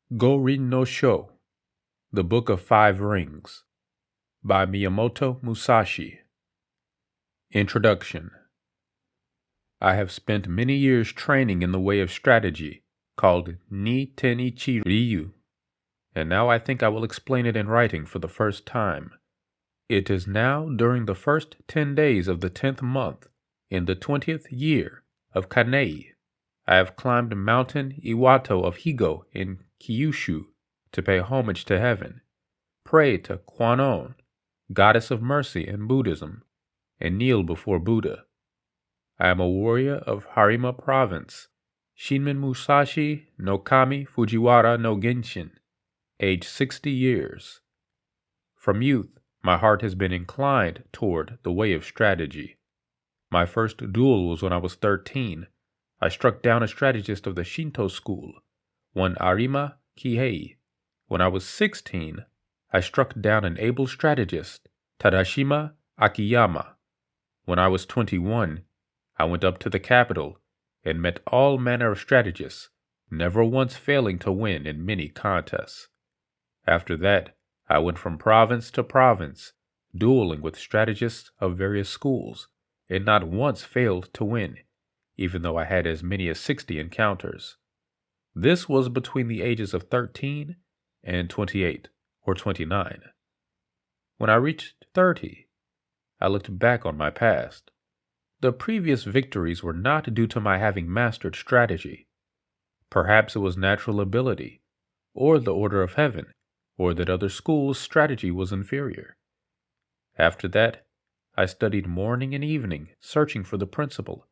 Rin No Sho, The Book of Five Rings, by Miyamoto Musashi. Introduction. I have spent many years training in the way of strategy, called Nito Ichi Ryu, and now I think I will explain it in writing for the first time. It is now during the first 10 days of the 10th month, in the 20th year of Kanei. I have climbed Mountain Iwato of Higo in Kyushu to pay homage to heaven, pray to Kwannon, goddess of mercy in Buddhism, and kneel before Buddha. I am a warrior of Harima Province, Shinmin Musashi no Kami Fujiwara no Genshin, age 60 years. From youth, my heart has been inclined toward the way of strategy. My first duel was when I was 13. I struck down a strategist of the Shinto school, one Arima Kihei. When I was 16, I struck down an able strategist, Tadashima Akiyama. When I was 21, I went up to the capital and met all manner of strategists, never once failing to win in many contests. After that, I went from province to province, dueling with strategists of various schools, and not once failed to win, even though I had as many as 60 encounters. This was between the ages of 13 and 28 or 29. When I reached 30, I looked back on my past. The previous victories were not due to my having mastered strategy. Perhaps it was natural ability, or the order of heaven, or that other schools' strategy was inferior. After that, I studied morning and evening, searching for the principle,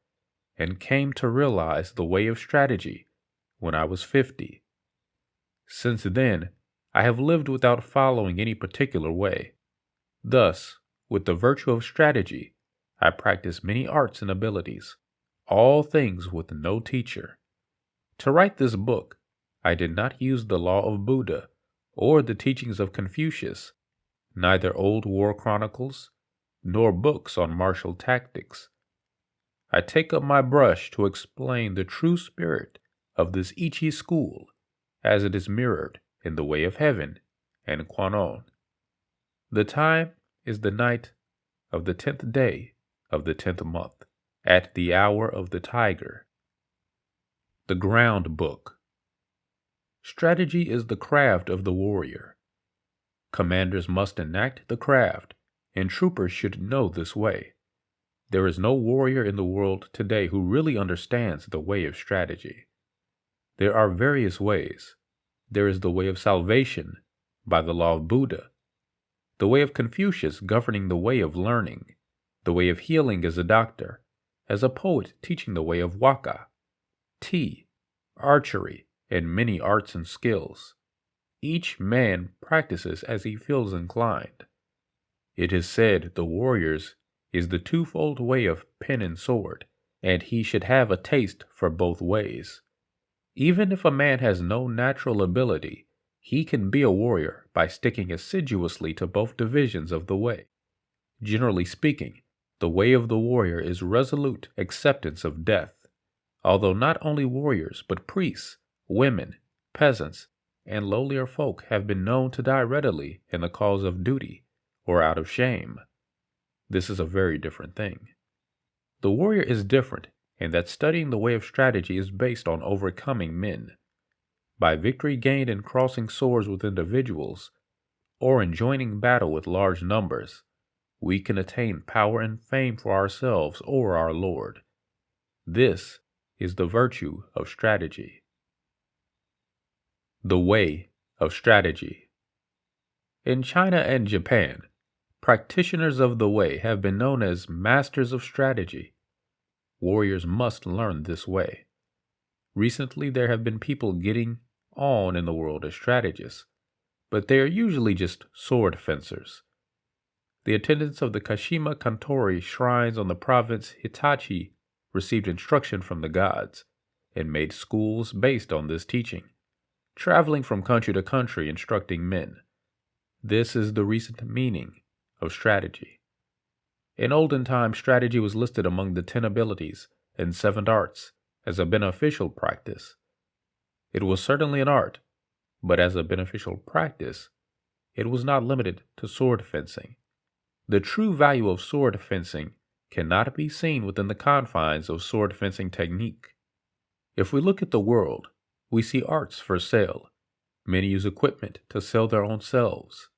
and came to realize the way of strategy when I was 50. Since then, I have lived without following any particular way. Thus, with the virtue of strategy, I practice many arts and abilities, all things with no teacher. To write this book, I did not use the law of Buddha or the teachings of Confucius, neither old war chronicles, nor books on martial tactics. I take up my brush to explain the true spirit of this Ichi school as it is mirrored in the way of heaven and Kwannon. The time is the night of the 10th day of the 10th month, at the hour of the tiger. The Ground Book. Strategy is the craft of the warrior. Commanders must enact the craft, and troopers should know this way. There is no warrior in the world today who really understands the way of strategy. There are various ways. There is the way of salvation, by the law of Buddha, the way of Confucius governing the way of learning, the way of healing as a doctor, as a poet teaching the way of waka, tea, archery, and many arts and skills. Each man practices as he feels inclined. It is said the warrior's is the twofold way of pen and sword, and he should have a taste for both ways. Even if a man has no natural ability, he can be a warrior by sticking assiduously to both divisions of the way. Generally speaking, the way of the warrior is resolute acceptance of death, although not only warriors but priests, women, peasants, and lowlier folk have been known to die readily in the cause of duty or out of shame. This is a very different thing. The warrior is different in that studying the way of strategy is based on overcoming men. By victory gained in crossing swords with individuals, or in joining battle with large numbers, we can attain power and fame for ourselves or our Lord. This is the virtue of strategy. The way of strategy. In China and Japan, practitioners of the way have been known as masters of strategy. Warriors must learn this way. Recently, there have been people getting on in the world as strategists, but they are usually just sword fencers. The attendants of the Kashima Kantori shrines on the province Hitachi received instruction from the gods and made schools based on this teaching, traveling from country to country instructing men. This is the recent meaning of strategy. In olden times, strategy was listed among the 10 abilities and 7 arts as a beneficial practice. It was certainly an art, but as a beneficial practice, it was not limited to sword fencing. The true value of sword fencing cannot be seen within the confines of sword fencing technique. If we look at the world, we see arts for sale. Many use equipment to sell their own selves.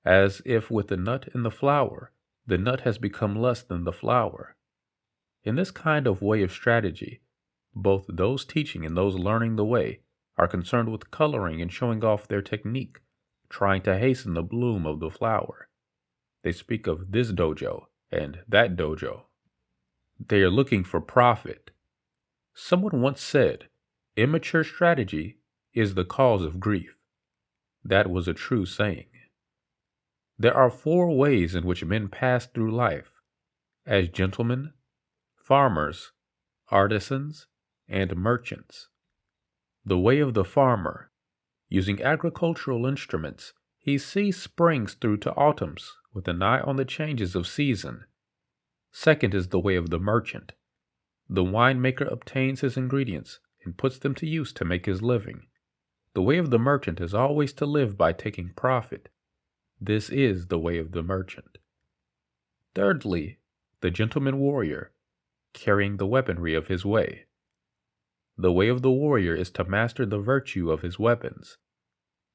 As if with the nut in the flower, the nut has become less than the flower. In this kind of way of strategy, both those teaching and those learning the way are concerned with coloring and showing off their technique, trying to hasten the bloom of the flower. They speak of this dojo and that dojo. They are looking for profit. Someone once said, immature strategy is the cause of grief. That was a true saying. There are 4 ways in which men pass through life: as gentlemen, farmers, artisans, and merchants. The way of the farmer. Using agricultural instruments, he sees springs through to autumns with an eye on the changes of season. Second is the way of the merchant. The winemaker obtains his ingredients and puts them to use to make his living. The way of the merchant is always to live by taking profit. This is the way of the merchant. Thirdly, the gentleman warrior, carrying the weaponry of his way. The way of the warrior is to master the virtue of his weapons.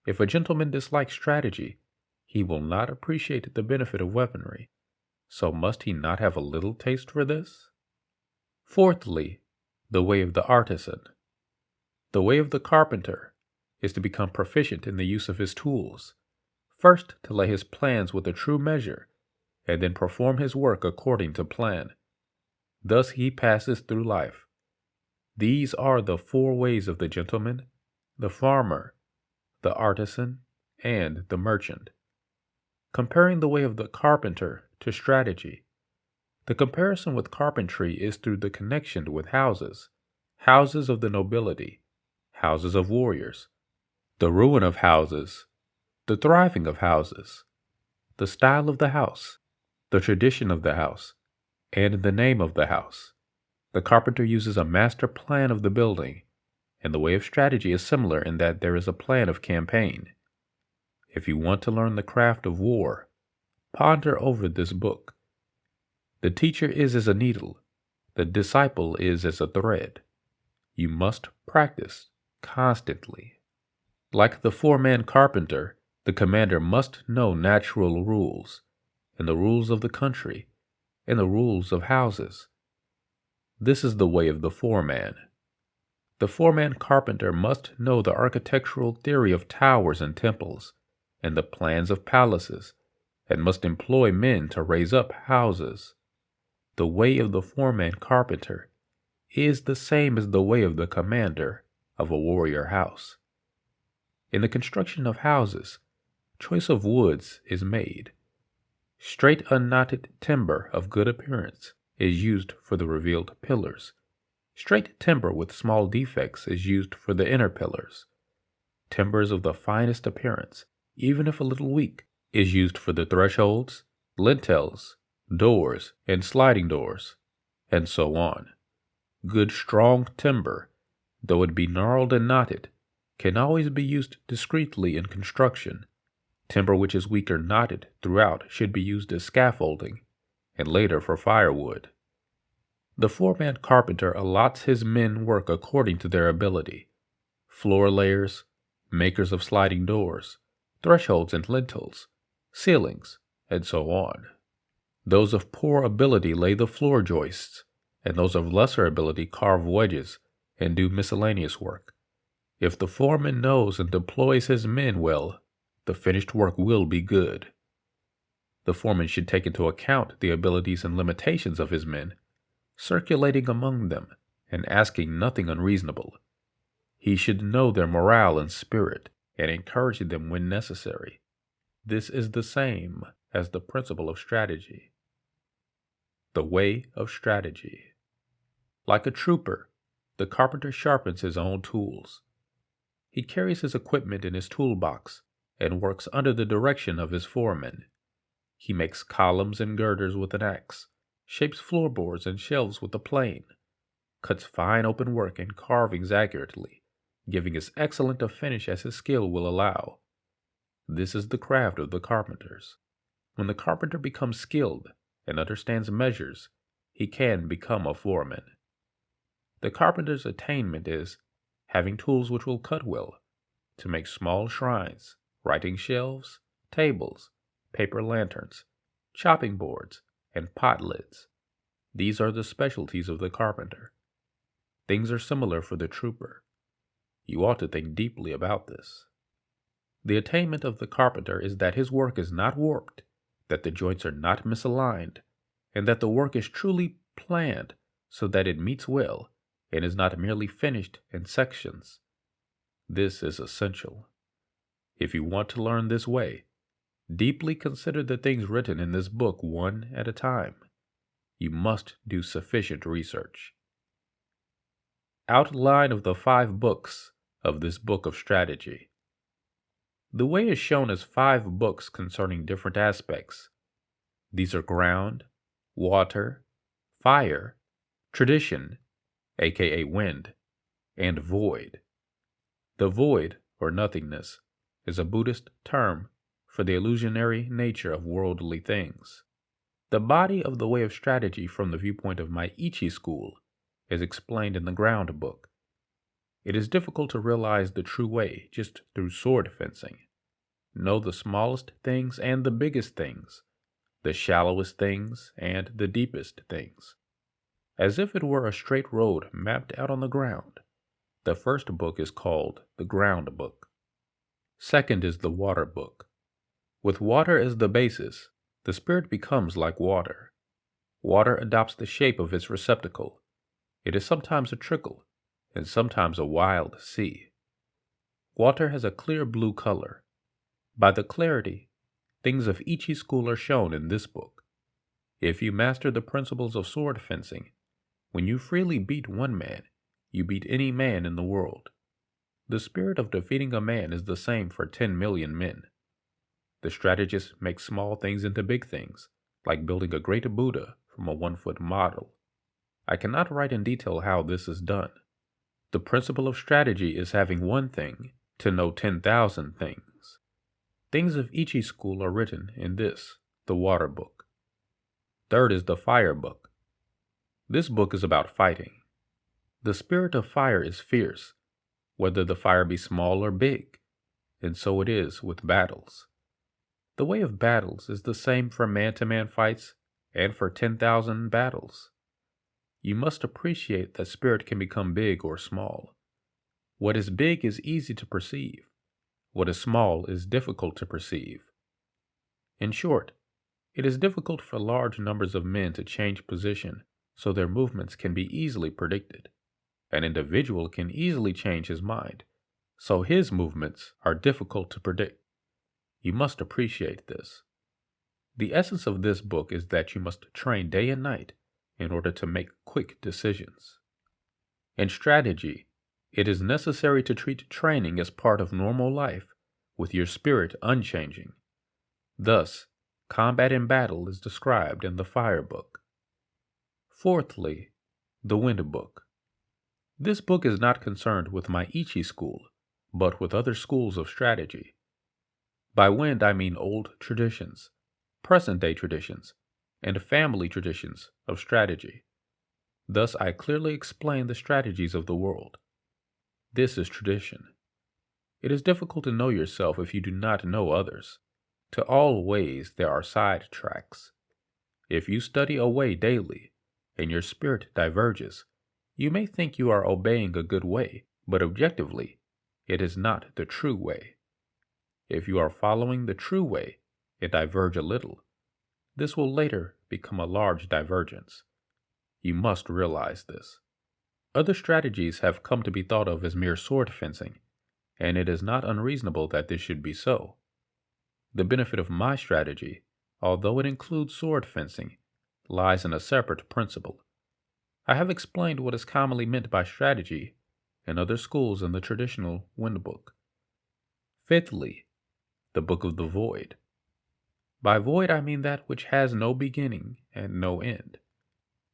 If a gentleman dislikes strategy, he will not appreciate the benefit of weaponry. So must he not have a little taste for this? Fourthly, the way of the artisan. The way of the carpenter is to become proficient in the use of his tools. First, to lay his plans with a true measure, and then perform his work according to plan. Thus he passes through life. These are the 4 ways of the gentleman, the farmer, the artisan, and the merchant. Comparing the way of the carpenter to strategy. The comparison with carpentry is through the connection with houses, houses of the nobility, houses of warriors, the ruin of houses, the thriving of houses, the style of the house, the tradition of the house, and the name of the house. The carpenter uses a master plan of the building, and the way of strategy is similar in that there is a plan of campaign. If you want to learn the craft of war, ponder over this book. The teacher is as a needle, the disciple is as a thread. You must practice constantly. Like the 4-man carpenter, the commander must know natural rules, and the rules of the country, and the rules of houses. This is the way of the 4-man. The 4-man carpenter must know the architectural theory of towers and temples, and the plans of palaces, and must employ men to raise up houses. The way of the 4-man carpenter is the same as the way of the commander of a warrior house. In the construction of houses, choice of woods is made. Straight unknotted timber of good appearance is used for the revealed pillars. Straight timber with small defects is used for the inner pillars. Timbers of the finest appearance, even if a little weak, is used for the thresholds, lintels, doors, and sliding doors, and so on. Good strong timber, though it be gnarled and knotted, can always be used discreetly in construction. Timber which is weak or knotted throughout should be used as scaffolding, and later for firewood. The 4-man carpenter allots his men work according to their ability. Floor layers, makers of sliding doors, thresholds and lintels, ceilings, and so on. Those of poor ability lay the floor joists, and those of lesser ability carve wedges and do miscellaneous work. If the foreman knows and deploys his men well, the finished work will be good. The foreman should take into account the abilities and limitations of his men, circulating among them and asking nothing unreasonable. He should know their morale and spirit and encourage them when necessary. This is the same as the principle of strategy. The way of strategy. Like a trooper, the carpenter sharpens his own tools. He carries his equipment in his toolbox and works under the direction of his foreman. He makes columns and girders with an axe, shapes floorboards and shelves with a plane, cuts fine open work and carvings accurately, giving as excellent a finish as his skill will allow. This is the craft of the carpenters. When the carpenter becomes skilled and understands measures, he can become a foreman. The carpenter's attainment is having tools which will cut well, to make small shrines, writing shelves, tables, paper lanterns, chopping boards, and pot lids. These are the specialties of the carpenter. Things are similar for the trooper. You ought to think deeply about this. The attainment of the carpenter is that his work is not warped, that the joints are not misaligned, and that the work is truly planned so that it meets well and is not merely finished in sections. This is essential. If you want to learn this way, deeply consider the things written in this book one at a time. You must do sufficient research. Outline of the 5 books of this book of strategy. The way is shown as 5 books concerning different aspects. These are ground, water, fire, tradition, aka wind, and void. The void, or nothingness, is a Buddhist term for the illusionary nature of worldly things. The body of the way of strategy from the viewpoint of my Ichi school is explained in the ground book. It is difficult to realize the true way just through sword fencing. Know the smallest things and the biggest things, the shallowest things and the deepest things. As if it were a straight road mapped out on the ground. The first book is called the ground book. Second is the water book. With water as the basis, the spirit becomes like water. Water adopts the shape of its receptacle. It is sometimes a trickle, and sometimes a wild sea. Water has a clear blue color. By the clarity, things of Ichi school are shown in this book. If you master the principles of sword fencing, when you freely beat one man, you beat any man in the world. The spirit of defeating a man is the same for 10 million men. The strategist makes small things into big things, like building a great Buddha from a 1-foot model. I cannot write in detail how this is done. The principle of strategy is having one thing to know 10,000 things. Things of Ichi school are written in this, the water book. Third is the fire book. This book is about fighting. The spirit of fire is fierce, whether the fire be small or big, and so it is with battles. The way of battles is the same for man-to-man fights and for 10,000 battles. You must appreciate that spirit can become big or small. What is big is easy to perceive. What is small is difficult to perceive. In short, it is difficult for large numbers of men to change position so their movements can be easily predicted. An individual can easily change his mind, so his movements are difficult to predict. You must appreciate this. The essence of this book is that you must train day and night in order to make quick decisions. In strategy, it is necessary to treat training as part of normal life, with your spirit unchanging. Thus, combat in battle is described in the fire book. Fourthly, the wind book. This book is not concerned with my Ichi school, but with other schools of strategy. By wind I mean old traditions, present-day traditions, and family traditions of strategy. Thus I clearly explain the strategies of the world. This is tradition. It is difficult to know yourself if you do not know others. To all ways there are side tracks. If you study a way daily, and your spirit diverges, you may think you are obeying a good way, but objectively, it is not the true way. If you are following the true way and diverge a little, this will later become a large divergence. You must realize this. Other strategies have come to be thought of as mere sword fencing, and it is not unreasonable that this should be so. The benefit of my strategy, although it includes sword fencing, lies in a separate principle. I have explained what is commonly meant by strategy in other schools in the traditional wind book. Fifthly, the book of the void. By void I mean that which has no beginning and no end.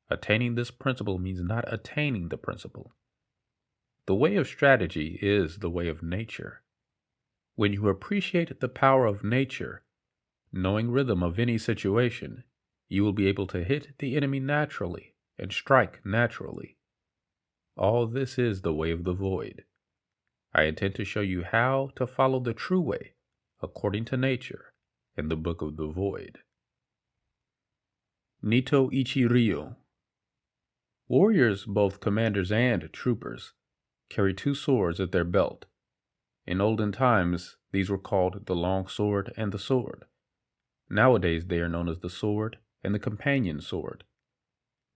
Attaining this principle means not attaining the principle. The way of strategy is the way of nature. When you appreciate the power of nature, knowing rhythm of any situation, you will be able to hit the enemy naturally and strike naturally. All this is the way of the void. I intend to show you how to follow the true way, according to nature, in the Book of the Void. Nito Ichi Ryu. Warriors, both commanders and troopers, carry two swords at their belt. In olden times, these were called the long sword and the sword. Nowadays, they are known as the sword and the companion sword.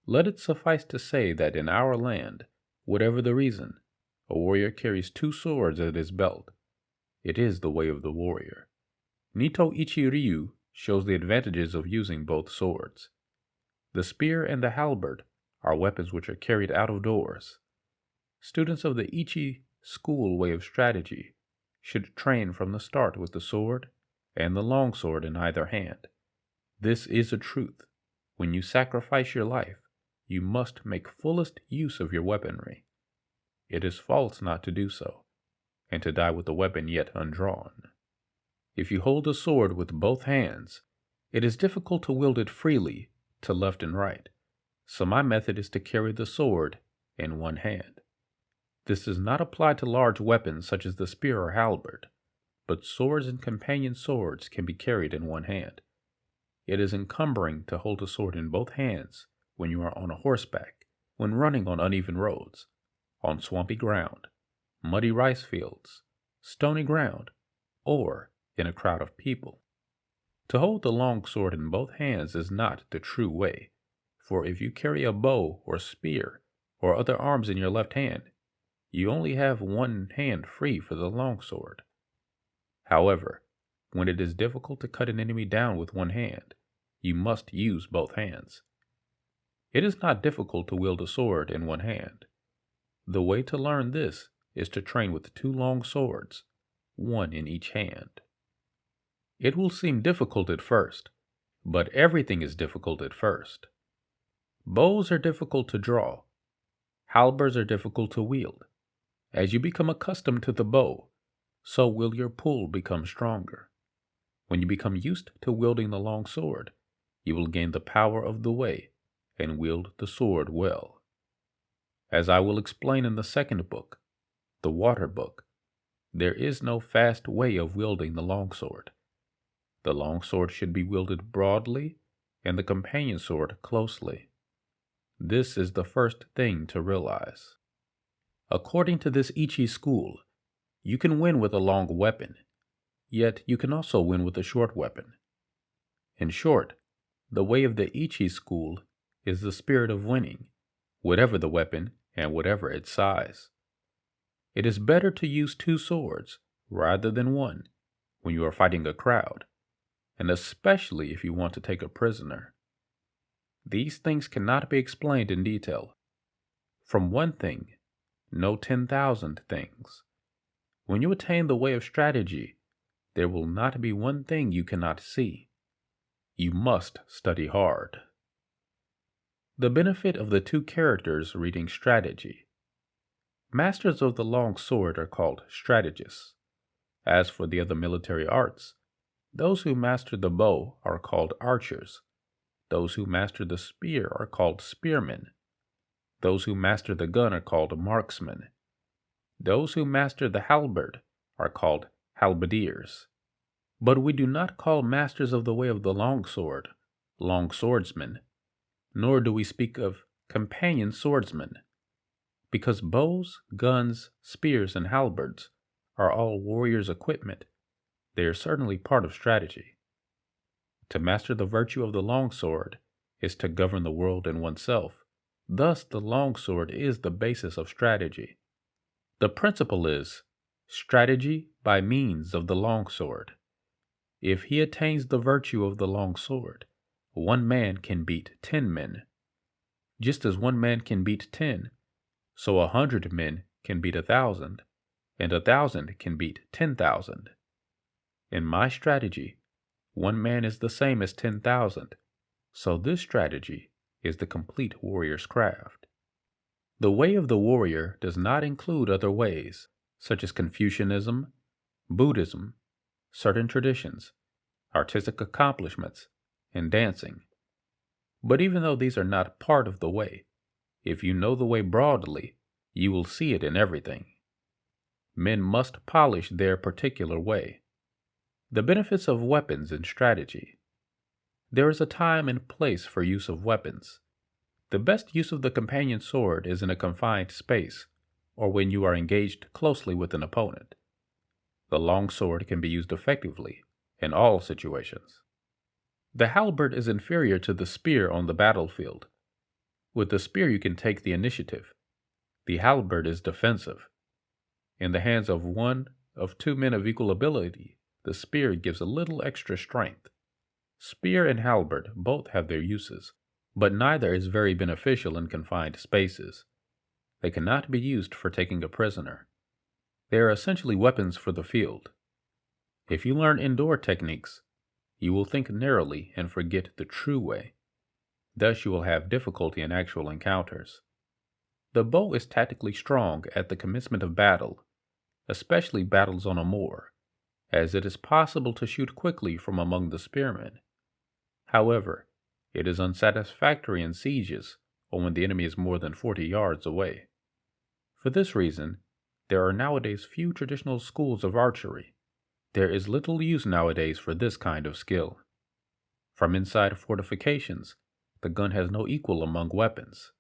Let it suffice to say that in our land, whatever the reason, a warrior carries two swords at his belt. It is the way of the warrior. Nito Ichi Ryu shows the advantages of using both swords. The spear and the halberd are weapons which are carried out of doors. Students of the Ichi school way of strategy should train from the start with the sword and the long sword in either hand. This is a truth. When you sacrifice your life, you must make fullest use of your weaponry. It is false not to do so, and to die with the weapon yet undrawn. If you hold a sword with both hands, it is difficult to wield it freely to left and right, so my method is to carry the sword in one hand. This does not apply to large weapons such as the spear or halberd, but swords and companion swords can be carried in one hand. It is encumbering to hold a sword in both hands when you are on a horseback, when running on uneven roads, on swampy ground, muddy rice fields, stony ground, or in a crowd of people. To hold the long sword in both hands is not the true way, for if you carry a bow or spear or other arms in your left hand, you only have one hand free for the long sword. However, when it is difficult to cut an enemy down with one hand, you must use both hands. It is not difficult to wield a sword in one hand. The way to learn this is to train with two long swords, one in each hand. It will seem difficult at first, but everything is difficult at first. Bows are difficult to draw. Halberds are difficult to wield. As you become accustomed to the bow, so will your pull become stronger. When you become used to wielding the long sword, you will gain the power of the way and wield the sword well. As I will explain in the second book, the Water Book, there is no fast way of wielding the longsword. The longsword should be wielded broadly and the companion sword closely. This is the first thing to realize. According to this Ichi school, you can win with a long weapon, yet you can also win with a short weapon. In short, the way of the Ichi school is the spirit of winning, whatever the weapon and whatever its size. It is better to use two swords rather than one when you are fighting a crowd, and especially if you want to take a prisoner. These things cannot be explained in detail. From one thing, know 10,000 things. When you attain the way of strategy, there will not be one thing you cannot see. You must study hard. The benefit of the two characters reading strategy. Masters of the long sword are called strategists. As for the other military arts, those who master the bow are called archers. Those who master the spear are called spearmen. Those who master the gun are called marksmen. Those who master the halberd are called halberdiers. But we do not call masters of the way of the long sword long swordsmen, nor do we speak of companion swordsmen, because bows, guns, spears, and halberds are all warriors' equipment. They are certainly part of strategy. To master the virtue of the long sword is to govern the world and oneself. Thus, the long sword is the basis of strategy. The principle is strategy by means of the long sword. If he attains the virtue of the long sword, one man can beat 10 men. Just as one man can beat 10, so 100 men can beat 1,000, and 1,000 can beat 10,000. In my strategy, one man is the same as 10,000, so this strategy is the complete warrior's craft. The way of the warrior does not include other ways, such as Confucianism, Buddhism, certain traditions, artistic accomplishments, and dancing. But even though these are not part of the way, if you know the way broadly, you will see it in everything. Men must polish their particular way. The benefits of weapons and strategy. There is a time and place for use of weapons. The best use of the companion sword is in a confined space, or when you are engaged closely with an opponent. The long sword can be used effectively in all situations. The halberd is inferior to the spear on the battlefield. With the spear you can take the initiative. The halberd is defensive. In the hands of one of two men of equal ability, the spear gives a little extra strength. Spear and halberd both have their uses, but neither is very beneficial in confined spaces. They cannot be used for taking a prisoner. They are essentially weapons for the field. If you learn indoor techniques, you will think narrowly and forget the true way. Thus you will have difficulty in actual encounters. The bow is tactically strong at the commencement of battle, especially battles on a moor, as it is possible to shoot quickly from among the spearmen. However, it is unsatisfactory in sieges or when the enemy is more than 40 yards away. For this reason, there are nowadays few traditional schools of archery. There is little use nowadays for this kind of skill. From inside fortifications, the gun has no equal among weapons.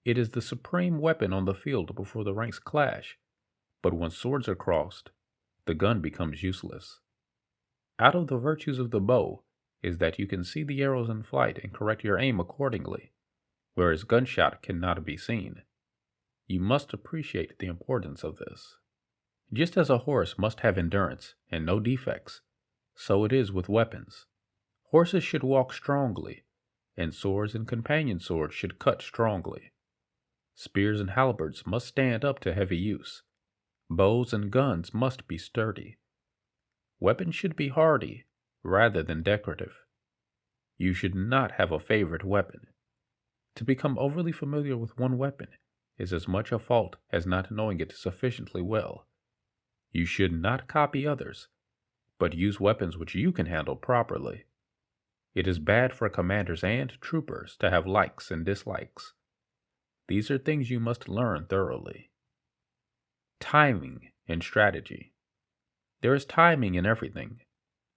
It is the supreme weapon on the field before the ranks clash, but when swords are crossed, the gun becomes useless. Out of the virtues of the bow is that you can see the arrows in flight and correct your aim accordingly, whereas gunshot cannot be seen. You must appreciate the importance of this. Just as a horse must have endurance and no defects, so it is with weapons. Horses should walk strongly, and swords and companion swords should cut strongly. Spears and halberds must stand up to heavy use. Bows and guns must be sturdy. Weapons should be hardy rather than decorative. You should not have a favorite weapon. To become overly familiar with one weapon is as much a fault as not knowing it sufficiently well. You should not copy others, but use weapons which you can handle properly. It is bad for commanders and troopers to have likes and dislikes. These are things you must learn thoroughly. Timing and strategy. There is timing in everything.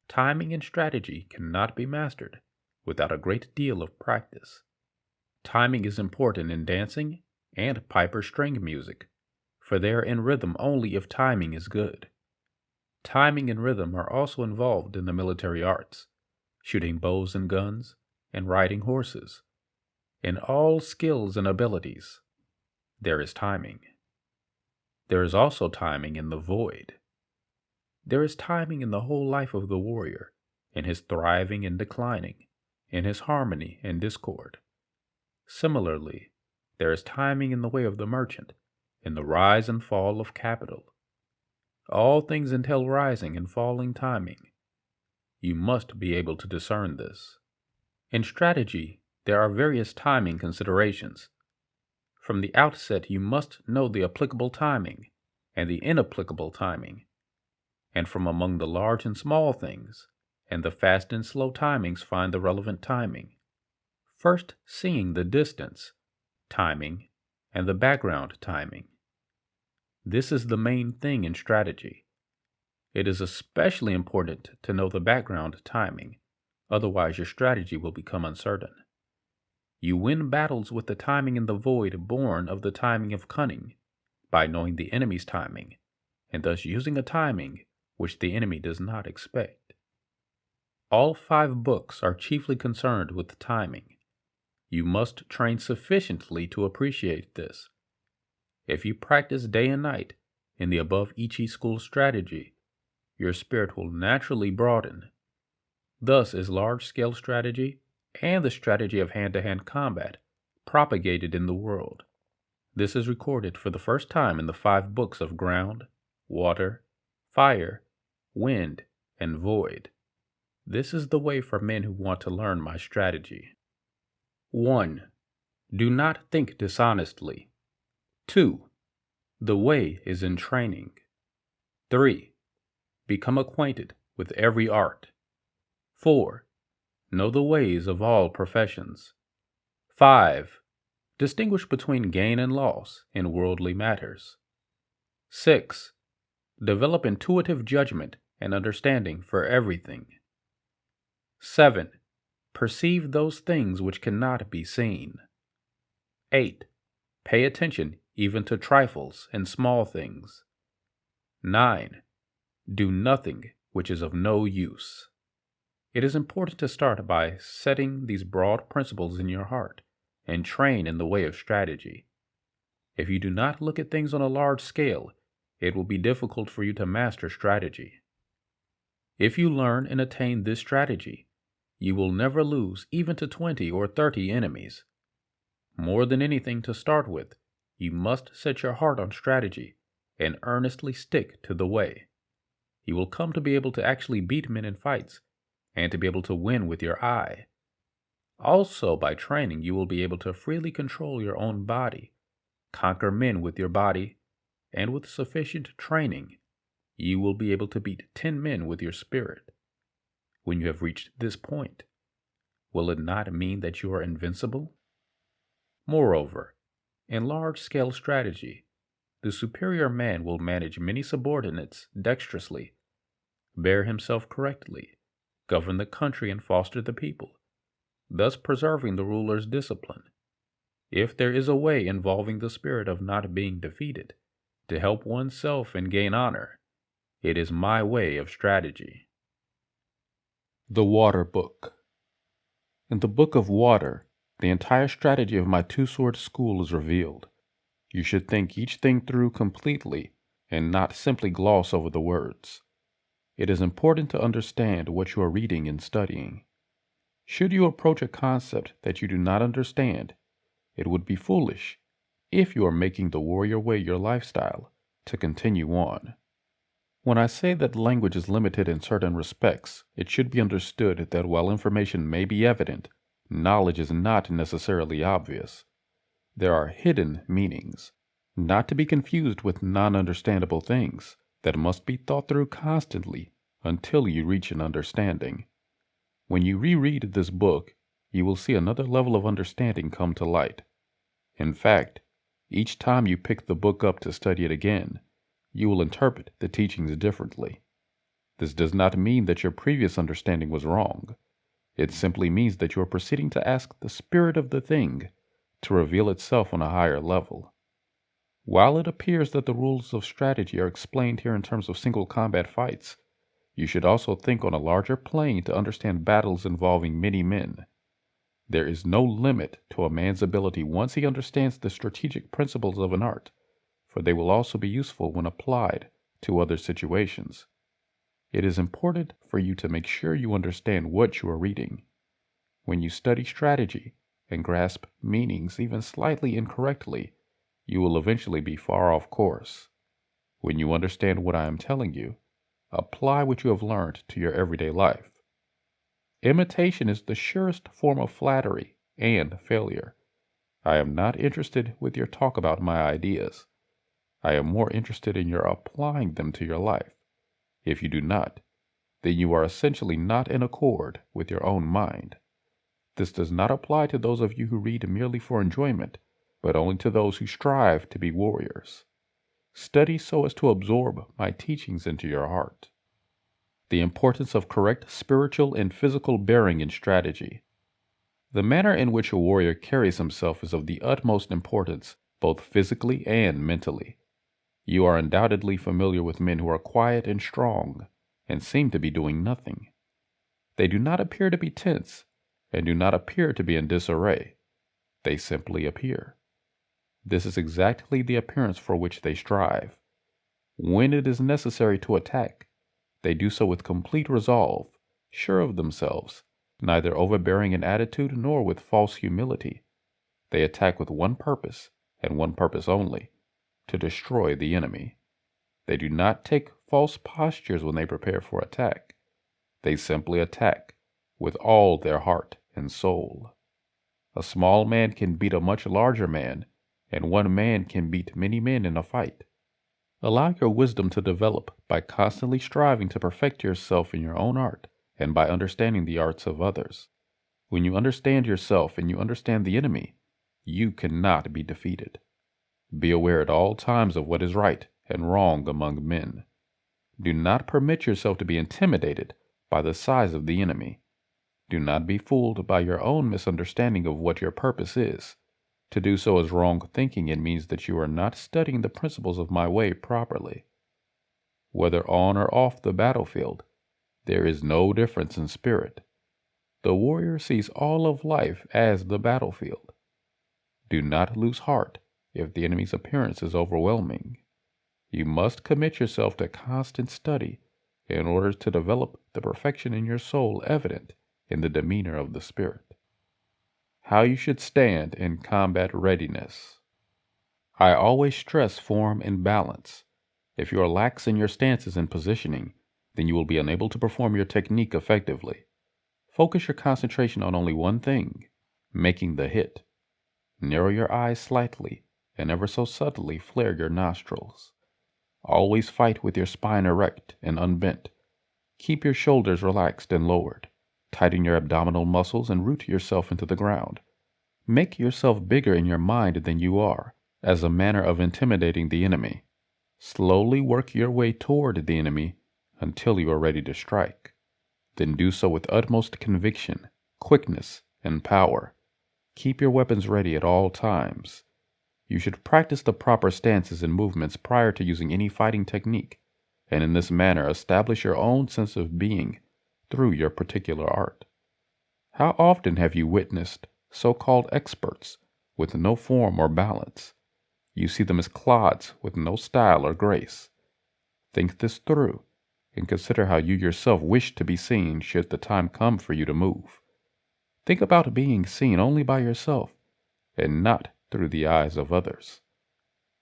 Timing and strategy cannot be mastered without a great deal of practice. Timing is important in dancing and piper string music, for they are in rhythm only if timing is good. Timing and rhythm are also involved in the military arts, shooting bows and guns, and riding horses. In all skills and abilities, there is timing. There is also timing in the void. There is timing in the whole life of the warrior, in his thriving and declining, in his harmony and discord. Similarly, there is timing in the way of the merchant, in the rise and fall of capital. All things entail rising and falling timing. You must be able to discern this. In strategy, there are various timing considerations. From the outset, you must know the applicable timing and the inapplicable timing, and from among the large and small things, and the fast and slow timings find the relevant timing. First, seeing the distance, timing, and the background timing. This is the main thing in strategy. It is especially important to know the background timing, otherwise your strategy will become uncertain. You win battles with the timing in the void born of the timing of cunning, by knowing the enemy's timing, and thus using a timing which the enemy does not expect. All 5 books are chiefly concerned with timing. You must train sufficiently to appreciate this. If you practice day and night in the above Ichi school strategy, your spirit will naturally broaden. Thus is large-scale strategy and the strategy of hand-to-hand combat propagated in the world. This is recorded for the first time in the 5 books of Ground, Water, Fire, Wind, and Void. This is the way for men who want to learn my strategy. 1. Do not think dishonestly. 2. The way is in training. 3. Become acquainted with every art. 4. Know the ways of all professions. 5. Distinguish between gain and loss in worldly matters. 6. Develop intuitive judgment and understanding for everything. 7. Perceive those things which cannot be seen. 8. Pay attention even to trifles and small things. 9. Do nothing which is of no use. It is important to start by setting these broad principles in your heart and train in the way of strategy. If you do not look at things on a large scale, it will be difficult for you to master strategy. If you learn and attain this strategy, you will never lose even to 20 or 30 enemies. More than anything to start with, you must set your heart on strategy and earnestly stick to the way. You will come to be able to actually beat men in fights and to be able to win with your eye. Also, by training, you will be able to freely control your own body, conquer men with your body, and with sufficient training, you will be able to beat 10 men with your spirit. When you have reached this point, will it not mean that you are invincible? Moreover, in large-scale strategy, the superior man will manage many subordinates dexterously, bear himself correctly, govern the country and foster the people, thus preserving the ruler's discipline. If there is a way involving the spirit of not being defeated, to help oneself and gain honor, it is my way of strategy. The Water Book. In the Book of Water, the entire strategy of my two-sword school is revealed. You should think each thing through completely and not simply gloss over the words. It is important to understand what you are reading and studying. Should you approach a concept that you do not understand, it would be foolish, if you are making the warrior way your lifestyle, to continue on. When I say that language is limited in certain respects, it should be understood that while information may be evident, knowledge is not necessarily obvious. There are hidden meanings, not to be confused with non-understandable things, that must be thought through constantly until you reach an understanding. When you reread this book, you will see another level of understanding come to light. In fact, each time you pick the book up to study it again, you will interpret the teachings differently. This does not mean that your previous understanding was wrong. It simply means that you are proceeding to ask the spirit of the thing to reveal itself on a higher level. While it appears that the rules of strategy are explained here in terms of single combat fights, you should also think on a larger plane to understand battles involving many men. There is no limit to a man's ability once he understands the strategic principles of an art, for they will also be useful when applied to other situations. It is important for you to make sure you understand what you are reading. When you study strategy and grasp meanings even slightly incorrectly, you will eventually be far off course. When you understand what I am telling you, apply what you have learned to your everyday life. Imitation is the surest form of flattery and failure. I am not interested with your talk about my ideas. I am more interested in your applying them to your life. If you do not, then you are essentially not in accord with your own mind. This does not apply to those of you who read merely for enjoyment, but only to those who strive to be warriors. Study so as to absorb my teachings into your heart. The importance of correct spiritual and physical bearing in strategy. The manner in which a warrior carries himself is of the utmost importance, both physically and mentally. You are undoubtedly familiar with men who are quiet and strong, and seem to be doing nothing. They do not appear to be tense, and do not appear to be in disarray. They simply appear. This is exactly the appearance for which they strive. When it is necessary to attack, they do so with complete resolve, sure of themselves, neither overbearing in attitude nor with false humility. They attack with one purpose, and one purpose only, to destroy the enemy. They do not take false postures when they prepare for attack. They simply attack with all their heart and soul. A small man can beat a much larger man and one man can beat many men in a fight. Allow your wisdom to develop by constantly striving to perfect yourself in your own art and by understanding the arts of others. When you understand yourself and you understand the enemy, you cannot be defeated. Be aware at all times of what is right and wrong among men. Do not permit yourself to be intimidated by the size of the enemy. Do not be fooled by your own misunderstanding of what your purpose is. To do so is wrong thinking. It means that you are not studying the principles of my way properly. Whether on or off the battlefield, there is no difference in spirit. The warrior sees all of life as the battlefield. Do not lose heart if the enemy's appearance is overwhelming. You must commit yourself to constant study in order to develop the perfection in your soul evident in the demeanor of the spirit. How you should stand in combat readiness. I always stress form and balance. If you are lax in your stances and positioning, then you will be unable to perform your technique effectively. Focus your concentration on only one thing, making the hit. Narrow your eyes slightly and ever so subtly flare your nostrils. Always fight with your spine erect and unbent. Keep your shoulders relaxed and lowered. Tighten your abdominal muscles and root yourself into the ground. Make yourself bigger in your mind than you are, as a manner of intimidating the enemy. Slowly work your way toward the enemy until you are ready to strike. Then do so with utmost conviction, quickness, and power. Keep your weapons ready at all times. You should practice the proper stances and movements prior to using any fighting technique, and in this manner establish your own sense of being through your particular art. How often have you witnessed so-called experts with no form or balance? You see them as clods with no style or grace. Think this through and consider how you yourself wish to be seen should the time come for you to move. Think about being seen only by yourself and not through the eyes of others.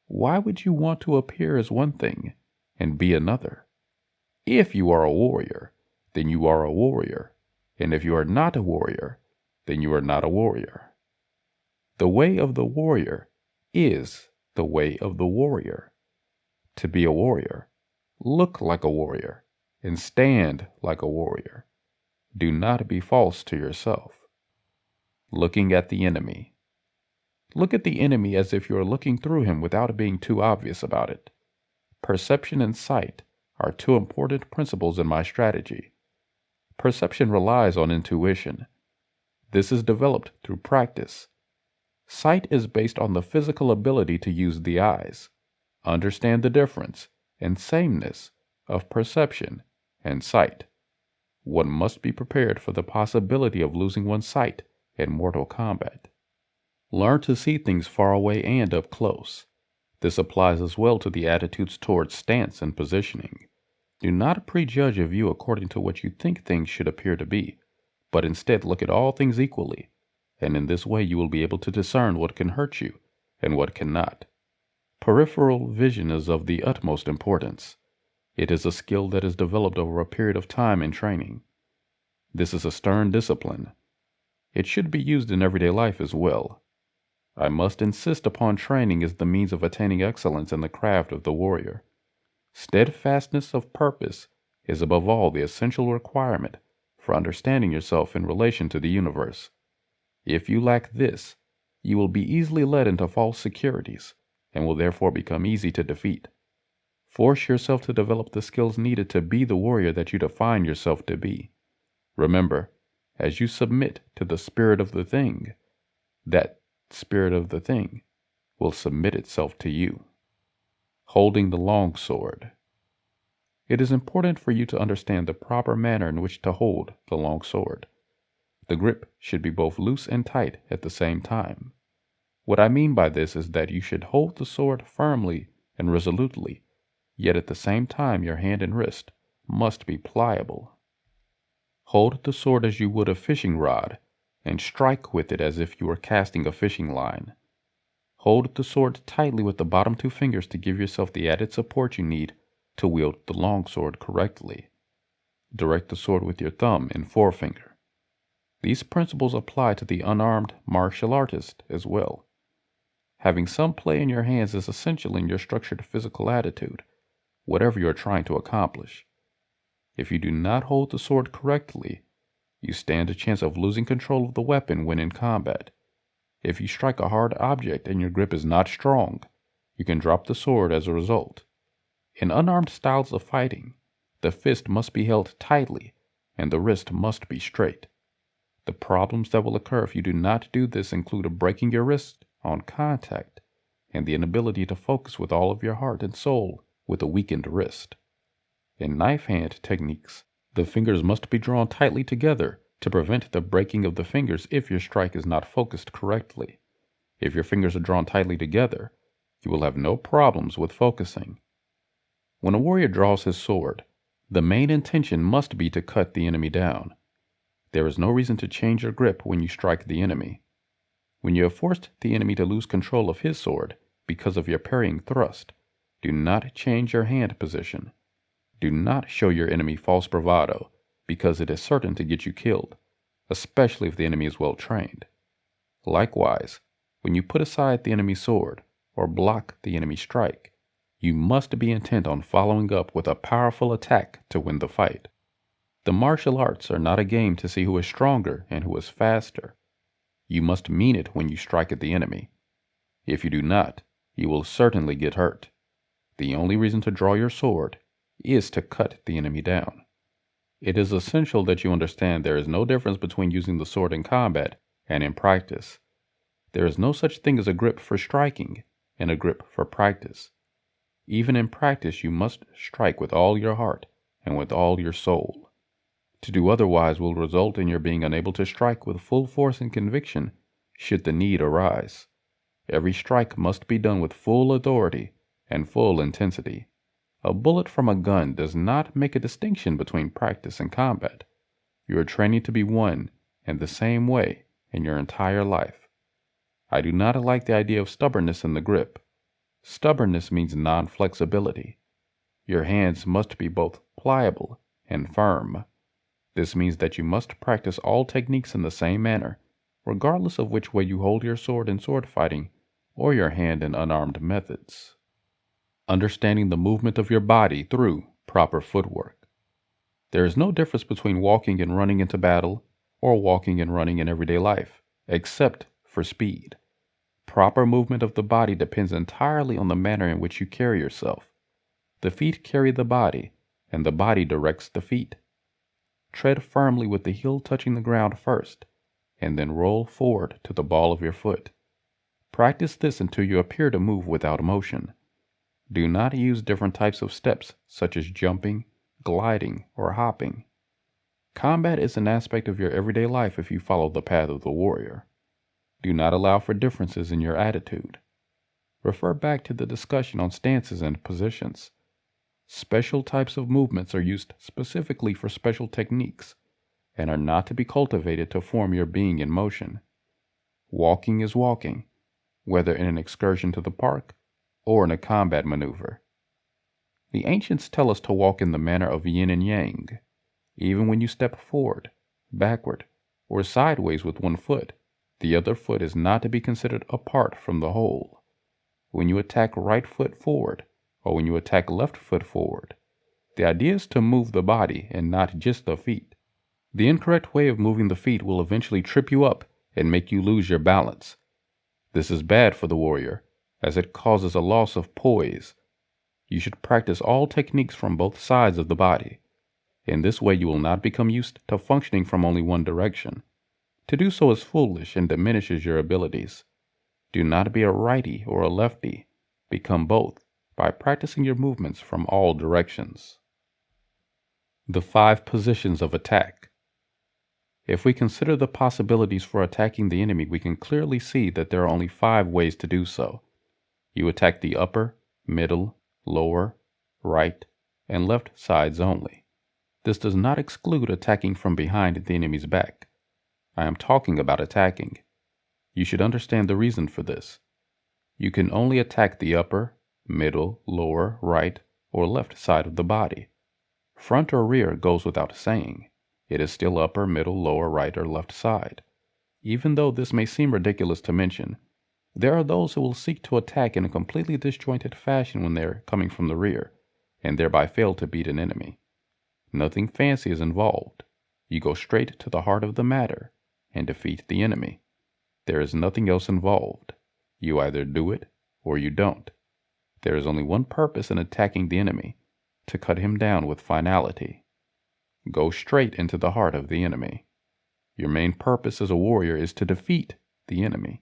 Why would you want to appear as one thing and be another? If you are a warrior, then you are a warrior, and if you are not a warrior, then you are not a warrior. The way of the warrior is the way of the warrior. To be a warrior, look like a warrior and stand like a warrior. Do not be false to yourself. Looking at the enemy. Look at the enemy as if you are looking through him without being too obvious about it. Perception and sight are two important principles in my strategy. Perception relies on intuition. This is developed through practice. Sight is based on the physical ability to use the eyes. Understand the difference and sameness of perception and sight. One must be prepared for the possibility of losing one's sight in mortal combat. Learn to see things far away and up close. This applies as well to the attitudes towards stance and positioning. Do not prejudge a view according to what you think things should appear to be, but instead look at all things equally, and in this way you will be able to discern what can hurt you and what cannot. Peripheral vision is of the utmost importance. It is a skill that is developed over a period of time and training. This is a stern discipline. It should be used in everyday life as well. I must insist upon training as the means of attaining excellence in the craft of the warrior. Steadfastness of purpose is above all the essential requirement for understanding yourself in relation to the universe. If you lack this, you will be easily led into false securities and will therefore become easy to defeat. Force yourself to develop the skills needed to be the warrior that you define yourself to be. Remember, as you submit to the spirit of the thing, that spirit of the thing will submit itself to you. Holding the long sword. It is important for you to understand the proper manner in which to hold the long sword. The grip should be both loose and tight at the same time. What I mean by this is that you should hold the sword firmly and resolutely, yet at the same time your hand and wrist must be pliable. Hold the sword as you would a fishing rod, and strike with it as if you were casting a fishing line. Hold the sword tightly with the bottom two fingers to give yourself the added support you need to wield the long sword correctly. Direct the sword with your thumb and forefinger. These principles apply to the unarmed martial artist as well. Having some play in your hands is essential in your structured physical attitude, whatever you are trying to accomplish. If you do not hold the sword correctly, you stand a chance of losing control of the weapon when in combat. If you strike a hard object and your grip is not strong, you can drop the sword as a result. In unarmed styles of fighting, the fist must be held tightly and the wrist must be straight. The problems that will occur if you do not do this include breaking your wrist on contact and the inability to focus with all of your heart and soul with a weakened wrist. In knife hand techniques, the fingers must be drawn tightly together to prevent the breaking of the fingers if your strike is not focused correctly. If your fingers are drawn tightly together, you will have no problems with focusing. When a warrior draws his sword, the main intention must be to cut the enemy down. There is no reason to change your grip when you strike the enemy. When you have forced the enemy to lose control of his sword because of your parrying thrust, do not change your hand position. Do not show your enemy false bravado, because it is certain to get you killed, especially if the enemy is well trained. Likewise, when you put aside the enemy's sword or block the enemy's strike, you must be intent on following up with a powerful attack to win the fight. The martial arts are not a game to see who is stronger and who is faster. You must mean it when you strike at the enemy. If you do not, you will certainly get hurt. The only reason to draw your sword is to cut the enemy down. It is essential that you understand there is no difference between using the sword in combat and in practice. There is no such thing as a grip for striking and a grip for practice. Even in practice, you must strike with all your heart and with all your soul. To do otherwise will result in your being unable to strike with full force and conviction should the need arise. Every strike must be done with full authority and full intensity. A bullet from a gun does not make a distinction between practice and combat. You are training to be one and the same way in your entire life. I do not like the idea of stubbornness in the grip. Stubbornness means non-flexibility. Your hands must be both pliable and firm. This means that you must practice all techniques in the same manner, regardless of which way you hold your sword in sword fighting or your hand in unarmed methods. Understanding the movement of your body through proper footwork. There is no difference between walking and running into battle or walking and running in everyday life, except for speed. Proper movement of the body depends entirely on the manner in which you carry yourself. The feet carry the body, and the body directs the feet. Tread firmly with the heel touching the ground first, and then roll forward to the ball of your foot. Practice this until you appear to move without motion. Do not use different types of steps, such as jumping, gliding, or hopping. Combat is an aspect of your everyday life if you follow the path of the warrior. Do not allow for differences in your attitude. Refer back to the discussion on stances and positions. Special types of movements are used specifically for special techniques and are not to be cultivated to form your being in motion. Walking is walking, whether in an excursion to the park or in a combat maneuver. The ancients tell us to walk in the manner of yin and yang. Even when you step forward, backward, or sideways with one foot, the other foot is not to be considered apart from the whole. When you attack right foot forward, or when you attack left foot forward, the idea is to move the body and not just the feet. The incorrect way of moving the feet will eventually trip you up and make you lose your balance. This is bad for the warrior, as it causes a loss of poise. You should practice all techniques from both sides of the body. In this way, you will not become used to functioning from only one direction. To do so is foolish and diminishes your abilities. Do not be a righty or a lefty. Become both by practicing your movements from all directions. The 5 positions of attack. If we consider the possibilities for attacking the enemy, we can clearly see that there are only 5 ways to do so. You attack the upper, middle, lower, right, and left sides only. This does not exclude attacking from behind the enemy's back. I am talking about attacking. You should understand the reason for this. You can only attack the upper, middle, lower, right, or left side of the body. Front or rear goes without saying. It is still upper, middle, lower, right, or left side. Even though this may seem ridiculous to mention, There are those who will seek to attack in a completely disjointed fashion when they're coming from the rear, and thereby fail to beat an enemy. Nothing fancy is involved. You go straight to the heart of the matter and defeat the enemy. There is nothing else involved. You either do it or you don't. There is only one purpose in attacking the enemy: to cut him down with finality. Go straight into the heart of the enemy. Your main purpose as a warrior is to defeat the enemy.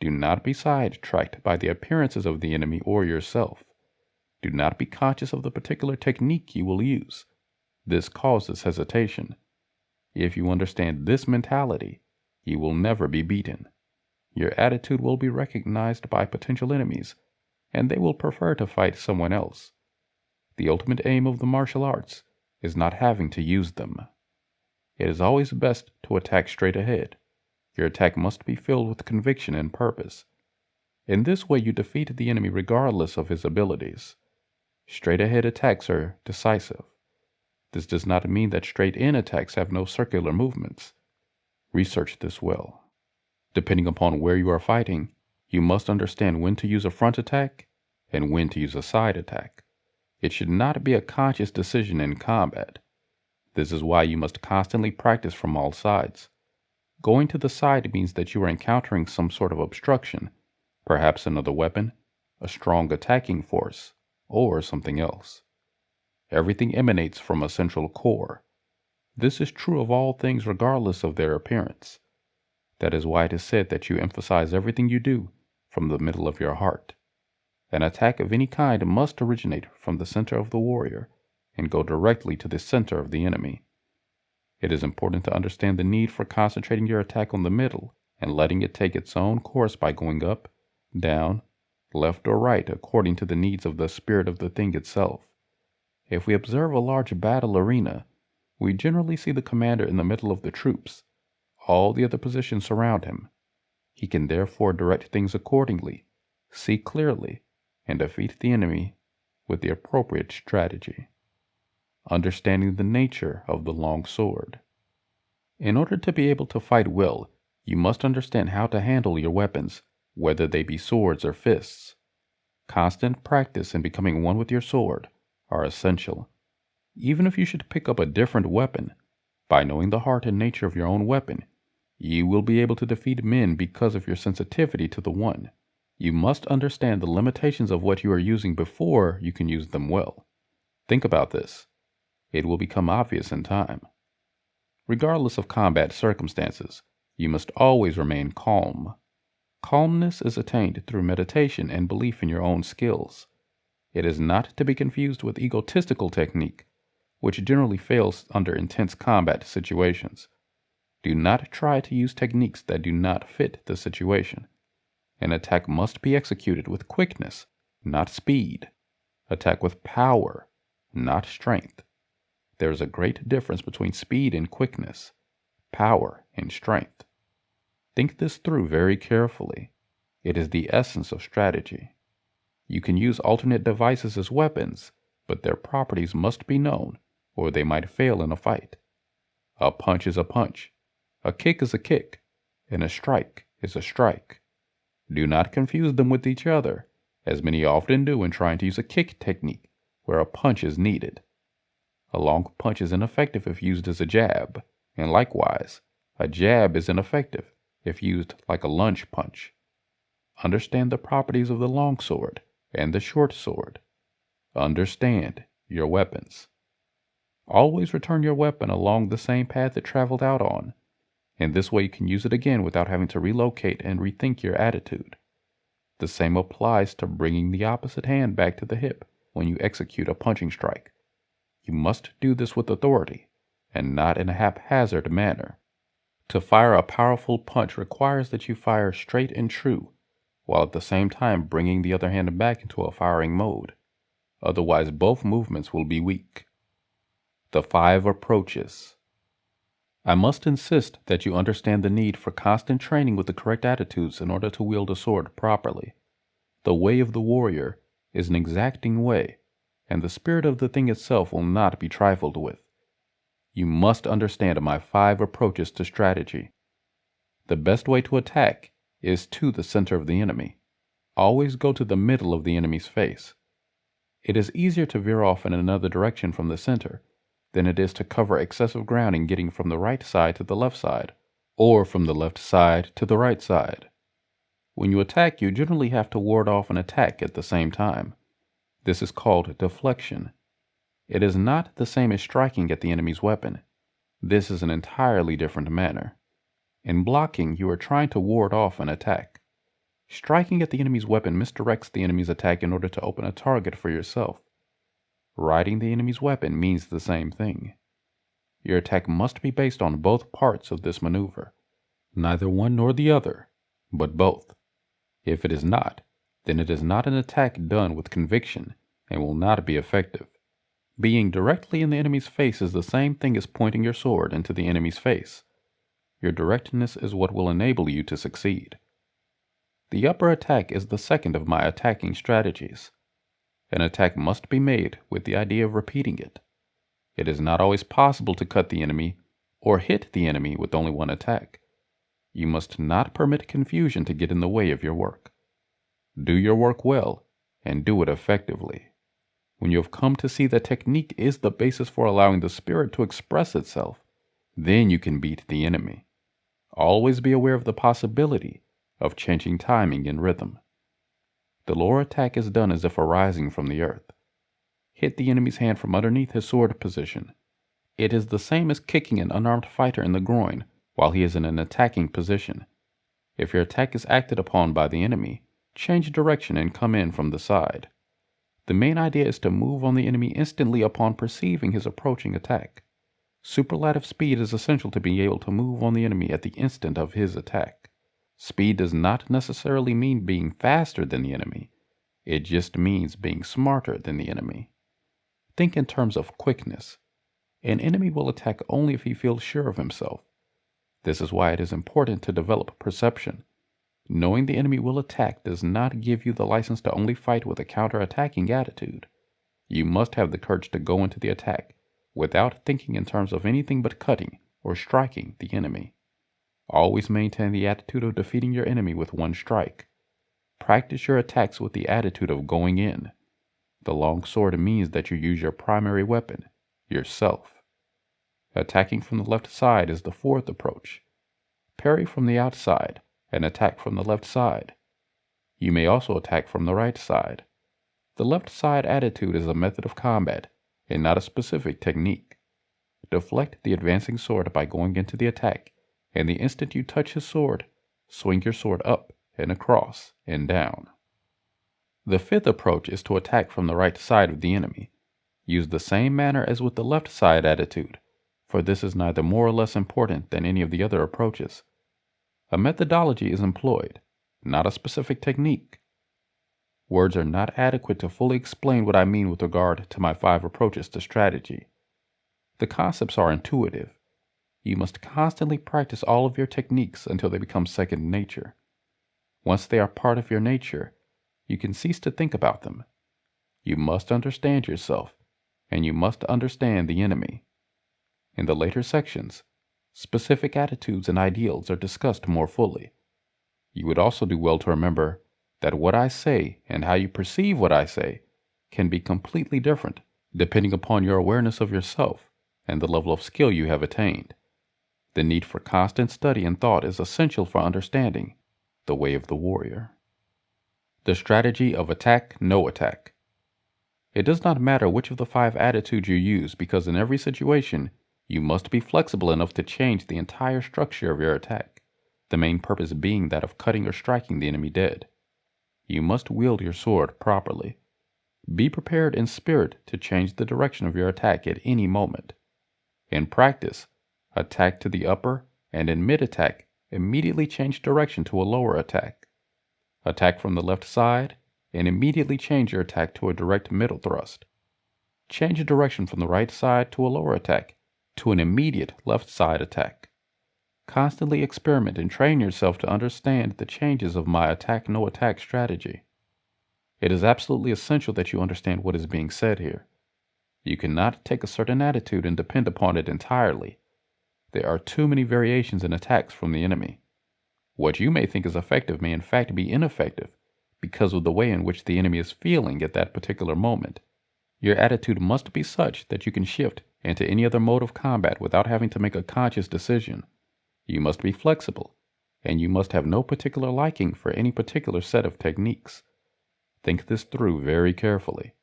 Do not be sidetracked by the appearances of the enemy or yourself. Do not be conscious of the particular technique you will use. This causes hesitation. If you understand this mentality, you will never be beaten. Your attitude will be recognized by potential enemies, and they will prefer to fight someone else. The ultimate aim of the martial arts is not having to use them. It is always best to attack straight ahead. Your attack must be filled with conviction and purpose. In this way, you defeat the enemy regardless of his abilities. Straight-ahead attacks are decisive. This does not mean that straight-in attacks have no circular movements. Research this well. Depending upon where you are fighting, you must understand when to use a front attack and when to use a side attack. It should not be a conscious decision in combat. This is why you must constantly practice from all sides. Going to the side means that you are encountering some sort of obstruction, perhaps another weapon, a strong attacking force, or something else. Everything emanates from a central core. This is true of all things regardless of their appearance. That is why it is said that you emphasize everything you do from the middle of your heart. An attack of any kind must originate from the center of the warrior and go directly to the center of the enemy. It is important to understand the need for concentrating your attack on the middle and letting it take its own course by going up, down, left or right according to the needs of the spirit of the thing itself. If we observe a large battle arena, we generally see the commander in the middle of the troops. All the other positions surround him. He can therefore direct things accordingly, see clearly, and defeat the enemy with the appropriate strategy. Understanding the nature of the long sword. In order to be able to fight well, you must understand how to handle your weapons, whether they be swords or fists. Constant practice and becoming one with your sword are essential. Even if you should pick up a different weapon, by knowing the heart and nature of your own weapon, you will be able to defeat men because of your sensitivity to the one. You must understand the limitations of what you are using before you can use them well. Think about this. It will become obvious in time. Regardless of combat circumstances, you must always remain calm. Calmness is attained through meditation and belief in your own skills. It is not to be confused with egotistical technique, which generally fails under intense combat situations. Do not try to use techniques that do not fit the situation. An attack must be executed with quickness, not speed. Attack with power, not strength. There is a great difference between speed and quickness, power and strength. Think this through very carefully. It is the essence of strategy. You can use alternate devices as weapons, but their properties must be known, or they might fail in a fight. A punch is a punch, a kick is a kick, and a strike is a strike. Do not confuse them with each other, as many often do in trying to use a kick technique where a punch is needed. A long punch is ineffective if used as a jab, and likewise, a jab is ineffective if used like a lunge punch. Understand the properties of the long sword and the short sword. Understand your weapons. Always return your weapon along the same path it traveled out on. In this way you can use it again without having to relocate and rethink your attitude. The same applies to bringing the opposite hand back to the hip when you execute a punching strike. You must do this with authority, and not in a haphazard manner. To fire a powerful punch requires that you fire straight and true, while at the same time bringing the other hand back into a firing mode. Otherwise, both movements will be weak. The 5 approaches. I must insist that you understand the need for constant training with the correct attitudes in order to wield a sword properly. The way of the warrior is an exacting way, and the spirit of the thing itself will not be trifled with. You must understand my 5 approaches to strategy. The best way to attack is to the center of the enemy. Always go to the middle of the enemy's face. It is easier to veer off in another direction from the center than it is to cover excessive ground in getting from the right side to the left side, or from the left side to the right side. When you attack, you generally have to ward off an attack at the same time. This is called deflection. It is not the same as striking at the enemy's weapon. This is an entirely different manner. In blocking, you are trying to ward off an attack. Striking at the enemy's weapon misdirects the enemy's attack in order to open a target for yourself. Riding the enemy's weapon means the same thing. Your attack must be based on both parts of this maneuver. Neither one nor the other, but both. If it is not, then it is not an attack done with conviction and will not be effective. Being directly in the enemy's face is the same thing as pointing your sword into the enemy's face. Your directness is what will enable you to succeed. The upper attack is the second of my attacking strategies. An attack must be made with the idea of repeating it. It is not always possible to cut the enemy or hit the enemy with only one attack. You must not permit confusion to get in the way of your work. Do your work well and do it effectively. When you have come to see that technique is the basis for allowing the spirit to express itself, then you can beat the enemy. Always be aware of the possibility of changing timing and rhythm. The lower attack is done as if arising from the earth. Hit the enemy's hand from underneath his sword position. It is the same as kicking an unarmed fighter in the groin while he is in an attacking position. If your attack is acted upon by the enemy, change direction and come in from the side. The main idea is to move on the enemy instantly upon perceiving his approaching attack. Superlative speed is essential to being able to move on the enemy at the instant of his attack. Speed does not necessarily mean being faster than the enemy. It just means being smarter than the enemy. Think in terms of quickness. An enemy will attack only if he feels sure of himself. This is why it is important to develop perception. Knowing the enemy will attack does not give you the license to only fight with a counter-attacking attitude. You must have the courage to go into the attack without thinking in terms of anything but cutting or striking the enemy. Always maintain the attitude of defeating your enemy with one strike. Practice your attacks with the attitude of going in. The long sword means that you use your primary weapon, yourself. Attacking from the left side is the fourth approach. Parry from the outside and attack from the left side. You may also attack from the right side. The left side attitude is a method of combat and not a specific technique. Deflect the advancing sword by going into the attack, and the instant you touch his sword, swing your sword up and across and down. The fifth approach is to attack from the right side of the enemy. Use the same manner as with the left side attitude, for this is neither more or less important than any of the other approaches. A methodology is employed, not a specific technique. Words are not adequate to fully explain what I mean with regard to my 5 approaches to strategy. The concepts are intuitive. You must constantly practice all of your techniques until they become second nature. Once they are part of your nature, you can cease to think about them. You must understand yourself, and you must understand the enemy. In the later sections, specific attitudes and ideals are discussed more fully. You would also do well to remember that what I say and how you perceive what I say can be completely different depending upon your awareness of yourself and the level of skill you have attained. The need for constant study and thought is essential for understanding the way of the warrior. The strategy of attack, no attack. It does not matter which of the 5 attitudes you use, because in every situation, you must be flexible enough to change the entire structure of your attack, the main purpose being that of cutting or striking the enemy dead. You must wield your sword properly. Be prepared in spirit to change the direction of your attack at any moment. In practice, attack to the upper, and in mid-attack, immediately change direction to a lower attack. Attack from the left side, and immediately change your attack to a direct middle thrust. Change direction from the right side to a lower attack, to an immediate left side attack. Constantly experiment and train yourself to understand the changes of my attack no attack strategy. It is absolutely essential that you understand what is being said here. You cannot take a certain attitude and depend upon it entirely. There are too many variations in attacks from the enemy. What you may think is effective may in fact be ineffective because of the way in which the enemy is feeling at that particular moment. Your attitude must be such that you can shift into any other mode of combat without having to make a conscious decision. You must be flexible, and you must have no particular liking for any particular set of techniques. Think this through very carefully.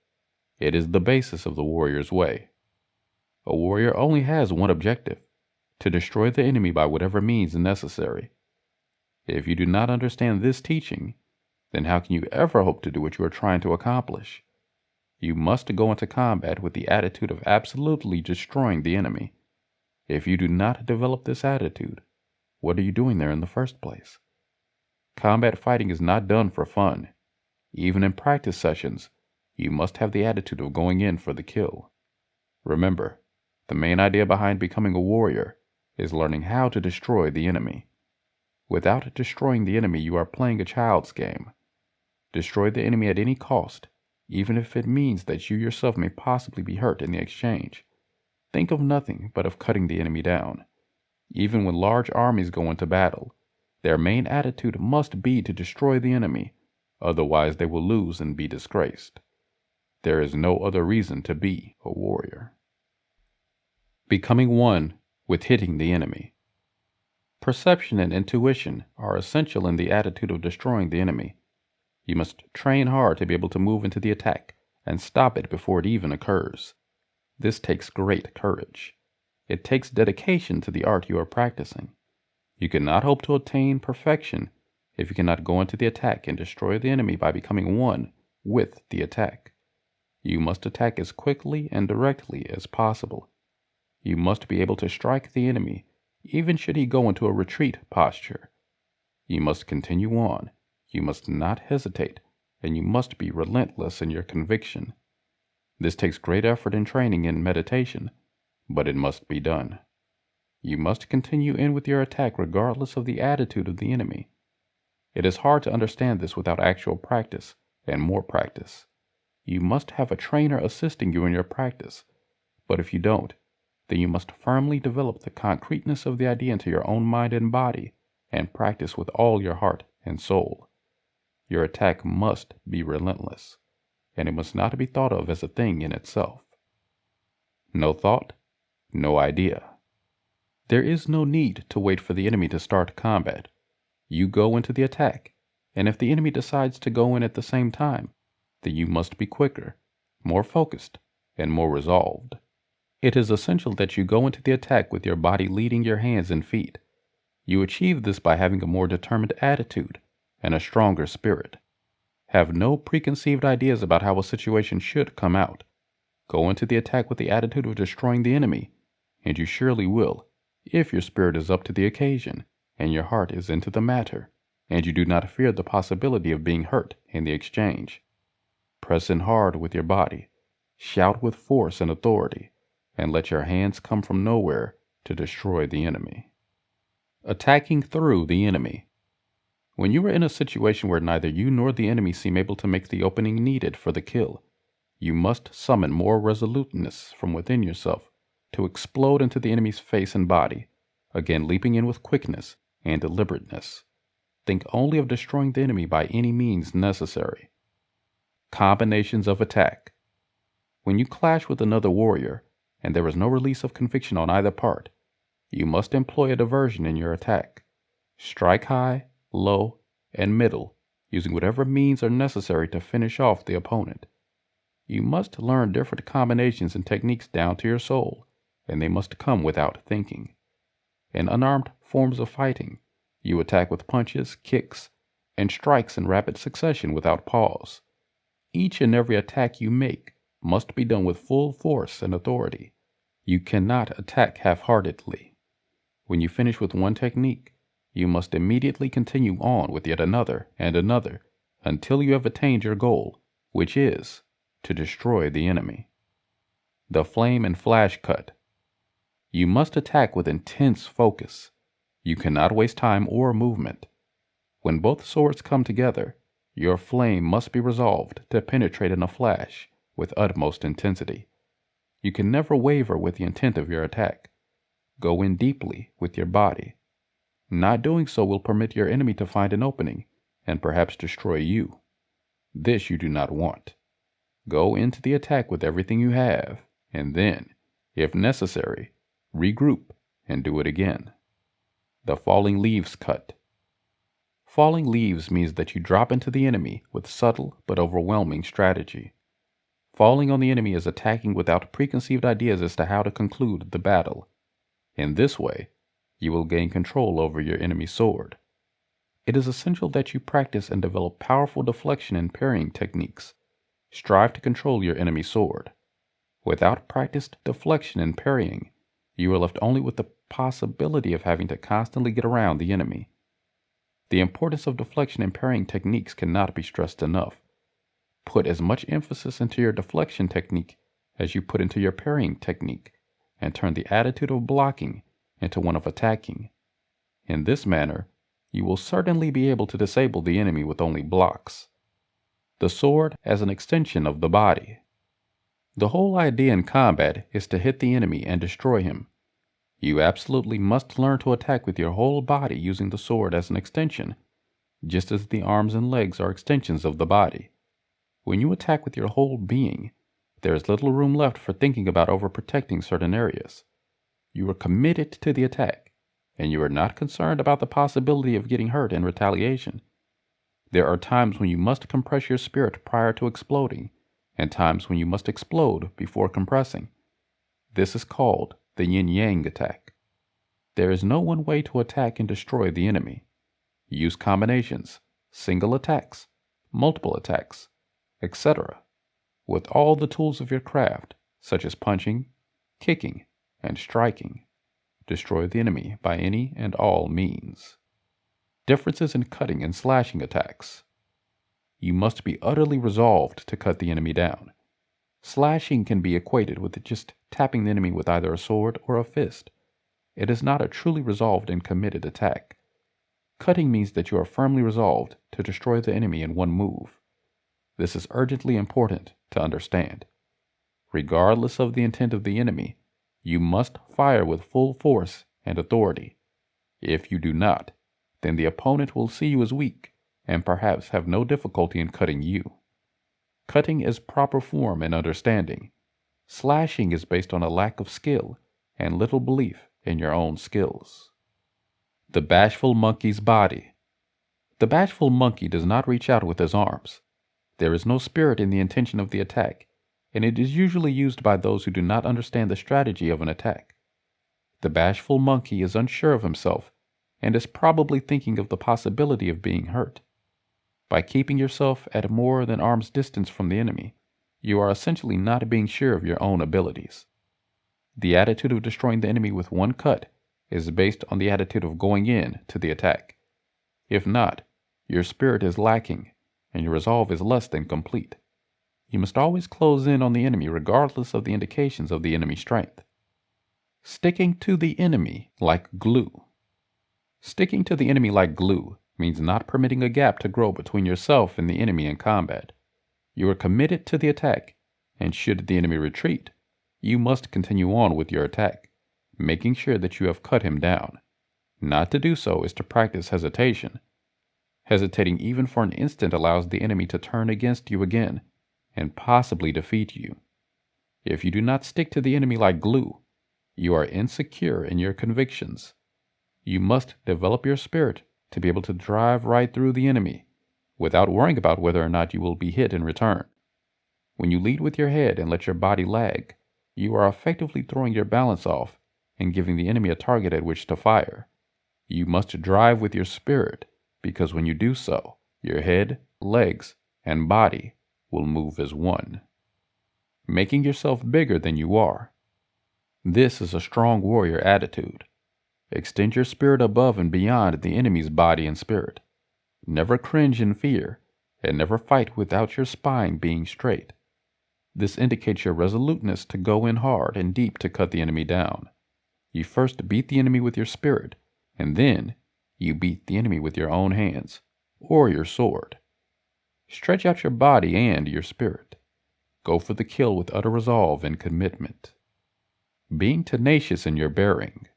It is the basis of the warrior's way. A warrior only has one objective: to destroy the enemy by whatever means necessary. If you do not understand this teaching, then how can you ever hope to do what you are trying to accomplish? You must go into combat with the attitude of absolutely destroying the enemy. If you do not develop this attitude, what are you doing there in the first place? Combat fighting is not done for fun. Even in practice sessions, you must have the attitude of going in for the kill. Remember, the main idea behind becoming a warrior is learning how to destroy the enemy. Without destroying the enemy, you are playing a child's game. Destroy the enemy at any cost, even if it means that you yourself may possibly be hurt in the exchange. Think of nothing but of cutting the enemy down. Even when large armies go into battle, their main attitude must be to destroy the enemy, otherwise they will lose and be disgraced. There is no other reason to be a warrior. Becoming one with hitting the enemy. Perception and intuition are essential in the attitude of destroying the enemy. You must train hard to be able to move into the attack and stop it before it even occurs. This takes great courage. It takes dedication to the art you are practicing. You cannot hope to attain perfection if you cannot go into the attack and destroy the enemy by becoming one with the attack. You must attack as quickly and directly as possible. You must be able to strike the enemy even should he go into a retreat posture. You must continue on. You must not hesitate, and you must be relentless in your conviction. This takes great effort and training in meditation, but it must be done. You must continue in with your attack regardless of the attitude of the enemy. It is hard to understand this without actual practice and more practice. You must have a trainer assisting you in your practice, but if you don't, then you must firmly develop the concreteness of the idea into your own mind and body and practice with all your heart and soul. Your attack must be relentless, and it must not be thought of as a thing in itself. No thought, no idea. There is no need to wait for the enemy to start combat. You go into the attack, and if the enemy decides to go in at the same time, then you must be quicker, more focused, and more resolved. It is essential that you go into the attack with your body leading your hands and feet. You achieve this by having a more determined attitude and a stronger spirit. Have no preconceived ideas about how a situation should come out. Go into the attack with the attitude of destroying the enemy, and you surely will, if your spirit is up to the occasion and your heart is into the matter, and you do not fear the possibility of being hurt in the exchange. Press in hard with your body, shout with force and authority, and let your hands come from nowhere to destroy the enemy. Attacking through the enemy. When you are in a situation where neither you nor the enemy seem able to make the opening needed for the kill, you must summon more resoluteness from within yourself to explode into the enemy's face and body, again leaping in with quickness and deliberateness. Think only of destroying the enemy by any means necessary. Combinations of attack. When you clash with another warrior, and there is no release of conviction on either part, you must employ a diversion in your attack. Strike high, low, and middle, using whatever means are necessary to finish off the opponent. You must learn different combinations and techniques down to your soul, and they must come without thinking. In unarmed forms of fighting, you attack with punches, kicks, and strikes in rapid succession without pause. Each and every attack you make must be done with full force and authority. You cannot attack half-heartedly. When you finish with one technique, you must immediately continue on with yet another and another until you have attained your goal, which is to destroy the enemy. The flame and flash cut. You must attack with intense focus. You cannot waste time or movement. When both swords come together, your flame must be resolved to penetrate in a flash with utmost intensity. You can never waver with the intent of your attack. Go in deeply with your body. Not doing so will permit your enemy to find an opening and perhaps destroy you. This you do not want. Go into the attack with everything you have, and then, if necessary, regroup and do it again. The falling leaves cut. Falling leaves means that you drop into the enemy with subtle but overwhelming strategy. Falling on the enemy is attacking without preconceived ideas as to how to conclude the battle. In this way, you will gain control over your enemy's sword. It is essential that you practice and develop powerful deflection and parrying techniques. Strive to control your enemy's sword. Without practiced deflection and parrying, you are left only with the possibility of having to constantly get around the enemy. The importance of deflection and parrying techniques cannot be stressed enough. Put as much emphasis into your deflection technique as you put into your parrying technique, and turn the attitude of blocking into one of attacking. In this manner, you will certainly be able to disable the enemy with only blocks. The sword as an extension of the body. The whole idea in combat is to hit the enemy and destroy him. You absolutely must learn to attack with your whole body using the sword as an extension, just as the arms and legs are extensions of the body. When you attack with your whole being, there is little room left for thinking about overprotecting certain areas. You are committed to the attack, and you are not concerned about the possibility of getting hurt in retaliation. There are times when you must compress your spirit prior to exploding, and times when you must explode before compressing. This is called the yin-yang attack. There is no one way to attack and destroy the enemy. Use combinations, single attacks, multiple attacks, etc., with all the tools of your craft, such as punching, kicking, and striking. Destroy the enemy by any and all means. Differences in cutting and slashing attacks. You must be utterly resolved to cut the enemy down. Slashing can be equated with just tapping the enemy with either a sword or a fist. It is not a truly resolved and committed attack. Cutting means that you are firmly resolved to destroy the enemy in one move. This is urgently important to understand. Regardless of the intent of the enemy, you must fire with full force and authority. If you do not, then the opponent will see you as weak and perhaps have no difficulty in cutting you. Cutting is proper form and understanding. Slashing is based on a lack of skill and little belief in your own skills. The bashful monkey's body. The bashful monkey does not reach out with his arms. There is no spirit in the intention of the attack, and it is usually used by those who do not understand the strategy of an attack. The bashful monkey is unsure of himself and is probably thinking of the possibility of being hurt. By keeping yourself at more than arm's distance from the enemy, you are essentially not being sure of your own abilities. The attitude of destroying the enemy with one cut is based on the attitude of going in to the attack. If not, your spirit is lacking and your resolve is less than complete. You must always close in on the enemy regardless of the indications of the enemy's strength. Sticking to the enemy like glue. Sticking to the enemy like glue means not permitting a gap to grow between yourself and the enemy in combat. You are committed to the attack, and should the enemy retreat, you must continue on with your attack, making sure that you have cut him down. Not to do so is to practice hesitation. Hesitating even for an instant allows the enemy to turn against you again and possibly defeat you. If you do not stick to the enemy like glue, you are insecure in your convictions. You must develop your spirit to be able to drive right through the enemy without worrying about whether or not you will be hit in return. When you lead with your head and let your body lag, you are effectively throwing your balance off and giving the enemy a target at which to fire. You must drive with your spirit, because when you do so, your head, legs, and body will move as one. Making yourself bigger than you are. This is a strong warrior attitude. Extend your spirit above and beyond the enemy's body and spirit. Never cringe in fear, and never fight without your spine being straight. This indicates your resoluteness to go in hard and deep to cut the enemy down. You first beat the enemy with your spirit, and then you beat the enemy with your own hands, or your sword. Stretch out your body and your spirit. Go for the kill with utter resolve and commitment. Being tenacious in your bearing.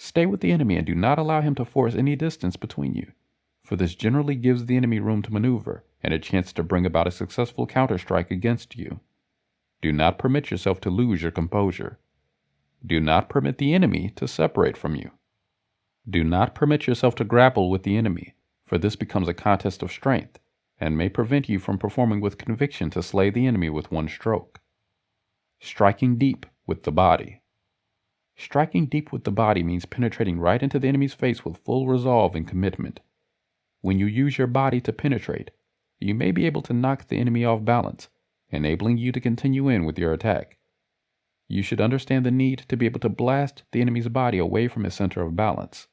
Stay with the enemy and do not allow him to force any distance between you, for this generally gives the enemy room to maneuver and a chance to bring about a successful counterstrike against you. Do not permit yourself to lose your composure. Do not permit the enemy to separate from you. Do not permit yourself to grapple with the enemy, for this becomes a contest of strength and may prevent you from performing with conviction to slay the enemy with one stroke. Striking deep with the body. Striking deep with the body means penetrating right into the enemy's face with full resolve and commitment. When you use your body to penetrate, you may be able to knock the enemy off balance, enabling you to continue in with your attack. You should understand the need to be able to blast the enemy's body away from his center of balance.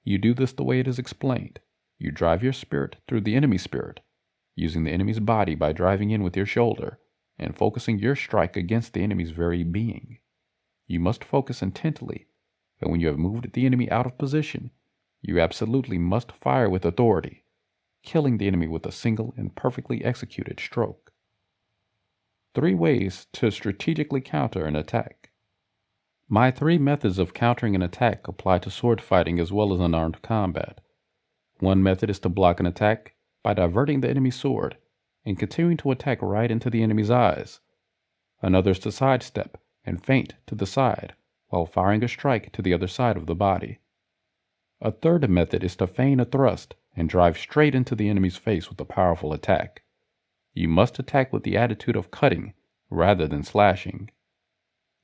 You do this the way it is explained. You drive your spirit through the enemy's spirit, using the enemy's body by driving in with your shoulder and focusing your strike against the enemy's very being. You must focus intently, and when you have moved the enemy out of position, you absolutely must fire with authority, killing the enemy with a single and perfectly executed stroke. 3 ways to strategically counter an attack. My 3 methods of countering an attack apply to sword fighting as well as unarmed combat. One method is to block an attack by diverting the enemy's sword and continuing to attack right into the enemy's eyes. Another is to sidestep and feint to the side while firing a strike to the other side of the body. A third method is to feign a thrust and drive straight into the enemy's face with a powerful attack. You must attack with the attitude of cutting rather than slashing.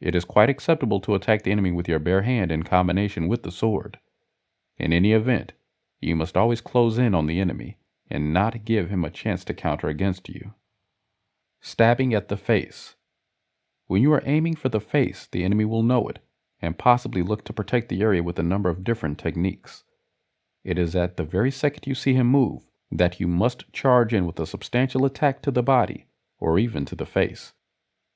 It is quite acceptable to attack the enemy with your bare hand in combination with the sword. In any event, you must always close in on the enemy and not give him a chance to counter against you. Stabbing at the face. When you are aiming for the face, the enemy will know it and possibly look to protect the area with a number of different techniques. It is at the very second you see him move that you must charge in with a substantial attack to the body or even to the face.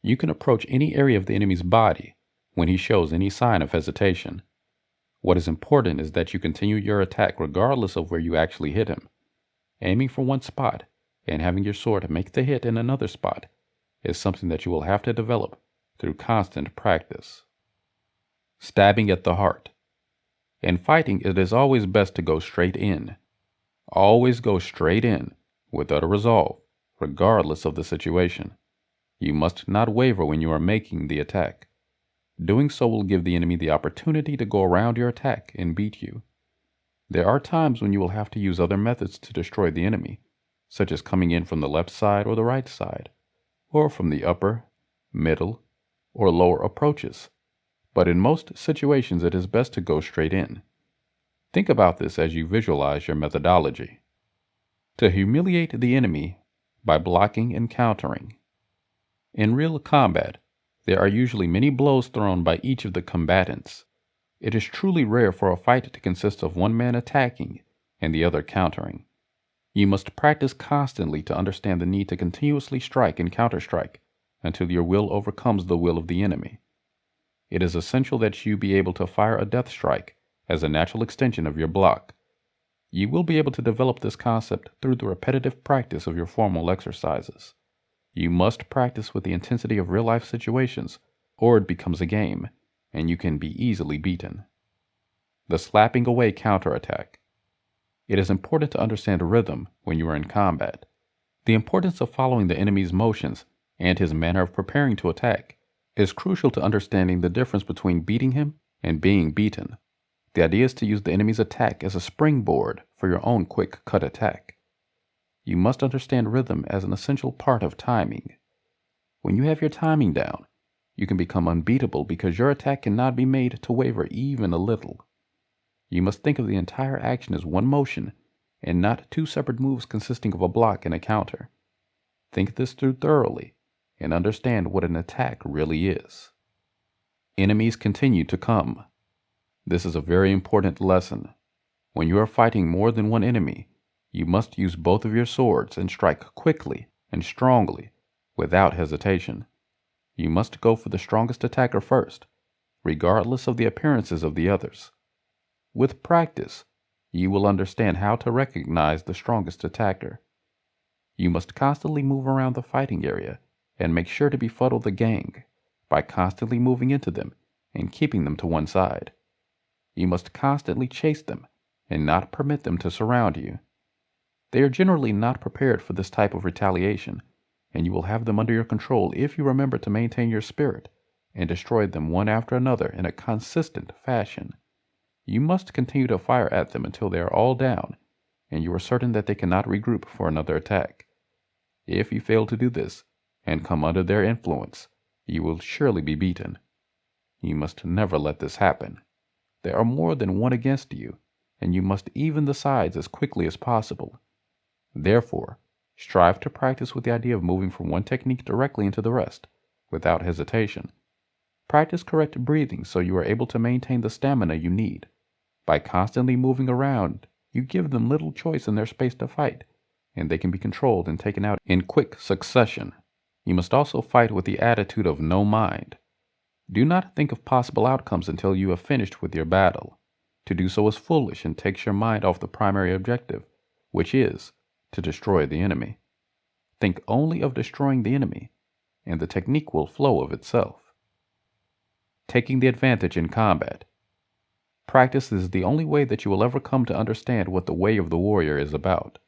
You can approach any area of the enemy's body when he shows any sign of hesitation. What is important is that you continue your attack regardless of where you actually hit him. Aiming for one spot and having your sword make the hit in another spot is something that you will have to develop through constant practice. Stabbing at the heart. In fighting, it is always best to go straight in. Always go straight in with utter resolve, regardless of the situation. You must not waver when you are making the attack. Doing so will give the enemy the opportunity to go around your attack and beat you. There are times when you will have to use other methods to destroy the enemy, such as coming in from the left side or the right side, or from the upper, middle, or lower approaches. But in most situations, it is best to go straight in. Think about this as you visualize your methodology. To humiliate the enemy by blocking and countering. In real combat, there are usually many blows thrown by each of the combatants. It is truly rare for a fight to consist of one man attacking and the other countering. You must practice constantly to understand the need to continuously strike and counterstrike until your will overcomes the will of the enemy. It is essential that you be able to fire a death strike as a natural extension of your block. You will be able to develop this concept through the repetitive practice of your formal exercises. You must practice with the intensity of real-life situations, or it becomes a game, and you can be easily beaten. The slapping away counterattack. It is important to understand rhythm when you are in combat. The importance of following the enemy's motions and his manner of preparing to attack is crucial to understanding the difference between beating him and being beaten. The idea is to use the enemy's attack as a springboard for your own quick cut attack. You must understand rhythm as an essential part of timing. When you have your timing down, you can become unbeatable because your attack cannot be made to waver even a little. You must think of the entire action as one motion and not 2 separate moves consisting of a block and a counter. Think this through thoroughly and understand what an attack really is. Enemies continue to come. This is a very important lesson. When you are fighting more than one enemy, you must use both of your swords and strike quickly and strongly, without hesitation. You must go for the strongest attacker first, regardless of the appearances of the others. With practice, you will understand how to recognize the strongest attacker. You must constantly move around the fighting area and make sure to befuddle the gang by constantly moving into them and keeping them to one side. You must constantly chase them and not permit them to surround you. They are generally not prepared for this type of retaliation, and you will have them under your control if you remember to maintain your spirit and destroy them one after another in a consistent fashion. You must continue to fire at them until they are all down, and you are certain that they cannot regroup for another attack. If you fail to do this and come under their influence, you will surely be beaten. You must never let this happen. There are more than one against you, and you must even the sides as quickly as possible. Therefore, strive to practice with the idea of moving from one technique directly into the rest, without hesitation. Practice correct breathing so you are able to maintain the stamina you need. By constantly moving around, you give them little choice in their space to fight, and they can be controlled and taken out in quick succession. You must also fight with the attitude of no mind. Do not think of possible outcomes until you have finished with your battle. To do so is foolish and takes your mind off the primary objective, which is to destroy the enemy. Think only of destroying the enemy, and the technique will flow of itself. Taking the advantage in combat. Practice is the only way that you will ever come to understand what the way of the warrior is about.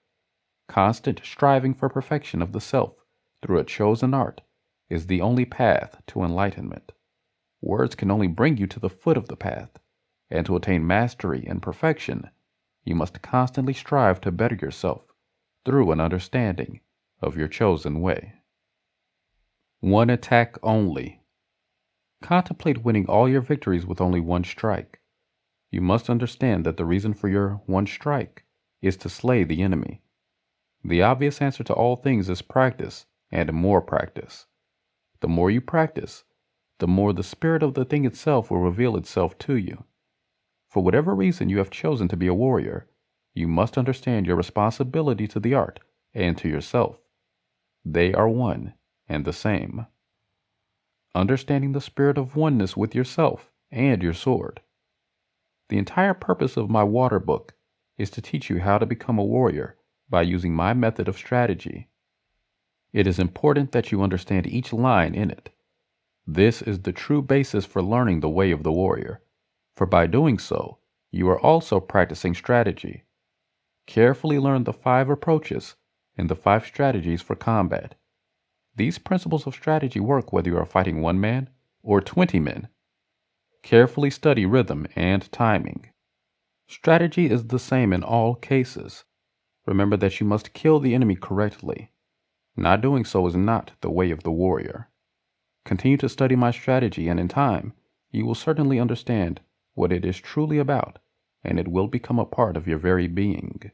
Constant striving for perfection of the self through a chosen art is the only path to enlightenment. Words can only bring you to the foot of the path, and to attain mastery and perfection, you must constantly strive to better yourself through an understanding of your chosen way. One attack only. Contemplate winning all your victories with only one strike. You must understand that the reason for your one strike is to slay the enemy. The obvious answer to all things is practice and more practice. The more you practice, the more the spirit of the thing itself will reveal itself to you. For whatever reason you have chosen to be a warrior, you must understand your responsibility to the art and to yourself. They are one and the same. Understanding the spirit of oneness with yourself and your sword. The entire purpose of my water book is to teach you how to become a warrior by using my method of strategy. It is important that you understand each line in it. This is the true basis for learning the way of the warrior, for by doing so, you are also practicing strategy. Carefully learn the 5 approaches and the 5 strategies for combat. These principles of strategy work whether you are fighting 1 man or 20 men. Carefully study rhythm and timing. Strategy is the same in all cases. Remember that you must kill the enemy correctly. Not doing so is not the way of the warrior. Continue to study my strategy, and in time, you will certainly understand what it is truly about, and it will become a part of your very being.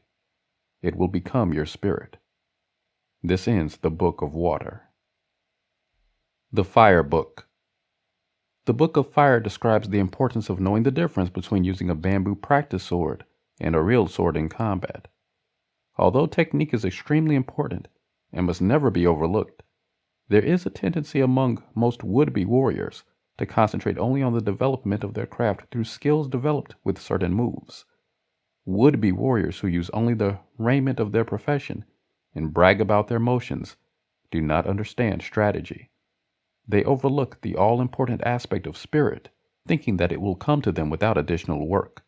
It will become your spirit. This ends the Book of Water. The Fire Book. The Book of Fire describes the importance of knowing the difference between using a bamboo practice sword and a real sword in combat. Although technique is extremely important and must never be overlooked, there is a tendency among most would-be warriors to concentrate only on the development of their craft through skills developed with certain moves. Would-be warriors who use only the raiment of their profession and brag about their motions do not understand strategy. They overlook the all-important aspect of spirit, thinking that it will come to them without additional work.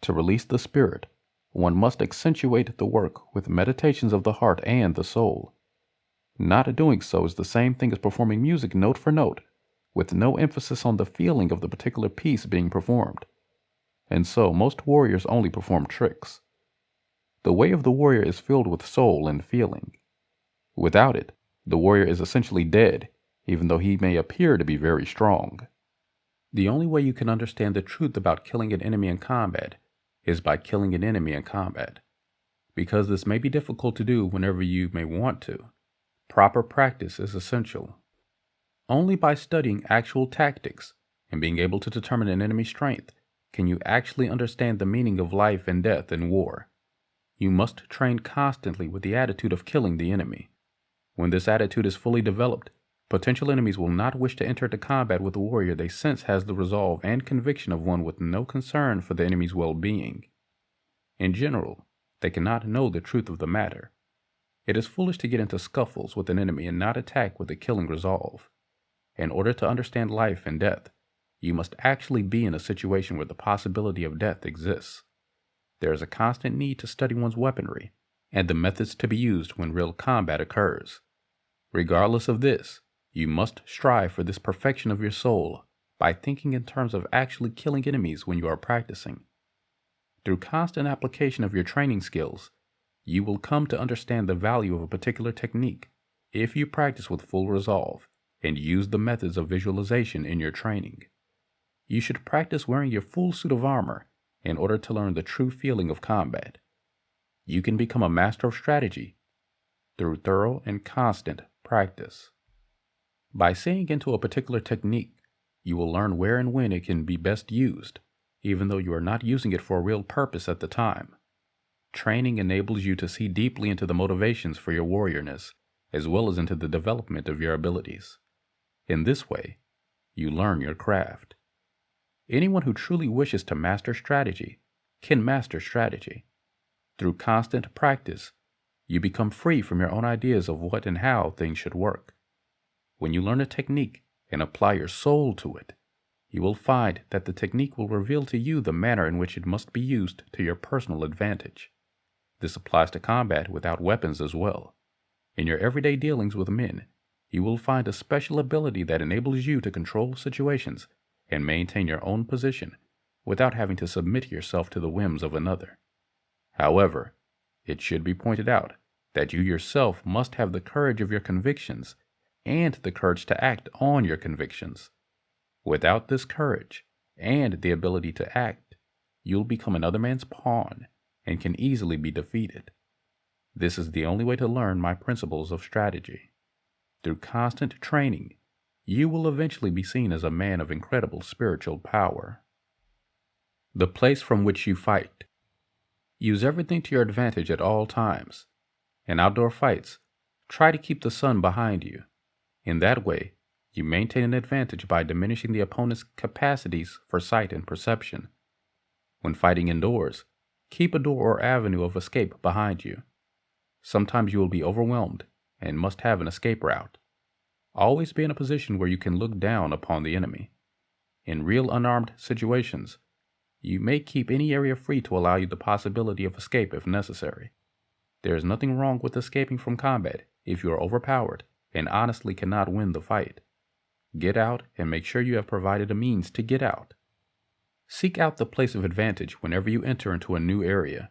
To release the spirit, one must accentuate the work with meditations of the heart and the soul. Not doing so is the same thing as performing music note for note, with no emphasis on the feeling of the particular piece being performed. And so most warriors only perform tricks. The way of the warrior is filled with soul and feeling. Without it, the warrior is essentially dead, even though he may appear to be very strong. The only way you can understand the truth about killing an enemy in combat is by killing an enemy in combat. Because this may be difficult to do whenever you may want to, proper practice is essential. Only by studying actual tactics and being able to determine an enemy's strength can you actually understand the meaning of life and death in war. You must train constantly with the attitude of killing the enemy. When this attitude is fully developed, potential enemies will not wish to enter into combat with a warrior they sense has the resolve and conviction of one with no concern for the enemy's well-being. In general, they cannot know the truth of the matter. It is foolish to get into scuffles with an enemy and not attack with a killing resolve. In order to understand life and death, you must actually be in a situation where the possibility of death exists. There is a constant need to study one's weaponry and the methods to be used when real combat occurs. Regardless of this, you must strive for this perfection of your soul by thinking in terms of actually killing enemies when you are practicing. Through constant application of your training skills, you will come to understand the value of a particular technique if you practice with full resolve and use the methods of visualization in your training. You should practice wearing your full suit of armor in order to learn the true feeling of combat. You can become a master of strategy through thorough and constant practice. By seeing into a particular technique, you will learn where and when it can be best used, even though you are not using it for a real purpose at the time. Training enables you to see deeply into the motivations for your warriorness, as well as into the development of your abilities. In this way, you learn your craft. Anyone who truly wishes to master strategy can master strategy. Through constant practice, you become free from your own ideas of what and how things should work. When you learn a technique and apply your soul to it, you will find that the technique will reveal to you the manner in which it must be used to your personal advantage. This applies to combat without weapons as well. In your everyday dealings with men, you will find a special ability that enables you to control situations and maintain your own position without having to submit yourself to the whims of another. However, it should be pointed out that you yourself must have the courage of your convictions and the courage to act on your convictions. Without this courage and the ability to act, you'll become another man's pawn and can easily be defeated. This is the only way to learn my principles of strategy. Through constant training, you will eventually be seen as a man of incredible spiritual power. The place from which you fight. Use everything to your advantage at all times. In outdoor fights, try to keep the sun behind you. In that way, you maintain an advantage by diminishing the opponent's capacities for sight and perception. When fighting indoors, keep a door or avenue of escape behind you. Sometimes you will be overwhelmed and must have an escape route. Always be in a position where you can look down upon the enemy. In real unarmed situations, you may keep any area free to allow you the possibility of escape if necessary. There is nothing wrong with escaping from combat if you are overpowered and honestly cannot win the fight. Get out and make sure you have provided a means to get out. Seek out the place of advantage whenever you enter into a new area.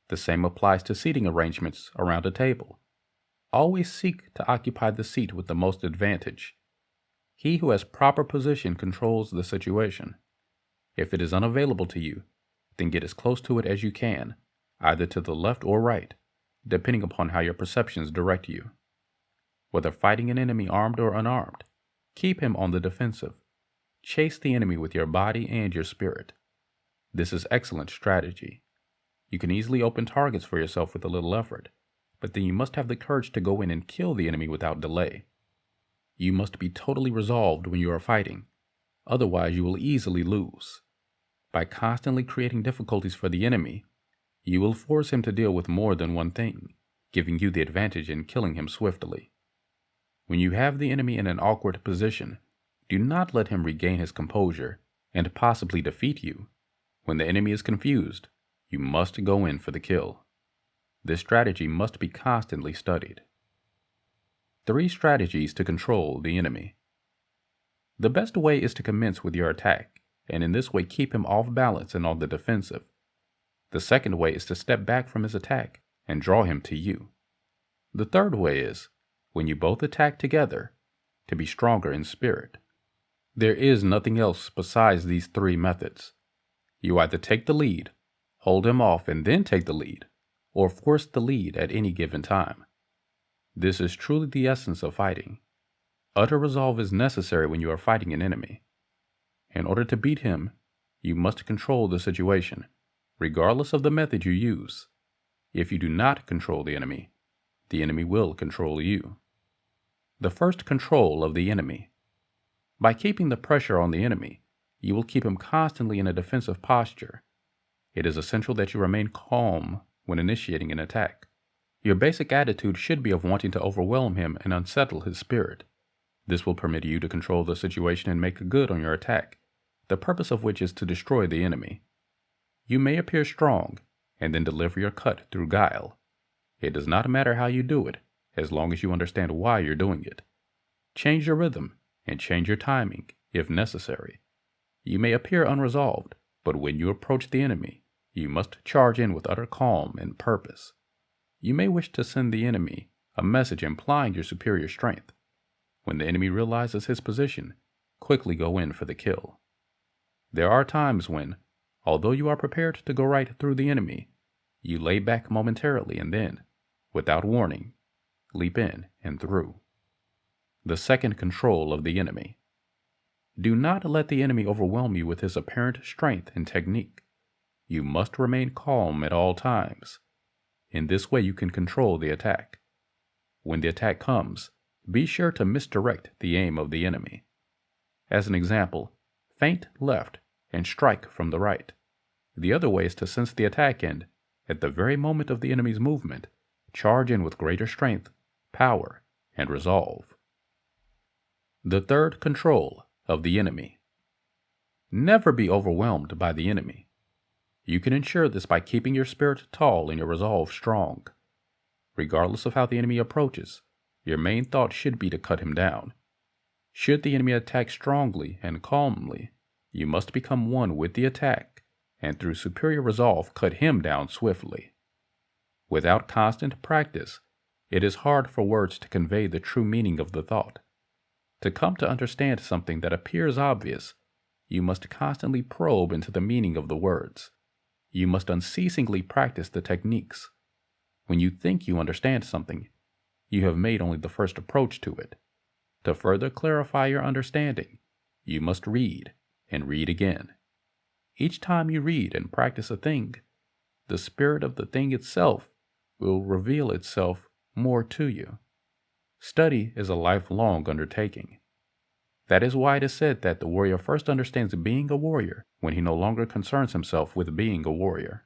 The same applies to seating arrangements around a table. Always seek to occupy the seat with the most advantage. He who has proper position controls the situation. If it is unavailable to you, then get as close to it as you can, either to the left or right, depending upon how your perceptions direct you. Whether fighting an enemy armed or unarmed, keep him on the defensive. Chase the enemy with your body and your spirit. This is excellent strategy. You can easily open targets for yourself with a little effort, but then you must have the courage to go in and kill the enemy without delay. You must be totally resolved when you are fighting, otherwise you will easily lose. By constantly creating difficulties for the enemy, you will force him to deal with more than one thing, giving you the advantage in killing him swiftly. When you have the enemy in an awkward position, do not let him regain his composure and possibly defeat you. When the enemy is confused, you must go in for the kill. This strategy must be constantly studied. 3 strategies to control the enemy. The best way is to commence with your attack, and in this way keep him off balance and on the defensive. The second way is to step back from his attack and draw him to you. The third way is, when you both attack together, to be stronger in spirit. There is nothing else besides these 3 methods. You either take the lead, hold him off and then take the lead, or force the lead at any given time. This is truly the essence of fighting. Utter resolve is necessary when you are fighting an enemy. In order to beat him, you must control the situation, regardless of the method you use. If you do not control the enemy will control you. The first control of the enemy. By keeping the pressure on the enemy, you will keep him constantly in a defensive posture. It is essential that you remain calm when initiating an attack. Your basic attitude should be of wanting to overwhelm him and unsettle his spirit. This will permit you to control the situation and make good on your attack, the purpose of which is to destroy the enemy. You may appear strong and then deliver your cut through guile. It does not matter how you do it, as long as you understand why you're doing it. Change your rhythm and change your timing, if necessary. You may appear unresolved, but when you approach the enemy, you must charge in with utter calm and purpose. You may wish to send the enemy a message implying your superior strength. When the enemy realizes his position, quickly go in for the kill. There are times when, although you are prepared to go right through the enemy, you lay back momentarily and then, without warning, leap in and through. The second control of the enemy. Do not let the enemy overwhelm you with his apparent strength and technique. You must remain calm at all times. In this way you can control the attack. When the attack comes, be sure to misdirect the aim of the enemy. As an example, feint left and strike from the right. The other way is to sense the attack and, at the very moment of the enemy's movement, charge in with greater strength, power, and resolve. The third control of the enemy. Never be overwhelmed by the enemy. You can ensure this by keeping your spirit tall and your resolve strong. Regardless of how the enemy approaches, your main thought should be to cut him down. Should the enemy attack strongly and calmly, you must become one with the attack, and through superior resolve cut him down swiftly. Without constant practice, it is hard for words to convey the true meaning of the thought. To come to understand something that appears obvious, you must constantly probe into the meaning of the words. You must unceasingly practice the techniques. When you think you understand something, you have made only the first approach to it. To further clarify your understanding, you must read and read again. Each time you read and practice a thing, the spirit of the thing itself will reveal itself more to you. Study is a lifelong undertaking. That is why it is said that the warrior first understands being a warrior when he no longer concerns himself with being a warrior.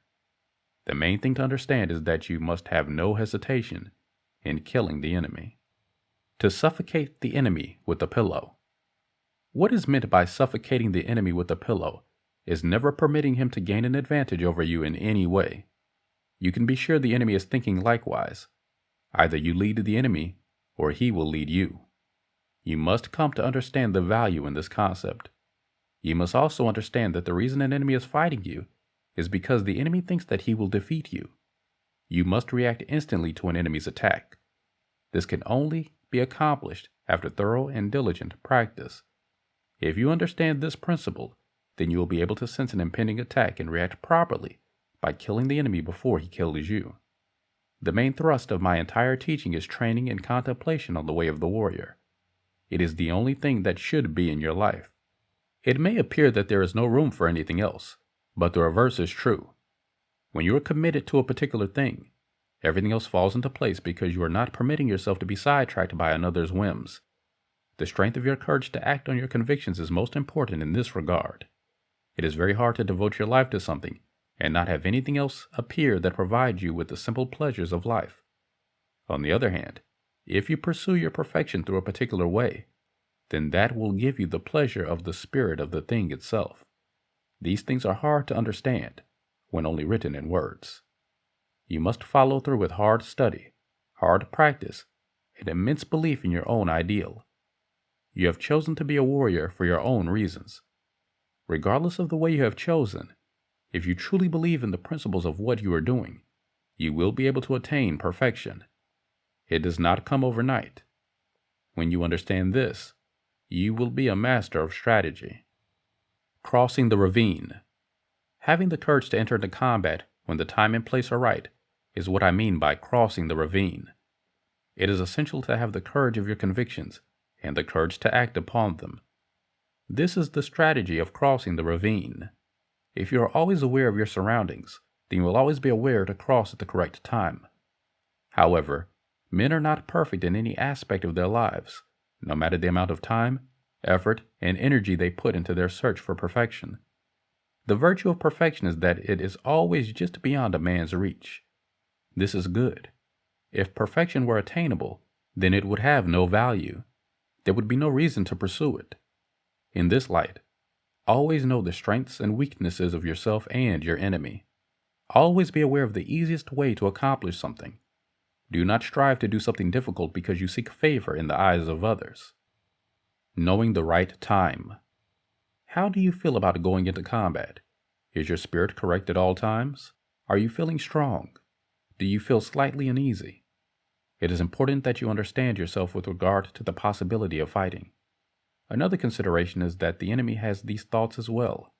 The main thing to understand is that you must have no hesitation in killing the enemy. To suffocate the enemy with a pillow. What is meant by suffocating the enemy with a pillow is never permitting him to gain an advantage over you in any way. You can be sure the enemy is thinking likewise. Either you lead the enemy, or he will lead you. You must come to understand the value in this concept. You must also understand that the reason an enemy is fighting you is because the enemy thinks that he will defeat you. You must react instantly to an enemy's attack. This can only be accomplished after thorough and diligent practice. If you understand this principle, then you will be able to sense an impending attack and react properly by killing the enemy before he kills you. The main thrust of my entire teaching is training and contemplation on the way of the warrior. It is the only thing that should be in your life. It may appear that there is no room for anything else, but the reverse is true. When you are committed to a particular thing, everything else falls into place because you are not permitting yourself to be sidetracked by another's whims. The strength of your courage to act on your convictions is most important in this regard. It is very hard to devote your life to something and not have anything else appear that provides you with the simple pleasures of life. On the other hand, if you pursue your perfection through a particular way, then that will give you the pleasure of the spirit of the thing itself. These things are hard to understand when only written in words. You must follow through with hard study, hard practice, and immense belief in your own ideal. You have chosen to be a warrior for your own reasons. Regardless of the way you have chosen, if you truly believe in the principles of what you are doing, you will be able to attain perfection. It does not come overnight. When you understand this, you will be a master of strategy. Crossing the ravine. Having the courage to enter into combat when the time and place are right is what I mean by crossing the ravine. It is essential to have the courage of your convictions and the courage to act upon them. This is the strategy of crossing the ravine. If you are always aware of your surroundings, then you will always be aware to cross at the correct time. However, men are not perfect in any aspect of their lives, no matter the amount of time, effort, and energy they put into their search for perfection. The virtue of perfection is that it is always just beyond a man's reach. This is good. If perfection were attainable, then it would have no value. There would be no reason to pursue it. In this light, Always know the strengths and weaknesses of yourself and your enemy. Always be aware of the easiest way to accomplish something. Do not strive to do something difficult because you seek favor in the eyes of others. Knowing the right time. How do you feel about going into combat? Is your spirit correct at all times? Are you feeling strong? Do you feel slightly uneasy? It is important that you understand yourself with regard to the possibility of fighting. Another consideration is that the enemy has these thoughts as well.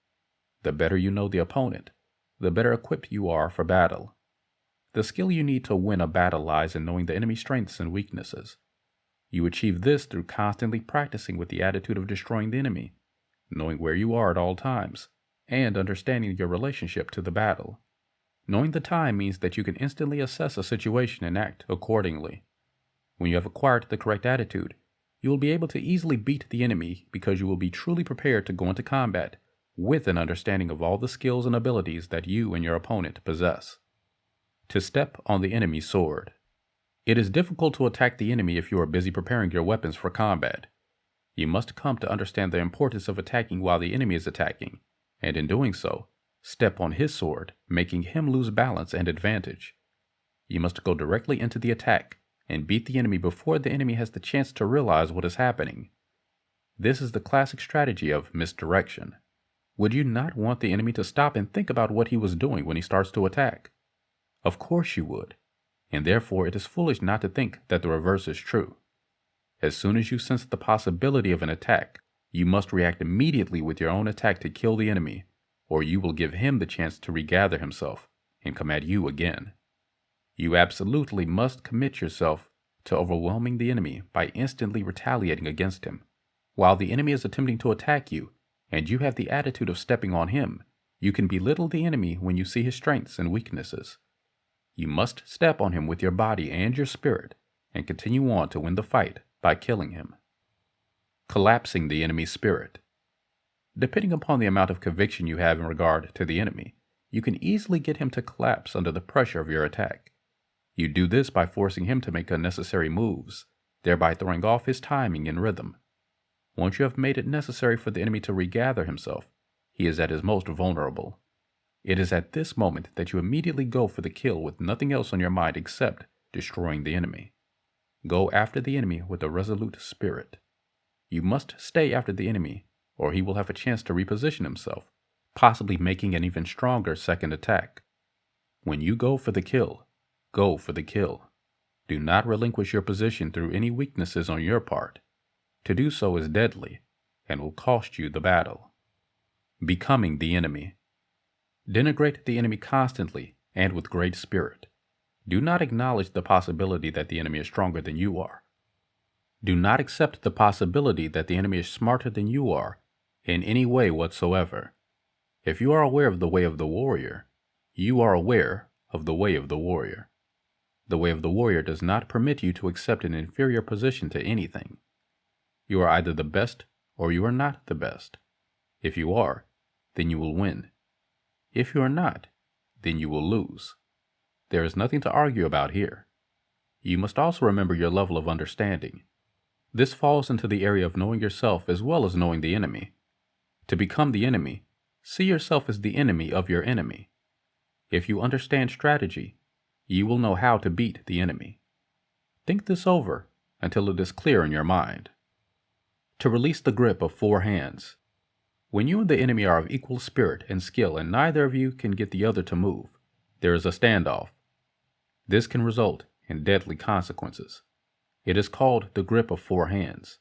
The better you know the opponent, the better equipped you are for battle. The skill you need to win a battle lies in knowing the enemy's strengths and weaknesses. You achieve this through constantly practicing with the attitude of destroying the enemy, knowing where you are at all times, and understanding your relationship to the battle. Knowing the time means that you can instantly assess a situation and act accordingly. When you have acquired the correct attitude, you will be able to easily beat the enemy because you will be truly prepared to go into combat with an understanding of all the skills and abilities that you and your opponent possess. To step on the enemy's sword. It is difficult to attack the enemy if you are busy preparing your weapons for combat. You must come to understand the importance of attacking while the enemy is attacking, and in doing so, step on his sword, making him lose balance and advantage. You must go directly into the attack and beat the enemy before the enemy has the chance to realize what is happening. This is the classic strategy of misdirection. Would you not want the enemy to stop and think about what he was doing when he starts to attack? Of course you would, and therefore it is foolish not to think that the reverse is true. As soon as you sense the possibility of an attack, you must react immediately with your own attack to kill the enemy, or you will give him the chance to regather himself and come at you again. You absolutely must commit yourself to overwhelming the enemy by instantly retaliating against him. While the enemy is attempting to attack you, and you have the attitude of stepping on him, you can belittle the enemy when you see his strengths and weaknesses. You must step on him with your body and your spirit, and continue on to win the fight by killing him. Collapsing the enemy's spirit. Depending upon the amount of conviction you have in regard to the enemy, you can easily get him to collapse under the pressure of your attack. You do this by forcing him to make unnecessary moves, thereby throwing off his timing and rhythm. Once you have made it necessary for the enemy to regather himself, he is at his most vulnerable. It is at this moment that you immediately go for the kill with nothing else on your mind except destroying the enemy. Go after the enemy with a resolute spirit. You must stay after the enemy, or he will have a chance to reposition himself, possibly making an even stronger second attack. When you go for the kill, go for the kill. Do not relinquish your position through any weaknesses on your part. To do so is deadly, and will cost you the battle. Becoming the enemy. Denigrate the enemy constantly and with great spirit. Do not acknowledge the possibility that the enemy is stronger than you are. Do not accept the possibility that the enemy is smarter than you are in any way whatsoever. If you are aware of the way of the warrior, you are aware of the way of the warrior. The way of the warrior does not permit you to accept an inferior position to anything. You are either the best or you are not the best. If you are, then you will win. If you are not, then you will lose. There is nothing to argue about here. You must also remember your level of understanding. This falls into the area of knowing yourself as well as knowing the enemy. To become the enemy, see yourself as the enemy of your enemy. If you understand strategy, you will know how to beat the enemy. Think this over until it is clear in your mind. To release the grip of four hands. When you and the enemy are of equal spirit and skill and neither of you can get the other to move, there is a standoff. This can result in deadly consequences. It is called the grip of four hands.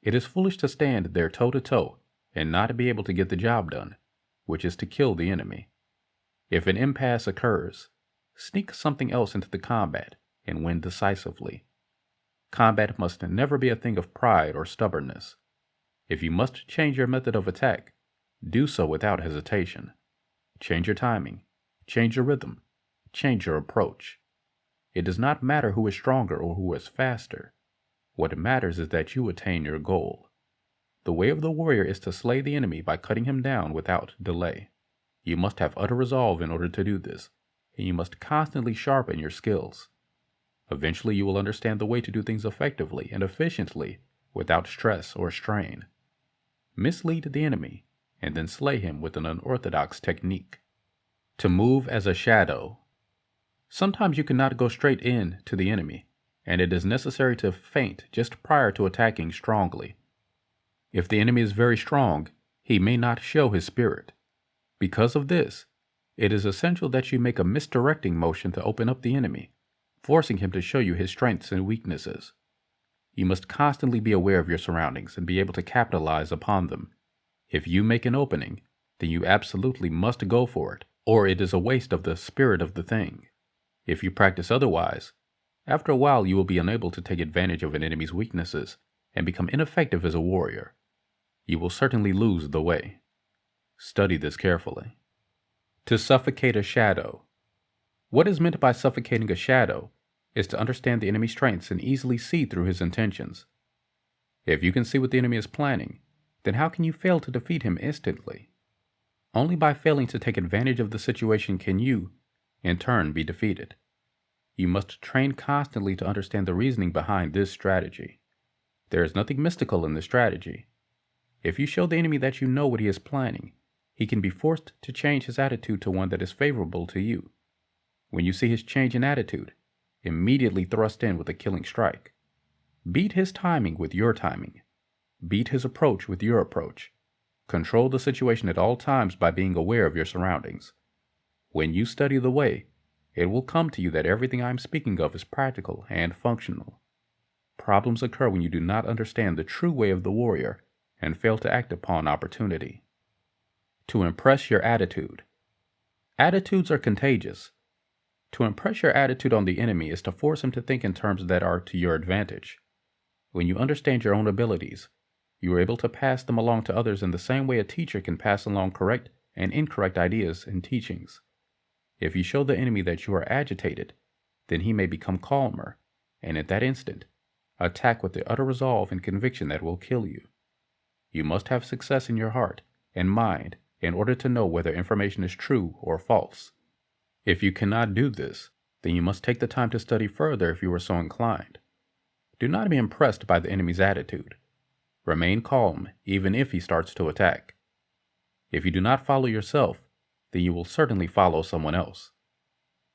It is foolish to stand there toe-to-toe and not be able to get the job done, which is to kill the enemy. If an impasse occurs, sneak something else into the combat and win decisively. Combat must never be a thing of pride or stubbornness. If you must change your method of attack, do so without hesitation. Change your timing, change your rhythm, change your approach. It does not matter who is stronger or who is faster. What matters is that you attain your goal. The way of the warrior is to slay the enemy by cutting him down without delay. You must have utter resolve in order to do this, and you must constantly sharpen your skills. Eventually you will understand the way to do things effectively and efficiently without stress or strain. Mislead the enemy, and then slay him with an unorthodox technique. To move as a shadow. Sometimes you cannot go straight in to the enemy, and it is necessary to feint just prior to attacking strongly. If the enemy is very strong, he may not show his spirit. Because of this, it is essential that you make a misdirecting motion to open up the enemy, forcing him to show you his strengths and weaknesses. You must constantly be aware of your surroundings and be able to capitalize upon them. If you make an opening, then you absolutely must go for it, or it is a waste of the spirit of the thing. If you practice otherwise, after a while you will be unable to take advantage of an enemy's weaknesses and become ineffective as a warrior. You will certainly lose the way. Study this carefully. To suffocate a shadow. What is meant by suffocating a shadow is to understand the enemy's strengths and easily see through his intentions. If you can see what the enemy is planning, then how can you fail to defeat him instantly? Only by failing to take advantage of the situation can you, in turn, be defeated. You must train constantly to understand the reasoning behind this strategy. There is nothing mystical in this strategy. If you show the enemy that you know what he is planning, he can be forced to change his attitude to one that is favorable to you. When you see his change in attitude, immediately thrust in with a killing strike. Beat his timing with your timing. Beat his approach with your approach. Control the situation at all times by being aware of your surroundings. When you study the way, it will come to you that everything I am speaking of is practical and functional. Problems occur when you do not understand the true way of the warrior and fail to act upon opportunity. To impress your attitude. Attitudes are contagious. To impress your attitude on the enemy is to force him to think in terms that are to your advantage. When you understand your own abilities, you are able to pass them along to others in the same way a teacher can pass along correct and incorrect ideas and teachings. If you show the enemy that you are agitated, then he may become calmer, and at that instant, attack with the utter resolve and conviction that will kill you. You must have success in your heart and mind in order to know whether information is true or false. If you cannot do this, then you must take the time to study further if you are so inclined. Do not be impressed by the enemy's attitude. Remain calm even if he starts to attack. If you do not follow yourself, then you will certainly follow someone else.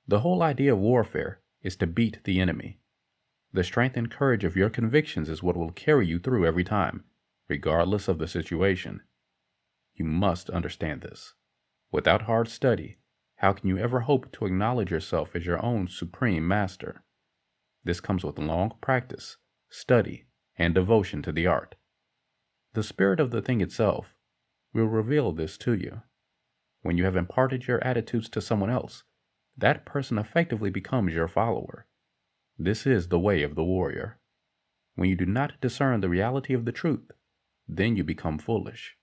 The whole idea of warfare is to beat the enemy. The strength and courage of your convictions is what will carry you through every time, regardless of the situation. You must understand this. Without hard study, how can you ever hope to acknowledge yourself as your own supreme master? This comes with long practice, study, and devotion to the art. The spirit of the thing itself will reveal this to you. When you have imparted your attitudes to someone else, that person effectively becomes your follower. This is the way of the warrior. When you do not discern the reality of the truth, then you become foolish.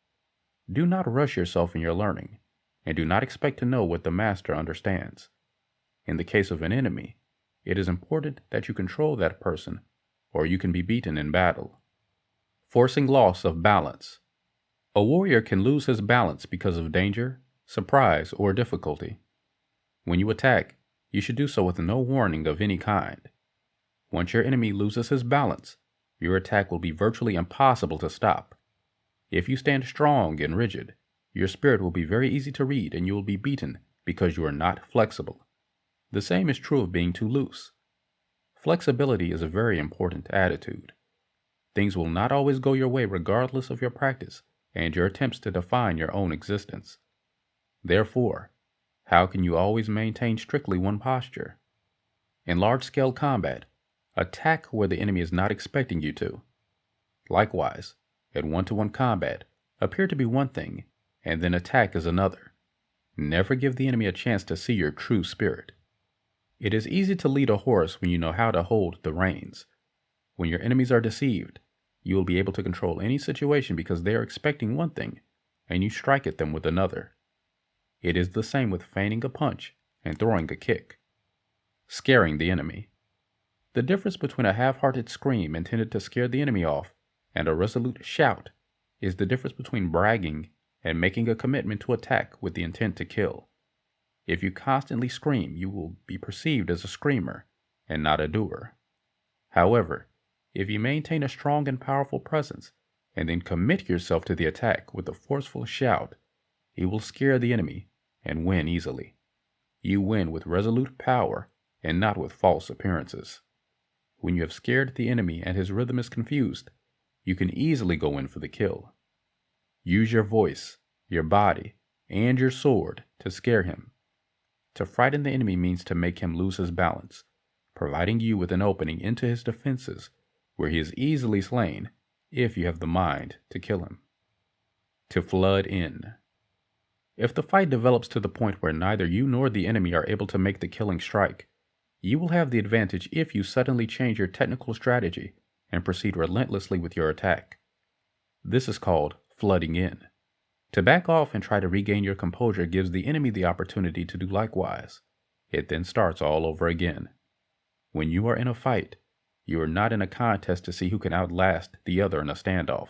Do not rush yourself in your learning, and do not expect to know what the master understands. In the case of an enemy, it is important that you control that person, or you can be beaten in battle. Forcing loss of balance. A warrior can lose his balance because of danger, surprise, or difficulty. When you attack, you should do so with no warning of any kind. Once your enemy loses his balance, your attack will be virtually impossible to stop. If you stand strong and rigid, your spirit will be very easy to read and you will be beaten because you are not flexible. The same is true of being too loose. Flexibility is a very important attitude. Things will not always go your way regardless of your practice and your attempts to define your own existence. Therefore, how can you always maintain strictly one posture? In large-scale combat, attack where the enemy is not expecting you to. Likewise, in one-to-one combat, appear to be one thing, and then attack is another. Never give the enemy a chance to see your true spirit. It is easy to lead a horse when you know how to hold the reins. When your enemies are deceived, you will be able to control any situation because they are expecting one thing, and you strike at them with another. It is the same with feigning a punch and throwing a kick. Scaring the enemy. The difference between a half-hearted scream intended to scare the enemy off and a resolute shout is the difference between bragging and making a commitment to attack with the intent to kill. If you constantly scream, you will be perceived as a screamer and not a doer. However, if you maintain a strong and powerful presence and then commit yourself to the attack with a forceful shout, you will scare the enemy and win easily. You win with resolute power and not with false appearances. When you have scared the enemy and his rhythm is confused, you can easily go in for the kill. Use your voice, your body, and your sword to scare him. To frighten the enemy means to make him lose his balance, providing you with an opening into his defenses where he is easily slain if you have the mind to kill him. To flood in. If the fight develops to the point where neither you nor the enemy are able to make the killing strike, you will have the advantage if you suddenly change your technical strategy and proceed relentlessly with your attack. This is called flooding in. To back off and try to regain your composure gives the enemy the opportunity to do likewise. It then starts all over again. When you are in a fight, you are not in a contest to see who can outlast the other in a standoff.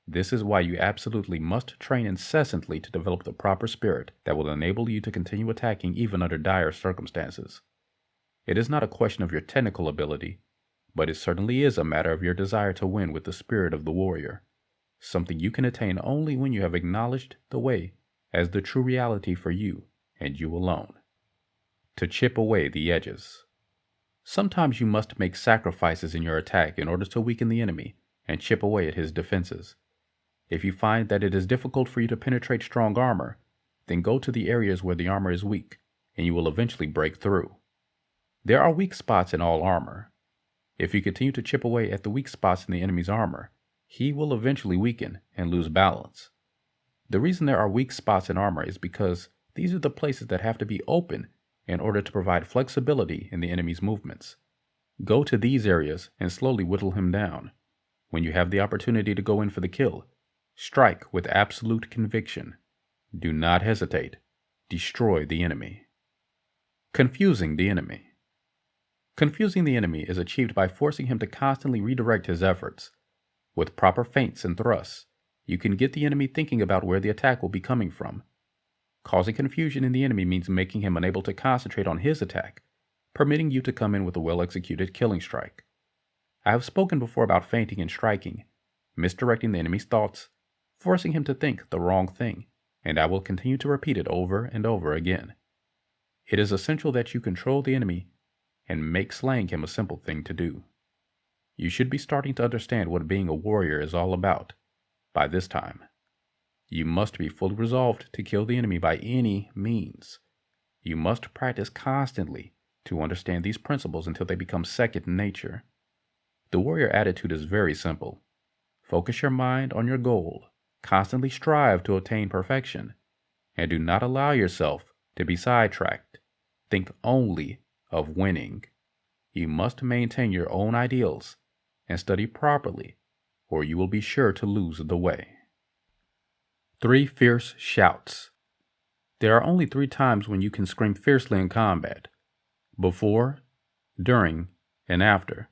This is why you absolutely must train incessantly to develop the proper spirit that will enable you to continue attacking even under dire circumstances. It is not a question of your technical ability, but it certainly is a matter of your desire to win with the spirit of the warrior, something you can attain only when you have acknowledged the way as the true reality for you and you alone. To chip away the edges. Sometimes you must make sacrifices in your attack in order to weaken the enemy and chip away at his defenses. If you find that it is difficult for you to penetrate strong armor, then go to the areas where the armor is weak, and you will eventually break through. There are weak spots in all armor. If you continue to chip away at the weak spots in the enemy's armor, he will eventually weaken and lose balance. The reason there are weak spots in armor is because these are the places that have to be open in order to provide flexibility in the enemy's movements. Go to these areas and slowly whittle him down. When you have the opportunity to go in for the kill, strike with absolute conviction. Do not hesitate. Destroy the enemy. Confusing the enemy. Confusing the enemy is achieved by forcing him to constantly redirect his efforts. With proper feints and thrusts, you can get the enemy thinking about where the attack will be coming from. Causing confusion in the enemy means making him unable to concentrate on his attack, permitting you to come in with a well-executed killing strike. I have spoken before about feinting and striking, misdirecting the enemy's thoughts, forcing him to think the wrong thing, and I will continue to repeat it over and over again. It is essential that you control the enemy and make slaying him a simple thing to do. You should be starting to understand what being a warrior is all about by this time. You must be fully resolved to kill the enemy by any means. You must practice constantly to understand these principles until they become second nature. The warrior attitude is very simple. Focus your mind on your goal, constantly strive to attain perfection, and do not allow yourself to be sidetracked. Think only of winning. You must maintain your own ideals and study properly, or you will be sure to lose the way. 3 fierce shouts. There are only 3 times when you can scream fiercely in combat: before, during, and after.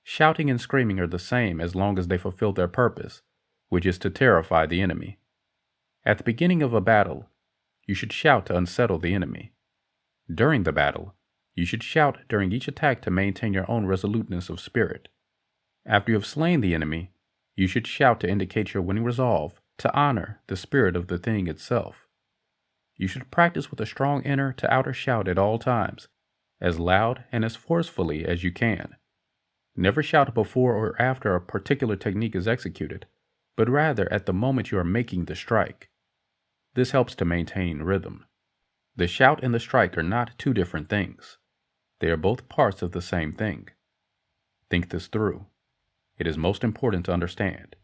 Shouting and screaming are the same as long as they fulfill their purpose, which is to terrify the enemy. At the beginning of a battle, you should shout to unsettle the enemy. During the battle, you should shout during each attack to maintain your own resoluteness of spirit. After you have slain the enemy, you should shout to indicate your winning resolve to honor the spirit of the thing itself. You should practice with a strong inner to outer shout at all times, as loud and as forcefully as you can. Never shout before or after a particular technique is executed, but rather at the moment you are making the strike. This helps to maintain rhythm. The shout and the strike are not 2 different things. They are both parts of the same thing. Think this through. It is most important to understand.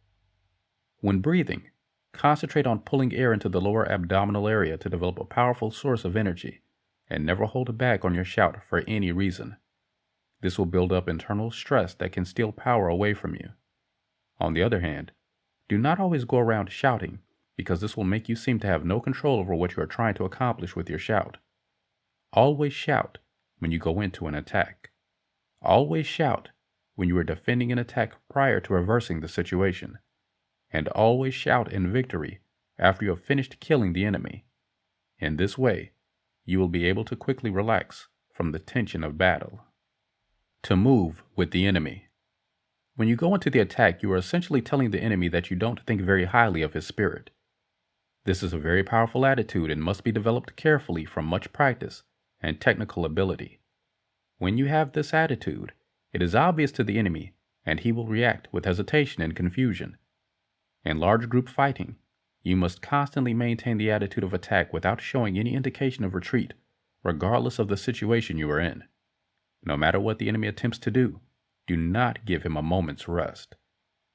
When breathing, concentrate on pulling air into the lower abdominal area to develop a powerful source of energy, and never hold back on your shout for any reason. This will build up internal stress that can steal power away from you. On the other hand, do not always go around shouting, because this will make you seem to have no control over what you are trying to accomplish with your shout. Always shout when you go into an attack. Always shout when you are defending an attack prior to reversing the situation. And always shout in victory after you have finished killing the enemy. In this way, you will be able to quickly relax from the tension of battle. To move with the enemy. When you go into the attack, you are essentially telling the enemy that you don't think very highly of his spirit. This is a very powerful attitude and must be developed carefully from much practice and technical ability. When you have this attitude, it is obvious to the enemy, and he will react with hesitation and confusion. In large group fighting, you must constantly maintain the attitude of attack without showing any indication of retreat, regardless of the situation you are in. No matter what the enemy attempts to do not give him a moment's rest.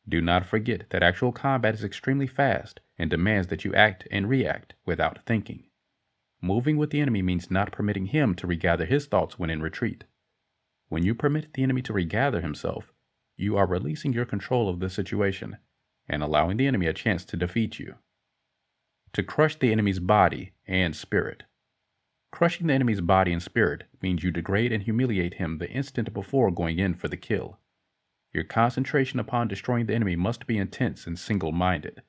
Do not forget that actual combat is extremely fast and demands that you act and react without thinking. Moving with the enemy means not permitting him to regather his thoughts when in retreat. When you permit the enemy to regather himself, you are releasing your control of the situation and allowing the enemy a chance to defeat you. To crush the enemy's body and spirit. Crushing the enemy's body and spirit means you degrade and humiliate him the instant before going in for the kill. Your concentration upon destroying the enemy must be intense and single-minded.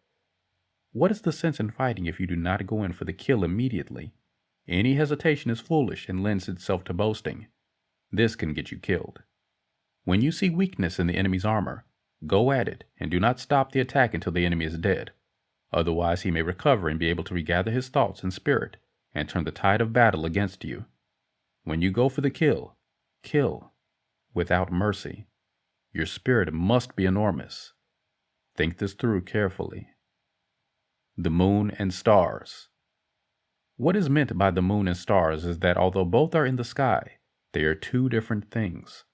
What is the sense in fighting if you do not go in for the kill immediately? Any hesitation is foolish and lends itself to boasting. This can get you killed. When you see weakness in the enemy's armor, go at it and do not stop the attack until the enemy is dead. Otherwise, he may recover and be able to regather his thoughts and spirit and turn the tide of battle against you. When you go for the kill without mercy. Your spirit must be enormous. Think this through carefully. The moon and stars. What is meant by the moon and stars is that although both are in the sky, they are two different things.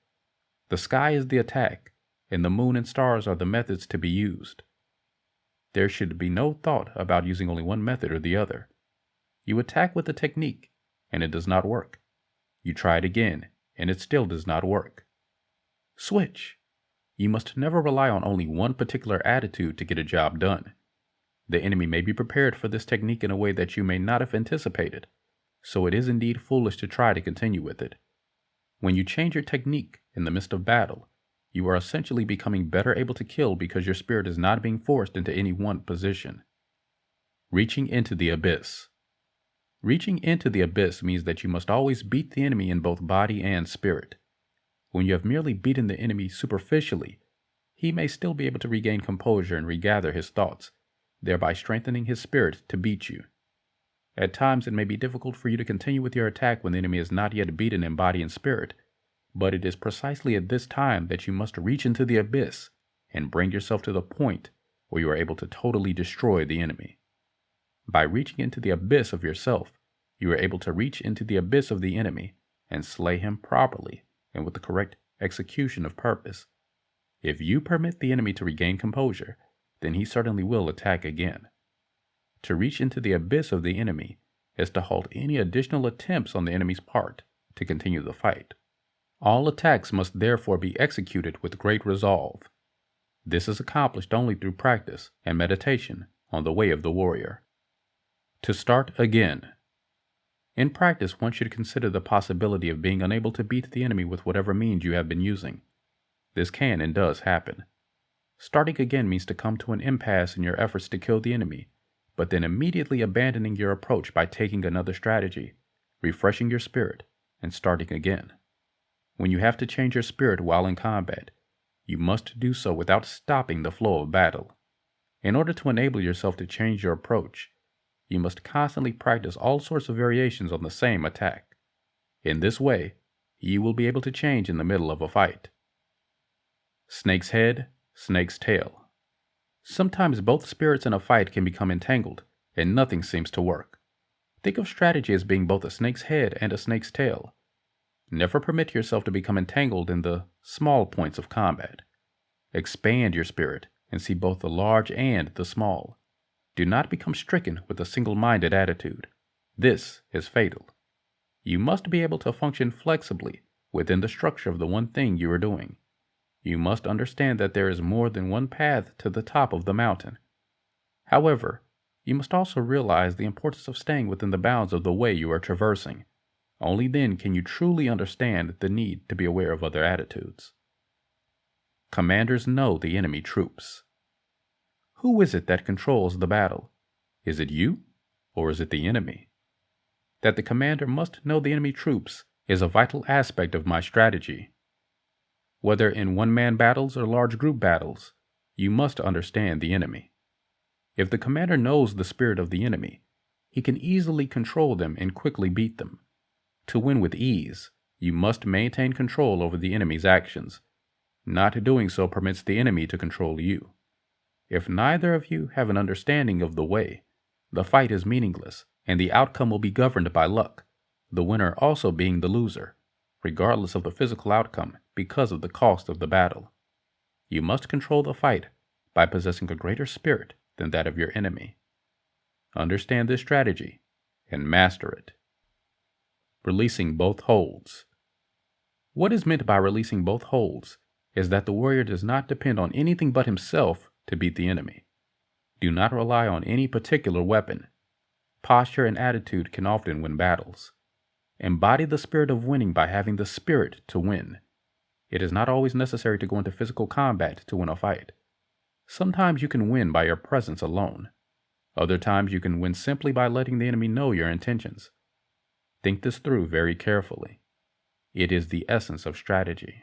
The sky is the attack, and the moon and stars are the methods to be used. There should be no thought about using only one method or the other. You attack with a technique, and it does not work. You try it again, and it still does not work. Switch. You must never rely on only one particular attitude to get a job done. The enemy may be prepared for this technique in a way that you may not have anticipated, so it is indeed foolish to try to continue with it. When you change your technique in the midst of battle, you are essentially becoming better able to kill because your spirit is not being forced into any one position. Reaching into the abyss. Reaching into the abyss means that you must always beat the enemy in both body and spirit. When you have merely beaten the enemy superficially, he may still be able to regain composure and regather his thoughts, thereby strengthening his spirit to beat you. At times it may be difficult for you to continue with your attack when the enemy is not yet beaten in body and spirit, but it is precisely at this time that you must reach into the abyss and bring yourself to the point where you are able to totally destroy the enemy. By reaching into the abyss of yourself, you are able to reach into the abyss of the enemy and slay him properly and with the correct execution of purpose. If you permit the enemy to regain composure, then he certainly will attack again. To reach into the abyss of the enemy is to halt any additional attempts on the enemy's part to continue the fight. All attacks must therefore be executed with great resolve. This is accomplished only through practice and meditation on the way of the warrior. To start again. In practice, one should consider the possibility of being unable to beat the enemy with whatever means you have been using. This can and does happen. Starting again means to come to an impasse in your efforts to kill the enemy, but then immediately abandoning your approach by taking another strategy, refreshing your spirit, and starting again. When you have to change your spirit while in combat, you must do so without stopping the flow of battle. In order to enable yourself to change your approach, you must constantly practice all sorts of variations on the same attack. In this way, you will be able to change in the middle of a fight. Snake's head, snake's tail. Sometimes both spirits in a fight can become entangled, and nothing seems to work. Think of strategy as being both a snake's head and a snake's tail. Never permit yourself to become entangled in the small points of combat. Expand your spirit and see both the large and the small. Do not become stricken with a single-minded attitude. This is fatal. You must be able to function flexibly within the structure of the one thing you are doing. You must understand that there is more than one path to the top of the mountain. However, you must also realize the importance of staying within the bounds of the way you are traversing. Only then can you truly understand the need to be aware of other attitudes. Commanders know the enemy troops. Who is it that controls the battle? Is it you, or is it the enemy? That the commander must know the enemy troops is a vital aspect of my strategy. Whether in one-man battles or large group battles, you must understand the enemy. If the commander knows the spirit of the enemy, he can easily control them and quickly beat them. To win with ease, you must maintain control over the enemy's actions. Not doing so permits the enemy to control you. If neither of you have an understanding of the way, the fight is meaningless, and the outcome will be governed by luck, the winner also being the loser, regardless of the physical outcome because of the cost of the battle. You must control the fight by possessing a greater spirit than that of your enemy. Understand this strategy and master it. Releasing both holds. What is meant by releasing both holds is that the warrior does not depend on anything but himself to beat the enemy. Do not rely on any particular weapon. Posture and attitude can often win battles. Embody the spirit of winning by having the spirit to win. It is not always necessary to go into physical combat to win a fight. Sometimes you can win by your presence alone. Other times you can win simply by letting the enemy know your intentions. Think this through very carefully. It is the essence of strategy.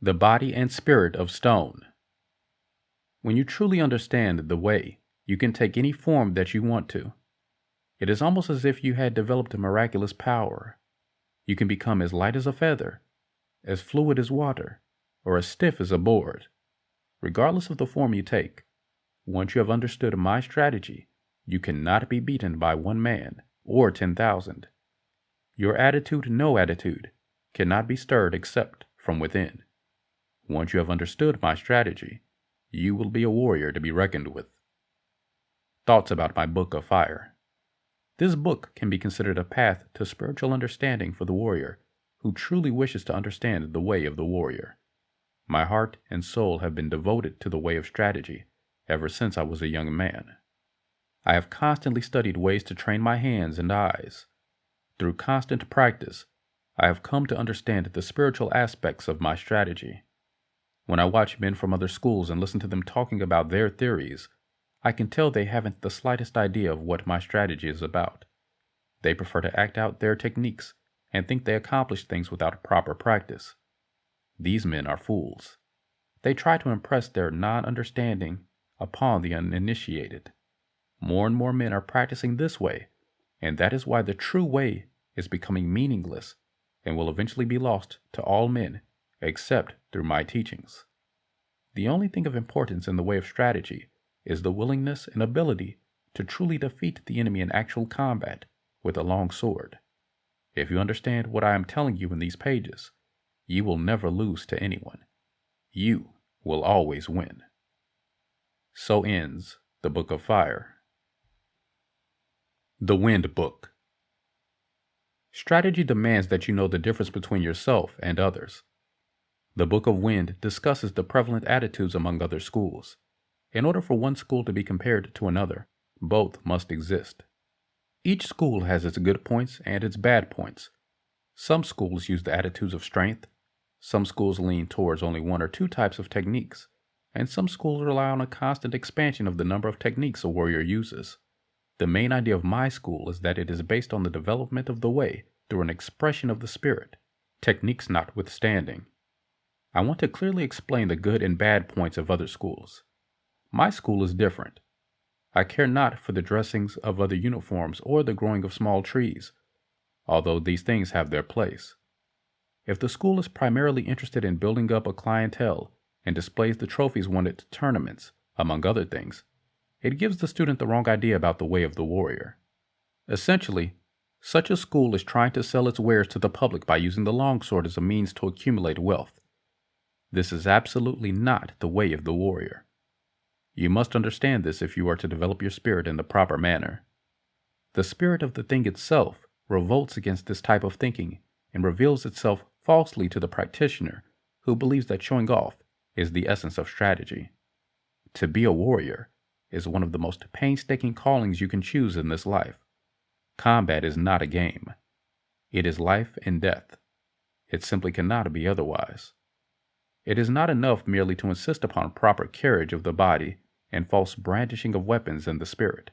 The body and spirit of stone. When you truly understand the way, you can take any form that you want to. It is almost as if you had developed a miraculous power. You can become as light as a feather, as fluid as water, or as stiff as a board. Regardless of the form you take, once you have understood my strategy, you cannot be beaten by one man or 10,000. Your attitude, no attitude, cannot be stirred except from within. Once you have understood my strategy, you will be a warrior to be reckoned with. Thoughts about my Book of Fire. This book can be considered a path to spiritual understanding for the warrior who truly wishes to understand the way of the warrior. My heart and soul have been devoted to the way of strategy ever since I was a young man. I have constantly studied ways to train my hands and eyes. Through constant practice, I have come to understand the spiritual aspects of my strategy. When I watch men from other schools and listen to them talking about their theories, I can tell they haven't the slightest idea of what my strategy is about. They prefer to act out their techniques and think they accomplish things without proper practice. These men are fools. They try to impress their non-understanding upon the uninitiated. More and more men are practicing this way, and that is why the true way is becoming meaningless and will eventually be lost to all men except through my teachings. The only thing of importance in the way of strategy is the willingness and ability to truly defeat the enemy in actual combat with a long sword. If you understand what I am telling you in these pages, you will never lose to anyone. You will always win. So ends the Book of Fire. The Wind Book. Strategy demands that you know the difference between yourself and others. The Book of Wind discusses the prevalent attitudes among other schools. In order for one school to be compared to another, both must exist. Each school has its good points and its bad points. Some schools use the attitudes of strength, some schools lean towards only one or two types of techniques, and some schools rely on a constant expansion of the number of techniques a warrior uses. The main idea of my school is that it is based on the development of the way through an expression of the spirit, techniques notwithstanding. I want to clearly explain the good and bad points of other schools. My school is different. I care not for the dressings of other uniforms or the growing of small trees, although these things have their place. If the school is primarily interested in building up a clientele and displays the trophies won at tournaments, among other things, it gives the student the wrong idea about the way of the warrior. Essentially, such a school is trying to sell its wares to the public by using the longsword as a means to accumulate wealth. This is absolutely not the way of the warrior. You must understand this if you are to develop your spirit in the proper manner. The spirit of the thing itself revolts against this type of thinking and reveals itself falsely to the practitioner who believes that showing off is the essence of strategy. To be a warrior is one of the most painstaking callings you can choose in this life. Combat is not a game. It is life and death. It simply cannot be otherwise. It is not enough merely to insist upon proper carriage of the body and false brandishing of weapons in the spirit.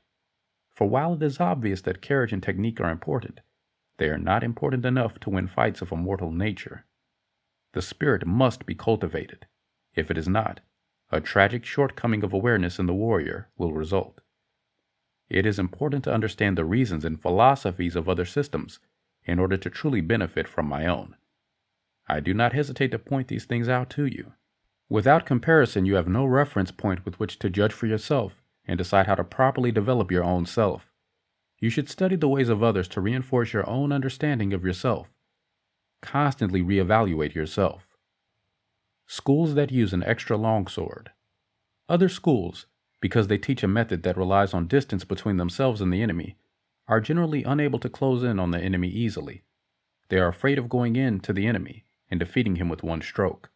For while it is obvious that carriage and technique are important, they are not important enough to win fights of a mortal nature. The spirit must be cultivated. If it is not, a tragic shortcoming of awareness in the warrior will result. It is important to understand the reasons and philosophies of other systems in order to truly benefit from my own. I do not hesitate to point these things out to you. Without comparison, you have no reference point with which to judge for yourself and decide how to properly develop your own self. You should study the ways of others to reinforce your own understanding of yourself. Constantly reevaluate yourself. Schools that use an extra long sword. Other schools, because they teach a method that relies on distance between themselves and the enemy, are generally unable to close in on the enemy easily. They are afraid of going in to the enemy and defeating him with one stroke.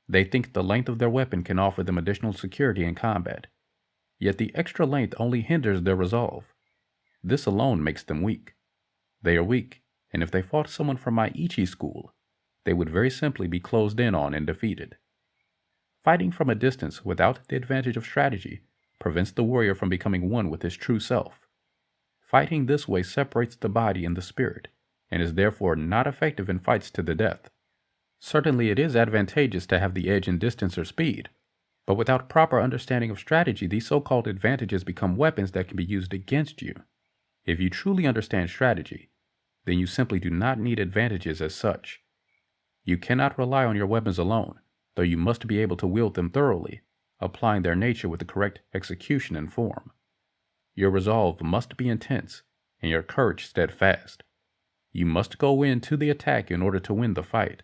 They think the length of their weapon can offer them additional security in combat. Yet the extra length only hinders their resolve. This alone makes them weak. They are weak, and if they fought someone from my Ichi school, they would very simply be closed in on and defeated. Fighting from a distance without the advantage of strategy prevents the warrior from becoming one with his true self. Fighting this way separates the body and the spirit, and is therefore not effective in fights to the death. Certainly it is advantageous to have the edge in distance or speed, but without proper understanding of strategy, these so-called advantages become weapons that can be used against you. If you truly understand strategy, then you simply do not need advantages as such. You cannot rely on your weapons alone, though you must be able to wield them thoroughly, applying their nature with the correct execution and form. Your resolve must be intense, and your courage steadfast. You must go in to the attack in order to win the fight.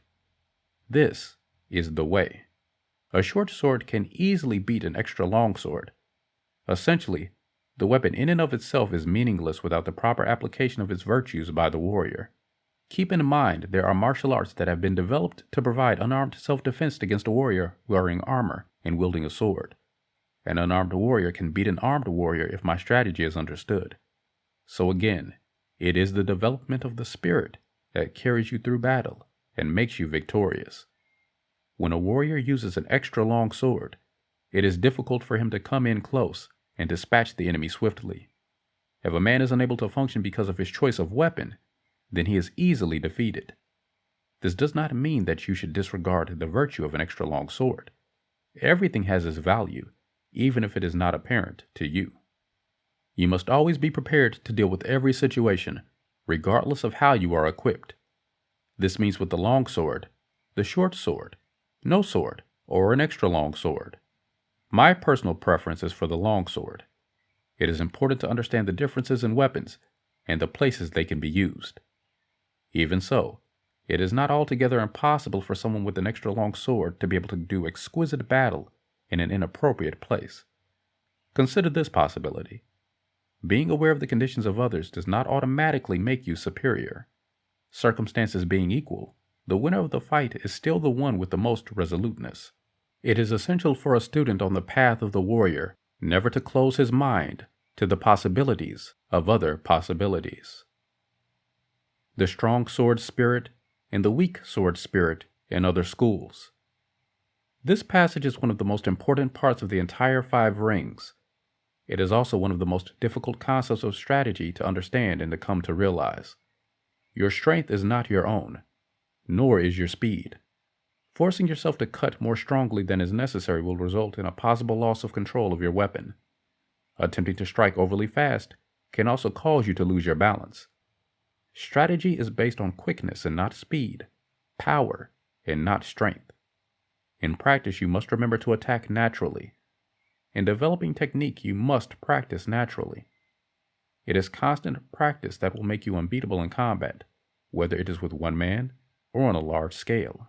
This is the way. A short sword can easily beat an extra long sword. Essentially, the weapon in and of itself is meaningless without the proper application of its virtues by the warrior. Keep in mind there are martial arts that have been developed to provide unarmed self-defense against a warrior wearing armor and wielding a sword. An unarmed warrior can beat an armed warrior if my strategy is understood. So again, it is the development of the spirit that carries you through battle and makes you victorious. When a warrior uses an extra long sword, it is difficult for him to come in close and dispatch the enemy swiftly. If a man is unable to function because of his choice of weapon, then he is easily defeated. This does not mean that you should disregard the virtue of an extra long sword. Everything has its value, even if it is not apparent to you. You must always be prepared to deal with every situation, regardless of how you are equipped. This means with the long sword, the short sword, no sword, or an extra long sword. My personal preference is for the long sword. It is important to understand the differences in weapons and the places they can be used. Even so, it is not altogether impossible for someone with an extra long sword to be able to do exquisite battle in an inappropriate place. Consider this possibility. Being aware of the conditions of others does not automatically make you superior. Circumstances being equal, the winner of the fight is still the one with the most resoluteness. It is essential for a student on the path of the warrior never to close his mind to the possibilities of other possibilities. The strong sword spirit and the weak sword spirit in other schools. This passage is one of the most important parts of the entire 5 rings. It is also one of the most difficult concepts of strategy to understand and to come to realize. Your strength is not your own, nor is your speed. Forcing yourself to cut more strongly than is necessary will result in a possible loss of control of your weapon. Attempting to strike overly fast can also cause you to lose your balance. Strategy is based on quickness and not speed, power and not strength. In practice, you must remember to attack naturally. In developing technique, you must practice naturally. It is constant practice that will make you unbeatable in combat, whether it is with one man or on a large scale.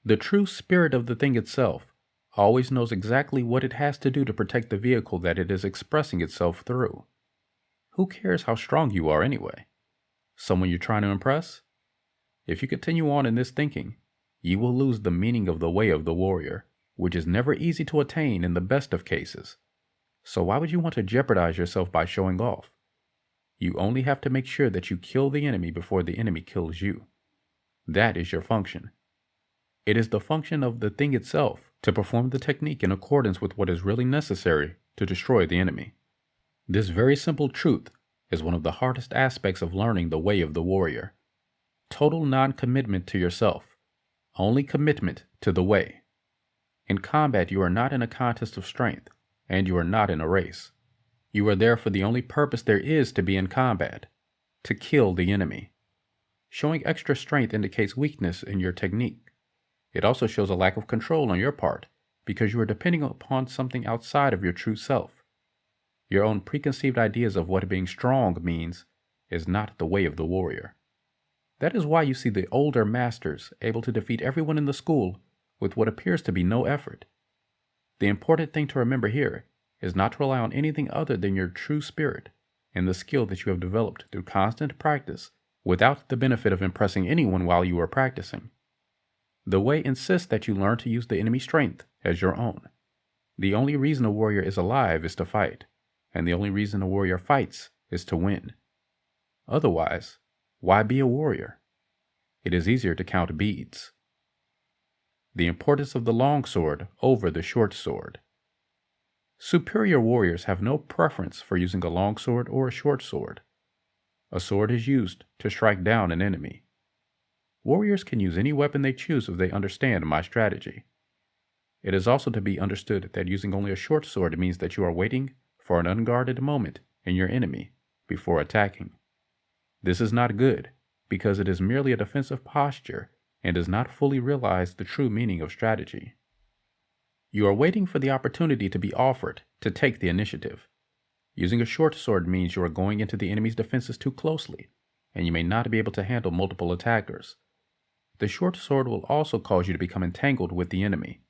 The true spirit of the thing itself always knows exactly what it has to do to protect the vehicle that it is expressing itself through. Who cares how strong you are anyway? Someone you're trying to impress? If you continue on in this thinking, you will lose the meaning of the way of the warrior, which is never easy to attain in the best of cases. So why would you want to jeopardize yourself by showing off? You only have to make sure that you kill the enemy before the enemy kills you. That is your function. It is the function of the thing itself to perform the technique in accordance with what is really necessary to destroy the enemy. This very simple truth is one of the hardest aspects of learning the way of the warrior. Total non-commitment to yourself. only commitment to the way. In combat, you are not in a contest of strength, and you are not in a race. You are there for the only purpose there is to be in combat: to kill the enemy. Showing extra strength indicates weakness in your technique. It also shows a lack of control on your part, because you are depending upon something outside of your true self. Your own preconceived ideas of what being strong means is not the way of the warrior. That is why you see the older masters able to defeat everyone in the school with what appears to be no effort. The important thing to remember here is not to rely on anything other than your true spirit and the skill that you have developed through constant practice without the benefit of impressing anyone while you are practicing. The way insists that you learn to use the enemy's strength as your own. The only reason a warrior is alive is to fight, and the only reason a warrior fights is to win. Otherwise, why be a warrior? It is easier to count beads. The importance of the long sword over the short sword. Superior warriors have no preference for using a long sword or a short sword. A sword is used to strike down an enemy. Warriors can use any weapon they choose if they understand my strategy. It is also to be understood that using only a short sword means that you are waiting for an unguarded moment in your enemy before attacking. This is not good, because it is merely a defensive posture and does not fully realize the true meaning of strategy. You are waiting for the opportunity to be offered to take the initiative. Using a short sword means you are going into the enemy's defenses too closely, and you may not be able to handle multiple attackers. The short sword will also cause you to become entangled with the enemy.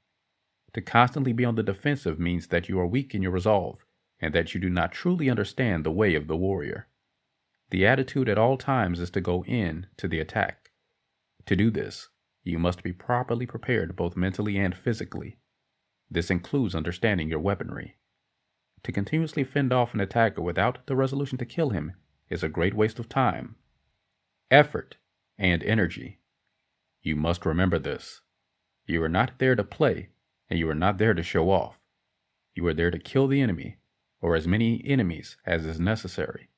To constantly be on the defensive means that you are weak in your resolve, and that you do not truly understand the way of the warrior. The attitude at all times is to go in to the attack. To do this, you must be properly prepared both mentally and physically. This includes understanding your weaponry. To continuously fend off an attacker without the resolution to kill him is a great waste of time, effort, and energy. You must remember this. You are not there to play, and you are not there to show off. You are there to kill the enemy, or as many enemies as is necessary.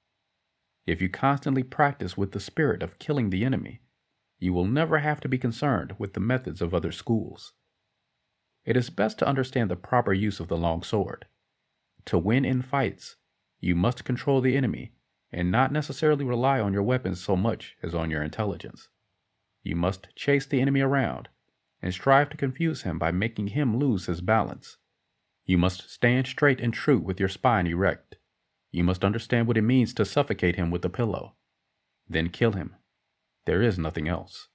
If you constantly practice with the spirit of killing the enemy, you will never have to be concerned with the methods of other schools. It is best to understand the proper use of the long sword. To win in fights, you must control the enemy and not necessarily rely on your weapons so much as on your intelligence. You must chase the enemy around and strive to confuse him by making him lose his balance. You must stand straight and true with your spine erect. You must understand what it means to suffocate him with a pillow. Then kill him. There is nothing else.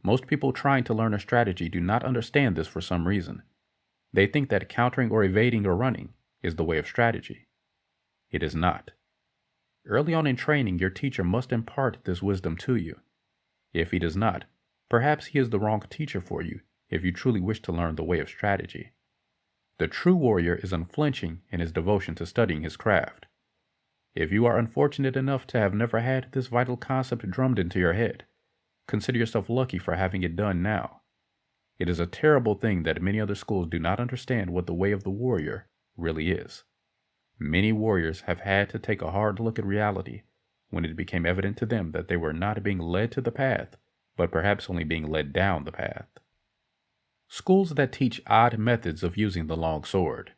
Most people trying to learn a strategy do not understand this for some reason. They think that countering or evading or running is the way of strategy. It is not. Early on in training, your teacher must impart this wisdom to you. If he does not, perhaps he is the wrong teacher for you if you truly wish to learn the way of strategy. The true warrior is unflinching in his devotion to studying his craft. If you are unfortunate enough to have never had this vital concept drummed into your head, consider yourself lucky for having it done now. It is a terrible thing that many other schools do not understand what the way of the warrior really is. Many warriors have had to take a hard look at reality when it became evident to them that they were not being led to the path, but perhaps only being led down the path. Schools that teach odd methods of using the long sword.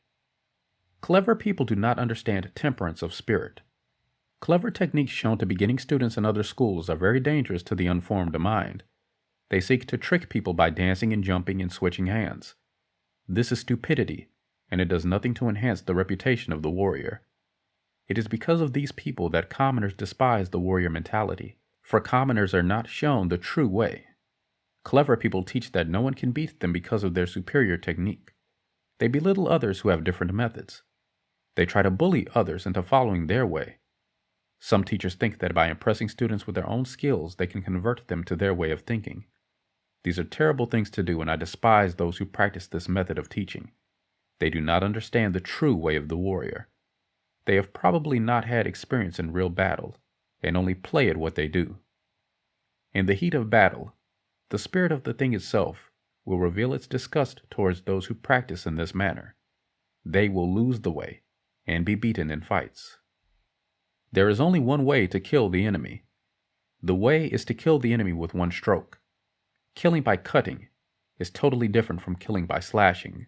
Clever people do not understand temperance of spirit. Clever techniques shown to beginning students in other schools are very dangerous to the unformed mind. They seek to trick people by dancing and jumping and switching hands. This is stupidity, and it does nothing to enhance the reputation of the warrior. It is because of these people that commoners despise the warrior mentality, for commoners are not shown the true way. Clever people teach that no one can beat them because of their superior technique. They belittle others who have different methods. They try to bully others into following their way. Some teachers think that by impressing students with their own skills, they can convert them to their way of thinking. These are terrible things to do, and I despise those who practice this method of teaching. They do not understand the true way of the warrior. They have probably not had experience in real battle, and only play at what they do. In the heat of battle, the spirit of the thing itself will reveal its disgust towards those who practice in this manner. They will lose the way and be beaten in fights. There is only one way to kill the enemy. The way is to kill the enemy with one stroke. Killing by cutting is totally different from killing by slashing.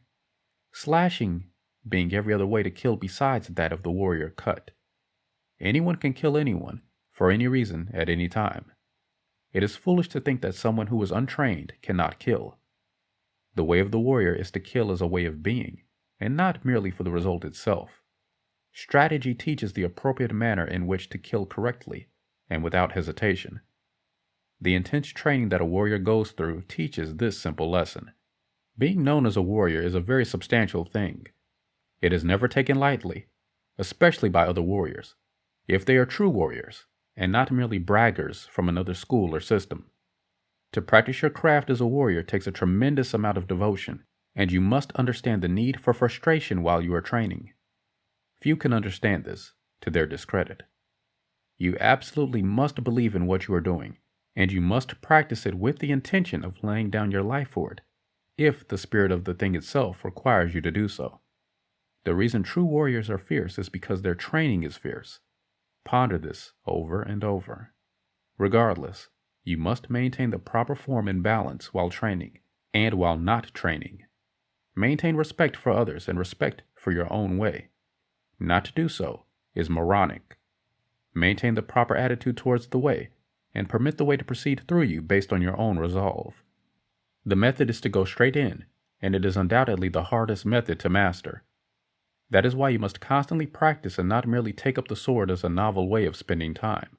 Slashing being every other way to kill besides that of the warrior cut. Anyone can kill anyone, for any reason, at any time. It is foolish to think that someone who is untrained cannot kill. The way of the warrior is to kill as a way of being, and not merely for the result itself. Strategy teaches the appropriate manner in which to kill correctly, and without hesitation. The intense training that a warrior goes through teaches this simple lesson. Being known as a warrior is a very substantial thing. It is never taken lightly, especially by other warriors, if they are true warriors, and not merely braggers from another school or system. To practice your craft as a warrior takes a tremendous amount of devotion, and you must understand the need for frustration while you are training. Few can understand this, to their discredit. You absolutely must believe in what you are doing, and you must practice it with the intention of laying down your life for it, if the spirit of the thing itself requires you to do so. The reason true warriors are fierce is because their training is fierce. Ponder this over and over. Regardless, you must maintain the proper form and balance while training, and while not training. Maintain respect for others and respect for your own way. Not to do so is moronic. Maintain the proper attitude towards the way, and permit the way to proceed through you based on your own resolve. The method is to go straight in, and it is undoubtedly the hardest method to master. That is why you must constantly practice and not merely take up the sword as a novel way of spending time.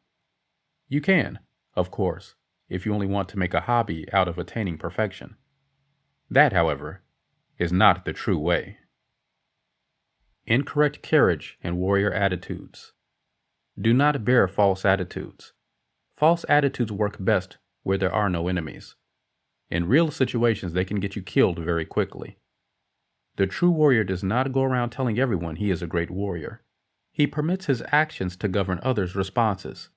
You can, of course, if you only want to make a hobby out of attaining perfection. That, however, is not the true way. Incorrect carriage and warrior attitudes. Do not bear false attitudes. False attitudes work best where there are no enemies. In real situations, they can get you killed very quickly. The true warrior does not go around telling everyone he is a great warrior. He permits his actions to govern others' responses.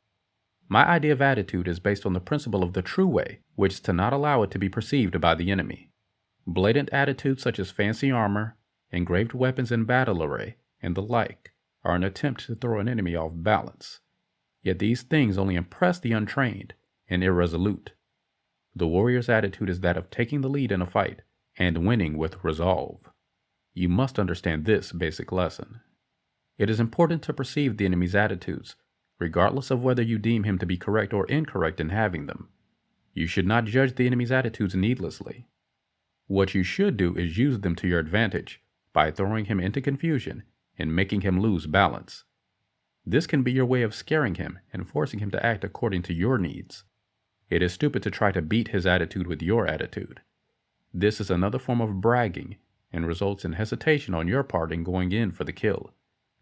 My idea of attitude is based on the principle of the true way, which is to not allow it to be perceived by the enemy. Blatant attitudes such as fancy armor, engraved weapons in battle array, and the like are an attempt to throw an enemy off balance. Yet these things only impress the untrained and irresolute. The warrior's attitude is that of taking the lead in a fight and winning with resolve. You must understand this basic lesson. It is important to perceive the enemy's attitudes, regardless of whether you deem him to be correct or incorrect in having them. You should not judge the enemy's attitudes needlessly. What you should do is use them to your advantage by throwing him into confusion and making him lose balance. This can be your way of scaring him and forcing him to act according to your needs. It is stupid to try to beat his attitude with your attitude. This is another form of bragging and results in hesitation on your part in going in for the kill,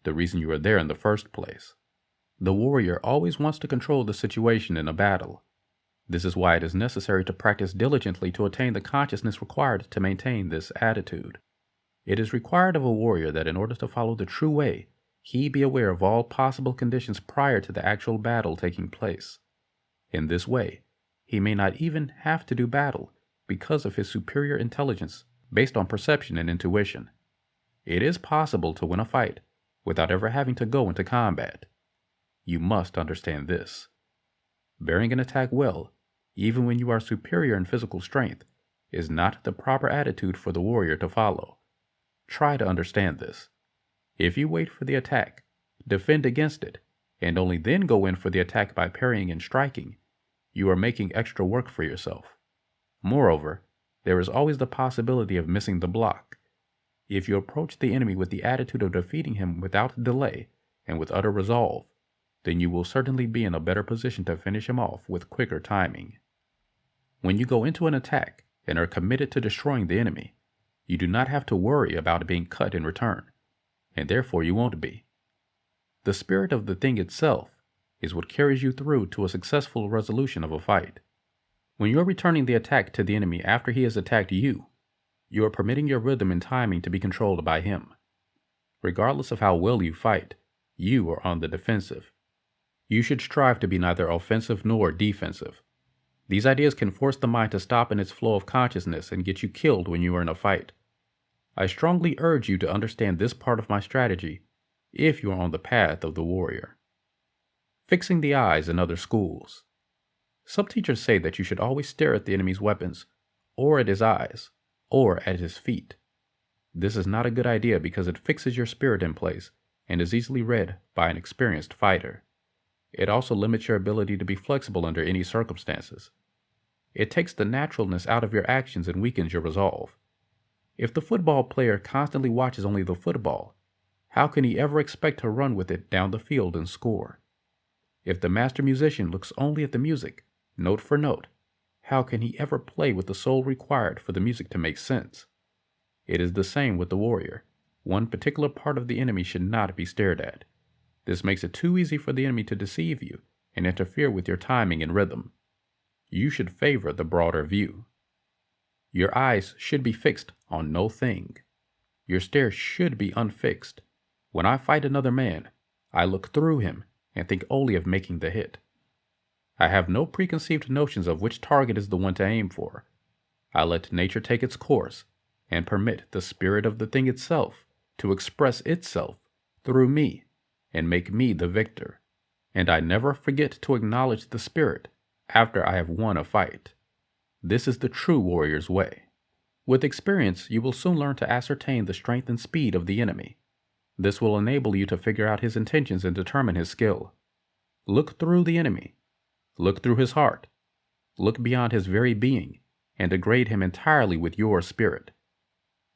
the reason you are there in the first place. The warrior always wants to control the situation in a battle. This is why it is necessary to practice diligently to attain the consciousness required to maintain this attitude. It is required of a warrior that in order to follow the true way, he be aware of all possible conditions prior to the actual battle taking place. In this way, he may not even have to do battle because of his superior intelligence based on perception and intuition. It is possible to win a fight without ever having to go into combat. You must understand this. Bearing an attack well, even when you are superior in physical strength, is not the proper attitude for the warrior to follow. Try to understand this. If you wait for the attack, defend against it, and only then go in for the attack by parrying and striking, you are making extra work for yourself. Moreover, there is always the possibility of missing the block. If you approach the enemy with the attitude of defeating him without delay and with utter resolve, then you will certainly be in a better position to finish him off with quicker timing. When you go into an attack and are committed to destroying the enemy, you do not have to worry about being cut in return, and therefore you won't be. The spirit of the thing itself is what carries you through to a successful resolution of a fight. When you are returning the attack to the enemy after he has attacked you, you are permitting your rhythm and timing to be controlled by him. Regardless of how well you fight, you are on the defensive. You should strive to be neither offensive nor defensive. These ideas can force the mind to stop in its flow of consciousness and get you killed when you are in a fight. I strongly urge you to understand this part of my strategy if you are on the path of the warrior. Fixing the eyes in other schools. Some teachers say that you should always stare at the enemy's weapons, or at his eyes, or at his feet. This is not a good idea because it fixes your spirit in place and is easily read by an experienced fighter. It also limits your ability to be flexible under any circumstances. It takes the naturalness out of your actions and weakens your resolve. If the football player constantly watches only the football, how can he ever expect to run with it down the field and score? If the master musician looks only at the music, note for note, how can he ever play with the soul required for the music to make sense? It is the same with the warrior. One particular part of the enemy should not be stared at. This makes it too easy for the enemy to deceive you and interfere with your timing and rhythm. You should favor the broader view. Your eyes should be fixed on no thing. Your stare should be unfixed. When I fight another man, I look through him and think only of making the hit. I have no preconceived notions of which target is the one to aim for. I let nature take its course and permit the spirit of the thing itself to express itself through me and make me the victor. And I never forget to acknowledge the spirit after I have won a fight. This is the true warrior's way. With experience, you will soon learn to ascertain the strength and speed of the enemy. This will enable you to figure out his intentions and determine his skill. Look through the enemy. Look through his heart. Look beyond his very being and degrade him entirely with your spirit.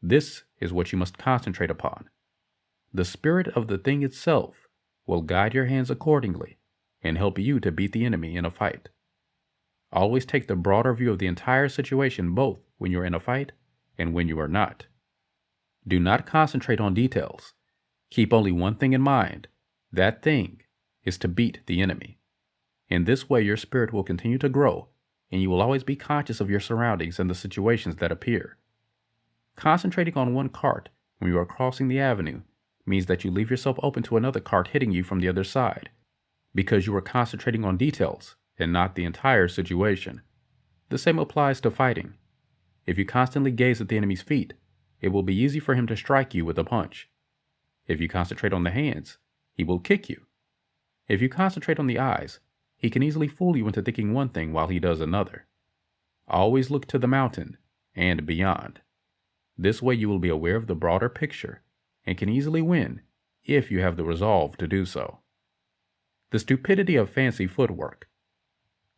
This is what you must concentrate upon. The spirit of the thing itself will guide your hands accordingly and help you to beat the enemy in a fight. Always take the broader view of the entire situation both when you're in a fight and when you are not. Do not concentrate on details. Keep only one thing in mind. That thing is to beat the enemy. In this way, your spirit will continue to grow, and you will always be conscious of your surroundings and the situations that appear. Concentrating on one cart when you are crossing the avenue means that you leave yourself open to another cart hitting you from the other side, because you are concentrating on details and not the entire situation. The same applies to fighting. If you constantly gaze at the enemy's feet, it will be easy for him to strike you with a punch. If you concentrate on the hands, he will kick you. If you concentrate on the eyes, he can easily fool you into thinking one thing while he does another. Always look to the mountain and beyond. This way you will be aware of the broader picture and can easily win if you have the resolve to do so. The stupidity of fancy footwork.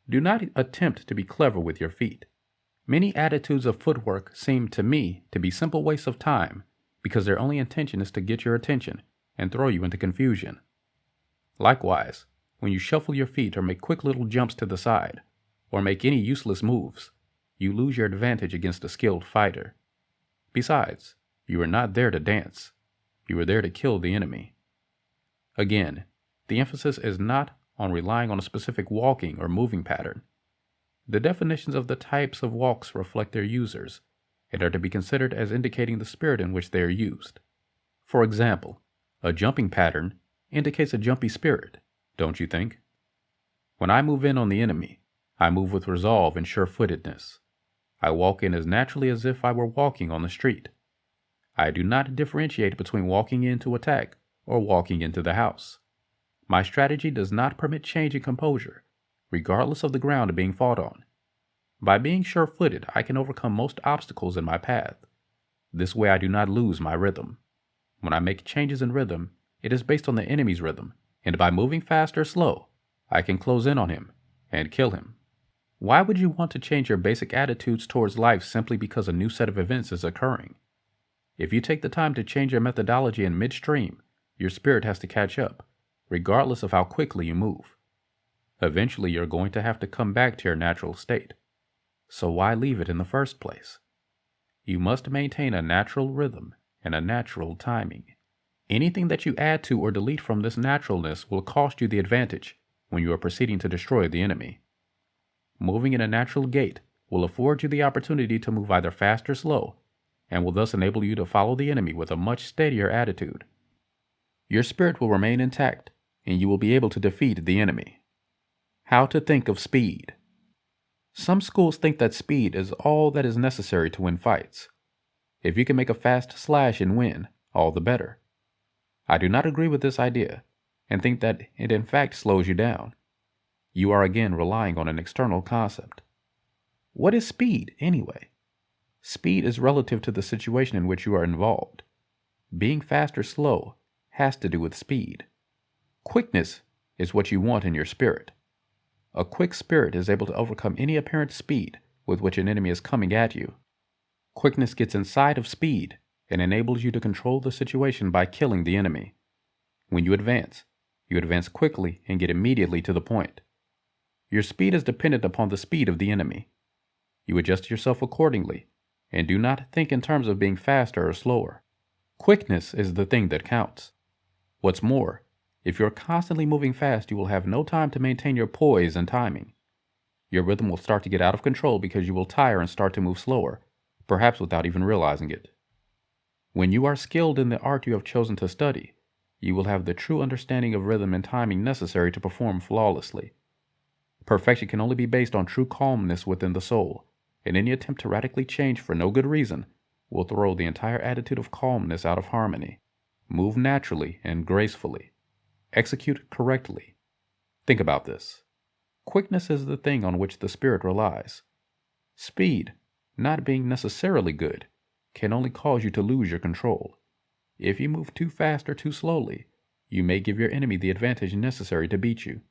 Do not attempt to be clever with your feet. Many attitudes of footwork seem to me to be simple wastes of time because their only intention is to get your attention and throw you into confusion. Likewise, when you shuffle your feet or make quick little jumps to the side, or make any useless moves, you lose your advantage against a skilled fighter. Besides, you are not there to dance. You are there to kill the enemy. Again, the emphasis is not on relying on a specific walking or moving pattern. The definitions of the types of walks reflect their users and are to be considered as indicating the spirit in which they are used. For example, a jumping pattern indicates a jumpy spirit, don't you think? When I move in on the enemy, I move with resolve and sure-footedness. I walk in as naturally as if I were walking on the street. I do not differentiate between walking in to attack or walking into the house. My strategy does not permit change in composure, regardless of the ground being fought on. By being sure-footed, I can overcome most obstacles in my path. This way I do not lose my rhythm. When I make changes in rhythm, it is based on the enemy's rhythm, and by moving fast or slow, I can close in on him and kill him. Why would you want to change your basic attitudes towards life simply because a new set of events is occurring? If you take the time to change your methodology in midstream, your spirit has to catch up, regardless of how quickly you move. Eventually, you're going to have to come back to your natural state. So why leave it in the first place? You must maintain a natural rhythm and a natural timing. Anything that you add to or delete from this naturalness will cost you the advantage when you are proceeding to destroy the enemy. Moving in a natural gait will afford you the opportunity to move either fast or slow, and will thus enable you to follow the enemy with a much steadier attitude. Your spirit will remain intact, and you will be able to defeat the enemy. How to think of speed. Some schools think that speed is all that is necessary to win fights. If you can make a fast slash and win, all the better. I do not agree with this idea, and think that it in fact slows you down. You are again relying on an external concept. What is speed, anyway? Speed is relative to the situation in which you are involved. Being fast or slow has to do with speed. Quickness is what you want in your spirit. A quick spirit is able to overcome any apparent speed with which an enemy is coming at you. Quickness gets inside of speed and enables you to control the situation by killing the enemy. When you advance quickly and get immediately to the point. Your speed is dependent upon the speed of the enemy. You adjust yourself accordingly and do not think in terms of being faster or slower. Quickness is the thing that counts. What's more, if you're constantly moving fast, you will have no time to maintain your poise and timing. Your rhythm will start to get out of control because you will tire and start to move slower, perhaps without even realizing it. When you are skilled in the art you have chosen to study, you will have the true understanding of rhythm and timing necessary to perform flawlessly. Perfection can only be based on true calmness within the soul, and any attempt to radically change for no good reason will throw the entire attitude of calmness out of harmony. Move naturally and gracefully. Execute correctly. Think about this. Quickness is the thing on which the spirit relies. Speed, not being necessarily good, can only cause you to lose your control. If you move too fast or too slowly, you may give your enemy the advantage necessary to beat you.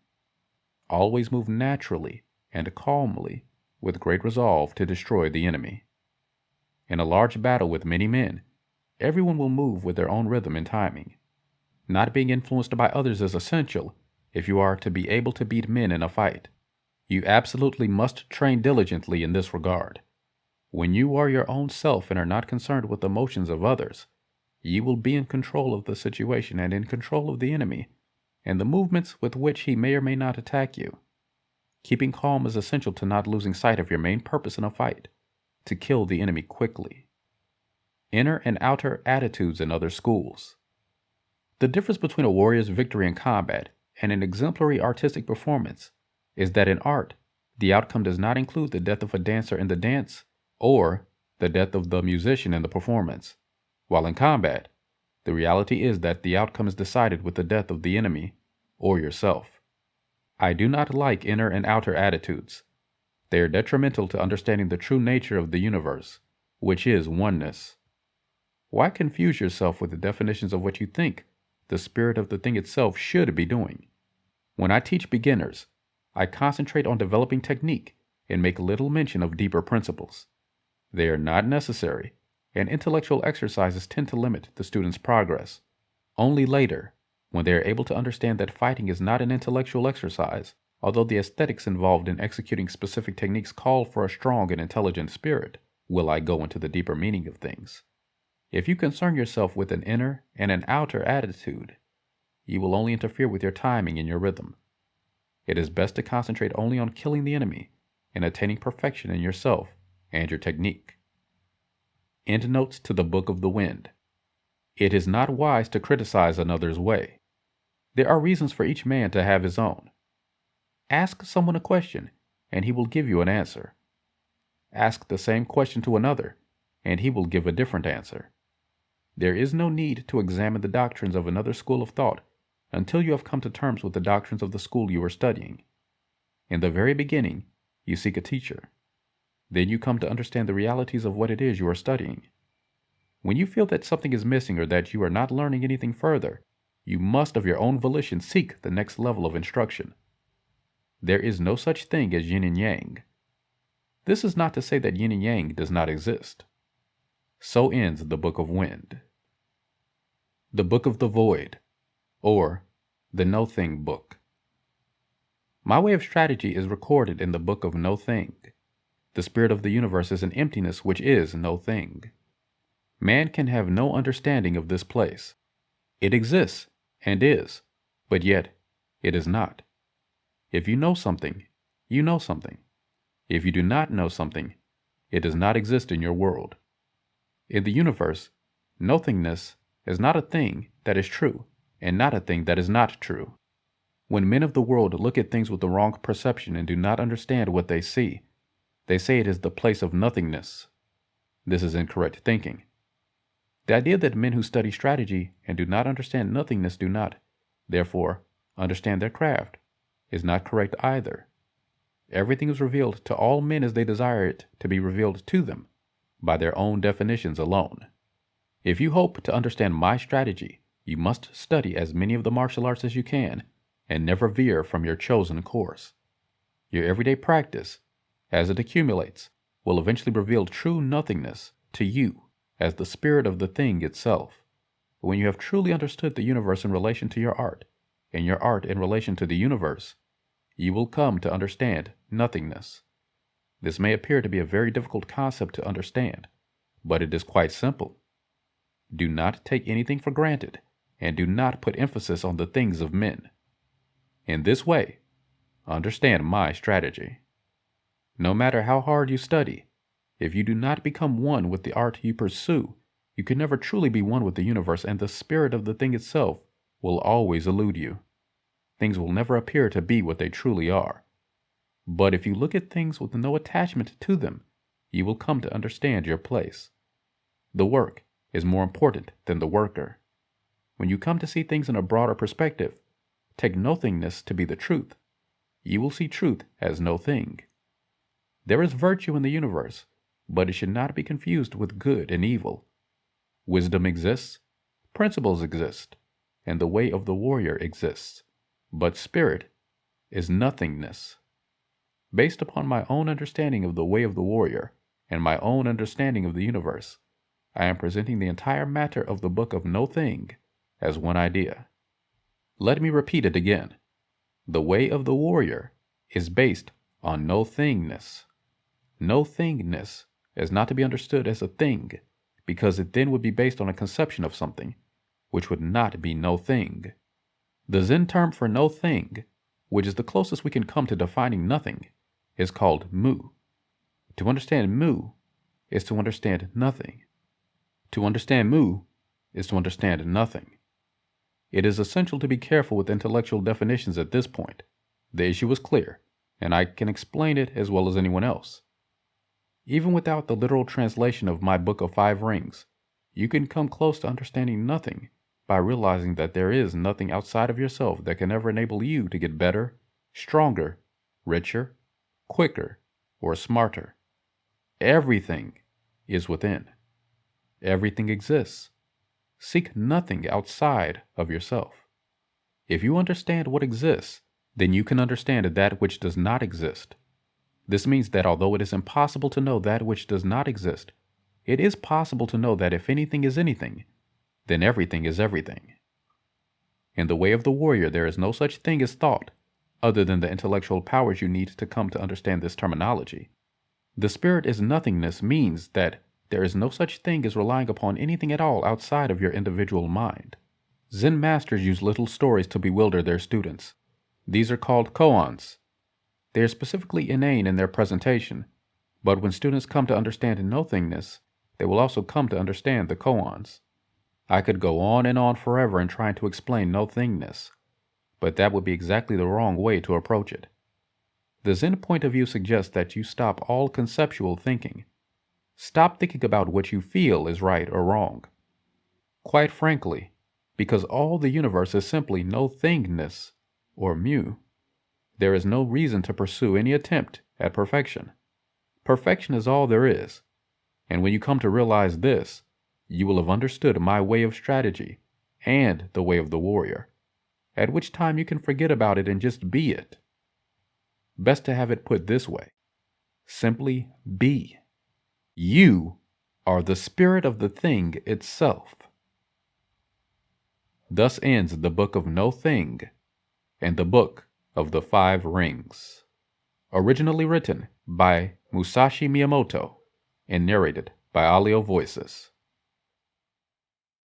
Always move naturally and calmly, with great resolve to destroy the enemy. In a large battle with many men, everyone will move with their own rhythm and timing. Not being influenced by others is essential if you are to be able to beat men in a fight. You absolutely must train diligently in this regard. When you are your own self and are not concerned with the emotions of others, you will be in control of the situation and in control of the enemy, and the movements with which he may or may not attack you. Keeping calm is essential to not losing sight of your main purpose in a fight, to kill the enemy quickly. Inner and outer attitudes in other schools. The difference between a warrior's victory in combat and an exemplary artistic performance is that in art, the outcome does not include the death of a dancer in the dance or the death of the musician in the performance, while in combat, the reality is that the outcome is decided with the death of the enemy or yourself. I do not like inner and outer attitudes. They are detrimental to understanding the true nature of the universe, which is oneness. Why confuse yourself with the definitions of what you think the spirit of the thing itself should be doing? When I teach beginners, I concentrate on developing technique and make little mention of deeper principles. They are not necessary, and intellectual exercises tend to limit the student's progress. Only later, when they are able to understand that fighting is not an intellectual exercise, although the aesthetics involved in executing specific techniques call for a strong and intelligent spirit, will I go into the deeper meaning of things. If you concern yourself with an inner and an outer attitude, you will only interfere with your timing and your rhythm. It is best to concentrate only on killing the enemy and attaining perfection in yourself and your technique. Endnotes to the Book of the Wind. It is not wise to criticize another's way. There are reasons for each man to have his own. Ask someone a question, and he will give you an answer. Ask the same question to another, and he will give a different answer. There is no need to examine the doctrines of another school of thought until you have come to terms with the doctrines of the school you are studying. In the very beginning, you seek a teacher. Then you come to understand the realities of what it is you are studying. When you feel that something is missing or that you are not learning anything further, you must of your own volition seek the next level of instruction. There is no such thing as yin and yang. This is not to say that yin and yang does not exist. So ends the Book of Wind. The Book of the Void, or the No Thing Book. My way of strategy is recorded in the Book of No Thing. The spirit of the universe is an emptiness which is no thing. Man can have no understanding of this place. It exists and is, but yet it is not. If you know something, you know something. If you do not know something, it does not exist in your world. In the universe, nothingness is not a thing that is true and not a thing that is not true. When men of the world look at things with the wrong perception and do not understand what they see, they say it is the place of nothingness. This is incorrect thinking. The idea that men who study strategy and do not understand nothingness do not, therefore, understand their craft, is not correct either. Everything is revealed to all men as they desire it to be revealed to them, by their own definitions alone. If you hope to understand my strategy, you must study as many of the martial arts as you can, and never veer from your chosen course. Your everyday practice, as it accumulates, will eventually reveal true nothingness to you as the spirit of the thing itself. When you have truly understood the universe in relation to your art, and your art in relation to the universe, you will come to understand nothingness. This may appear to be a very difficult concept to understand, but it is quite simple. Do not take anything for granted, and do not put emphasis on the things of men. In this way, understand my strategy. No matter how hard you study, if you do not become one with the art you pursue, you can never truly be one with the universe, and the spirit of the thing itself will always elude you. Things will never appear to be what they truly are. But if you look at things with no attachment to them, you will come to understand your place. The work is more important than the worker. When you come to see things in a broader perspective, take nothingness to be the truth. You will see truth as no thing. There is virtue in the universe, but it should not be confused with good and evil. Wisdom exists, principles exist, and the way of the warrior exists. But spirit is nothingness. Based upon my own understanding of the way of the warrior and my own understanding of the universe, I am presenting the entire matter of the Book of No Thing as one idea. Let me repeat it again. The way of the warrior is based on no thingness. No thingness is not to be understood as a thing, because it then would be based on a conception of something, which would not be no thing. The Zen term for no thing, which is the closest we can come to defining nothing, is called mu. To understand mu is to understand nothing. To understand mu is to understand nothing. It is essential to be careful with intellectual definitions at this point. The issue is clear, and I can explain it as well as anyone else. Even without the literal translation of my Book of 5 Rings, you can come close to understanding nothing by realizing that there is nothing outside of yourself that can ever enable you to get better, stronger, richer, quicker, or smarter. Everything is within. Everything exists. Seek nothing outside of yourself. If you understand what exists, then you can understand that which does not exist. This means that although it is impossible to know that which does not exist, it is possible to know that if anything is anything, then everything is everything. In the way of the warrior, there is no such thing as thought, other than the intellectual powers you need to come to understand this terminology. The spirit is nothingness means that there is no such thing as relying upon anything at all outside of your individual mind. Zen masters use little stories to bewilder their students. These are called koans. They are specifically inane in their presentation, but when students come to understand nothingness, they will also come to understand the koans. I could go on and on forever in trying to explain nothingness, but that would be exactly the wrong way to approach it. The Zen point of view suggests that you stop all conceptual thinking. Stop thinking about what you feel is right or wrong. Quite frankly, because all the universe is simply no-thingness, or mu, there is no reason to pursue any attempt at perfection. Perfection is all there is, and when you come to realize this, you will have understood my way of strategy and the way of the warrior, at which time you can forget about it and just be it. Best to have it put this way. Simply be. You are the spirit of the thing itself. Thus ends the Book of No Thing and the Book of the 5 Rings. Originally written by Musashi Miyamoto and narrated by Audio Voices.